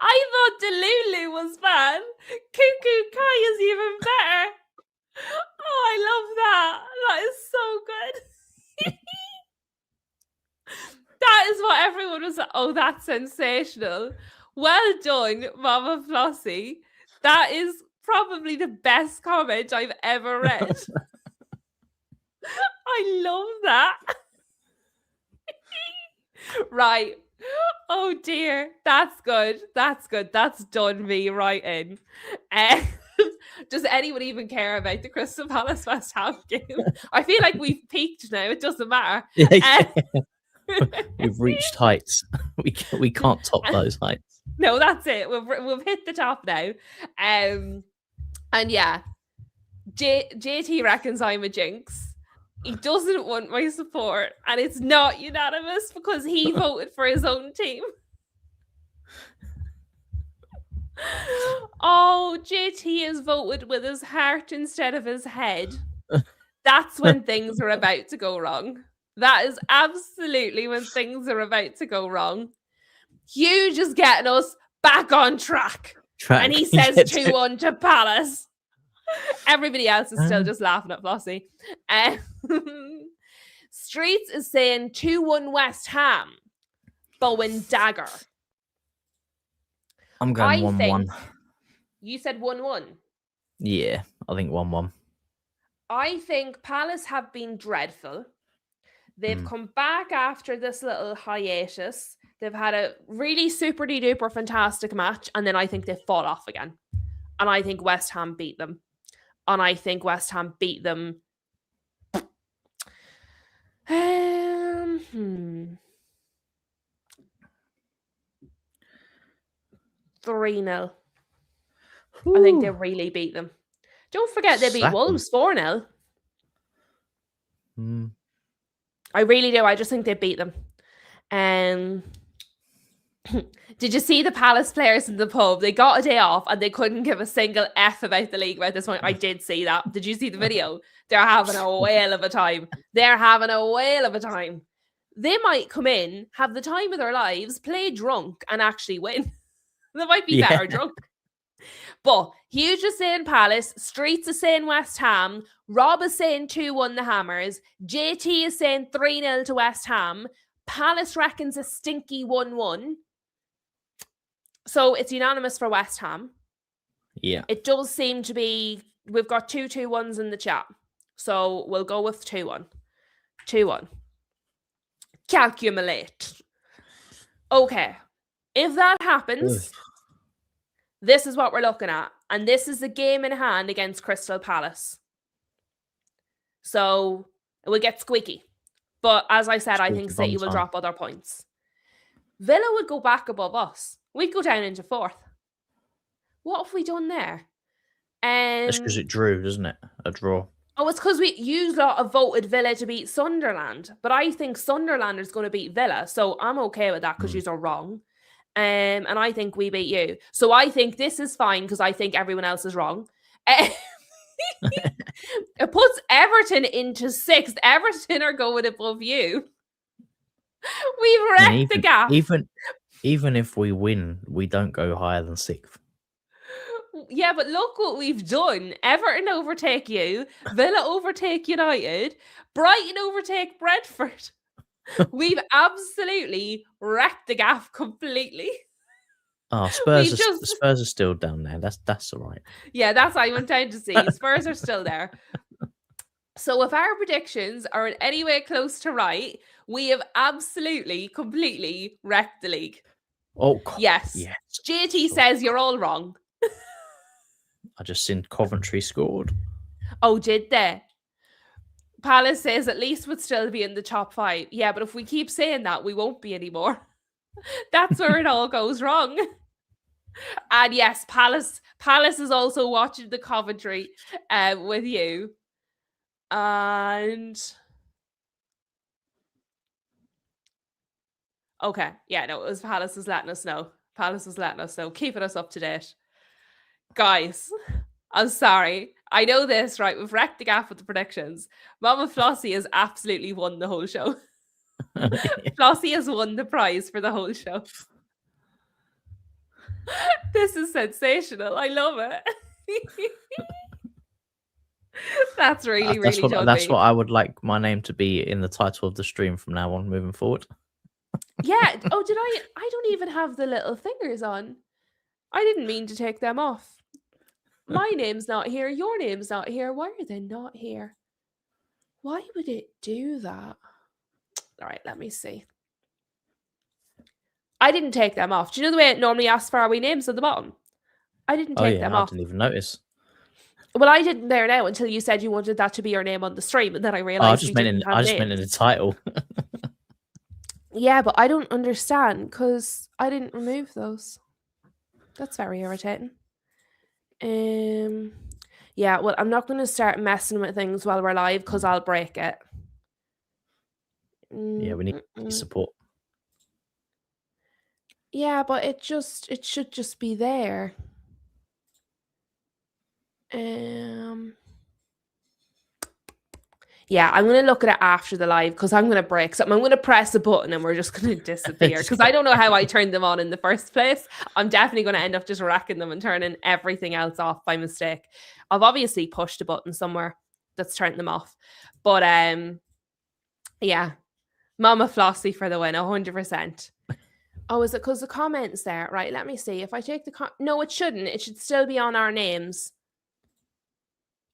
I thought Duuuuuun was bad. Cuckoo Kai is even better. Oh, I love that. That is so good. That is what everyone was like. Oh, that's sensational. Well done, Mama Flossie. That is probably the best comment I've ever read. I love that. Right. Oh dear. That's good. That's done me right in. Does anyone even care about the Crystal Palace West Ham game? I feel like we've peaked now. It doesn't matter. We've reached heights. We can't top those heights. No, that's it. We've hit the top now. And yeah, JT reckons I'm a jinx. He doesn't want my support, and it's not unanimous because he voted for his own team. Oh, JT has voted with his heart instead of his head. That's when things are about to go wrong. That is absolutely when things are about to go wrong. Hugh just getting us back on track. And he says 2-1 to Palace. Everybody else is still just laughing at Flossie. Streets is saying 2-1 West Ham. Bowen Dagger. I'm going 1-1. You said 1-1? Yeah, I think 1-1. I think Palace have been dreadful. They've come back after this little hiatus. They've had a really super duper fantastic match, and then I think they fall off again. And I think West Ham beat them. and I think West Ham beat them. 3-0. I think they really beat them. Don't forget they beat Slap 'em. Wolves 4-0. Mm. I really do. I just think they beat them. Did you see the Palace players in the pub? They got a day off and they couldn't give a single F about the league at this point. I did see that. Did you see the video? They're having a whale of a time. They're having a whale of a time. They might come in, have the time of their lives, play drunk, and actually win. They might be better drunk. But Huge is saying Palace, Streets is saying West Ham, Rob is saying 2-1 the Hammers, JT is saying 3-0 to West Ham, Palace reckons a stinky 1-1. So it's unanimous for West Ham. Yeah. It does seem to be, we've got 2-2-1s in the chat. So we'll go with 2-1. 2-1. Calculate. Okay. If that happens, this is what we're looking at. And this is the game in hand against Crystal Palace. So it will get squeaky. But as I said, I think City will drop other points. Villa would go back above us. We'd go down into 4th. What have we done there? It's because it drew, doesn't it? A draw. Oh, it's because you lot have voted Villa to beat Sunderland. But I think Sunderland is going to beat Villa. So I'm okay with that because you are wrong. And I think we beat you. So I think this is fine because I think everyone else is wrong. It puts Everton into 6th. Everton are going above you. We've wrecked the gap. Even if we win, we don't go higher than 6th. Yeah, but look what we've done. Everton overtake you. Villa overtake United. Brighton overtake Brentford. We've absolutely wrecked the gap completely. Oh, Spurs are still down there. That's all right. Yeah, that's what I went down to see. Spurs are still there. So if our predictions are in any way close to right, we have absolutely, completely wrecked the league. Oh, God. Yes. JT says you're all wrong. I just seen Coventry scored. Oh, did they? Palace says at least would still be in the top 5. Yeah, but if we keep saying that, we won't be anymore. That's where it all goes wrong. And yes, Palace is also watching the Coventry with you. And okay, yeah, no, it was Palace was letting us know. Palace was letting us know, keeping us up to date. Guys, I'm sorry. I know this, right? We've wrecked the gap with the predictions. Mama Flossie has absolutely won the whole show. Flossie has won the prize for the whole show. This is sensational. I love it. That's really that's what I would like my name to be in the title of the stream from now on, moving forward. Yeah. Oh, did I? I don't even have the little fingers on. I didn't mean to take them off. My name's not here. Your name's not here. Why are they not here? Why would it do that? All right, let me see. I didn't take them off. Do you know the way it normally asks for our wee names at the bottom? I didn't take them off. I didn't even notice. Well, I didn't there now until you said you wanted that to be your name on the stream, and then I realized I just meant in the title. Yeah, but I don't understand because I didn't remove those. That's very irritating. Yeah, well, I'm not going to start messing with things while we're live because I'll break it. Yeah, we need support. Yeah, but it should just be there. Yeah, I'm going to look at it after the live because I'm going to break something. I'm going to press a button and we're just going to disappear because I don't know how I turned them on in the first place. I'm definitely going to end up just wrecking them and turning everything else off by mistake. I've obviously pushed a button somewhere that's turned them off. But yeah, Mama Flossie for the win, 100%. Oh, is it because the comments there? Right, let me see. If I take the no, it shouldn't. It should still be on our names.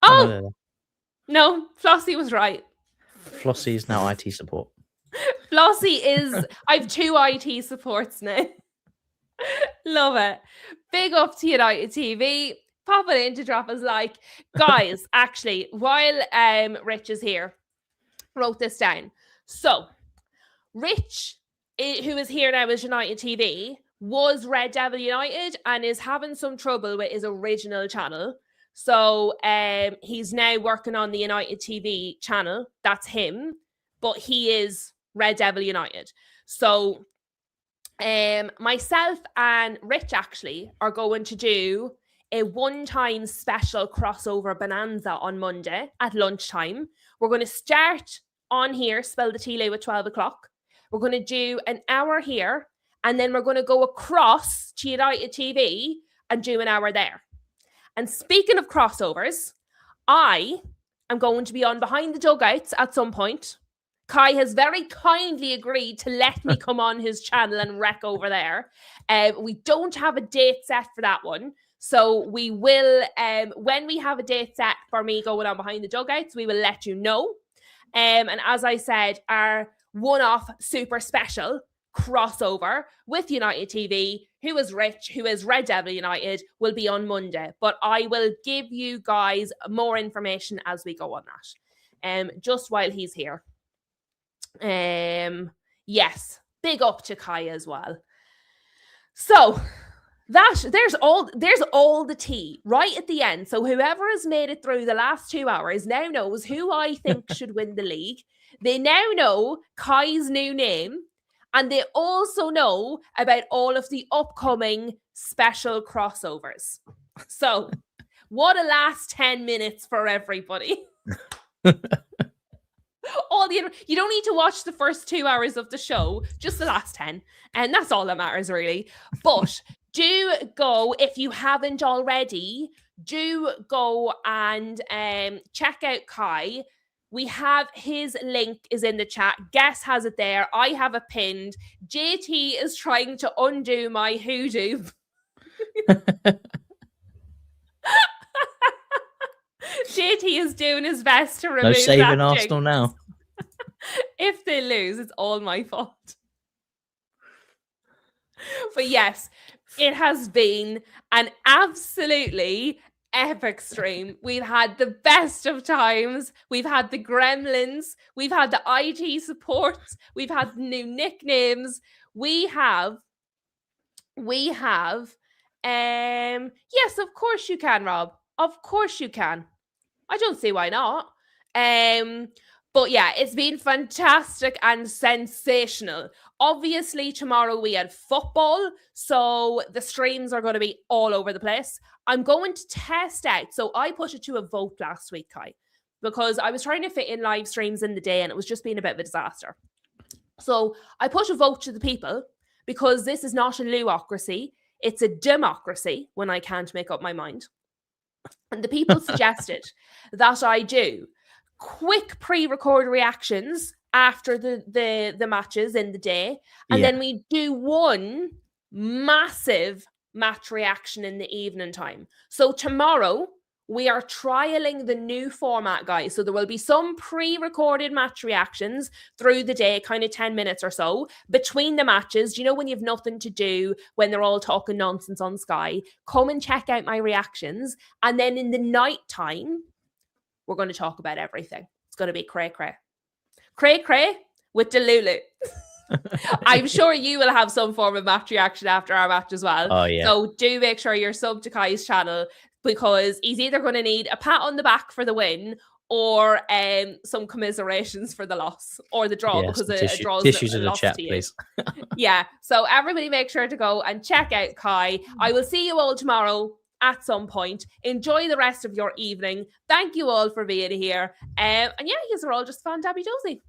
Oh! No, Flossie was right. Flossie is now IT support. Flossie is... I have 2 IT supports now. Love it. Big up to United TV. pop it in to drop us like. Guys, actually, while Rich is here, wrote this down. So, Rich, who is here now as United TV, was Red Devil United and is having some trouble with his original channel. So he's now working on the United TV channel. That's him. But he is Red Devil United. So myself and Rich actually are going to do a one-time special crossover bonanza on Monday at lunchtime. We're going to start on here, Spell the Tea at 12 o'clock. We're going to do an hour here, and then we're going to go across to United TV and do an hour there. And speaking of crossovers, I am going to be on Behind the Dugouts at some point. Kai has very kindly agreed to let me come on his channel and wreck over there. We don't have a date set for that one. So we will, when we have a date set for me going on Behind the Dugouts, we will let you know. And as I said, our one-off super special crossover with United TV, who is Rich, who is Red Devil United, will be on Monday. But I will give you guys more information as we go on that. Just while he's here. Yes, big up to Kai as well. So there's all the tea right at the end. So whoever has made it through the last 2 hours now knows who I think should win the league. They now know Kai's new name, and they also know about all of the upcoming special crossovers. So what a last 10 minutes for everybody. You don't need to watch the first 2 hours of the show, just the last 10. And that's all that matters, really. But do go, if you haven't already, do go and check out Kai. We have his link is in the chat. Guess has it there. I have it pinned. JT is trying to undo my hoodoo. JT is doing his best to remove no saving that Arsenal jinx. now. If they lose, it's all my fault. But yes, it has been an absolutely epic stream. We've had the best of times. We've had the gremlins. We've had the IT support. We've had new nicknames. We have, yes, of course you can, Rob. Of course you can. I don't see why not. But yeah, it's been fantastic and sensational. Obviously, tomorrow we had football, so the streams are going to be all over the place. I'm going to test out. So I put it to a vote last week, Kai, because I was trying to fit in live streams in the day and it was just being a bit of a disaster. So I put a vote to the people because this is not a luocracy. It's a democracy when I can't make up my mind. And the people suggested that I do quick pre-record reactions after the matches in the day, and then we do one massive match reaction in the evening time. So tomorrow we are trialing the new format, guys. So there will be some pre-recorded match reactions through the day, kind of 10 minutes or so between the matches. You know, when you have nothing to do, when they're all talking nonsense on Sky, come and check out my reactions. And then in the night time, we're going to talk about everything. It's going to be cray-cray. Cray-cray with Duuuuuun. I'm sure you will have some form of match reaction after our match as well. Oh, yeah. So do make sure you're subbed to Kai's channel, because he's either going to need a pat on the back for the win or some commiserations for the loss or the draw, because a draw is a loss to you. Please. Yeah. So everybody make sure to go and check out Kai. I will see you all tomorrow at some point. Enjoy the rest of your evening. Thank you all for being here. And yeah, you guys are all just fan dabby dozy.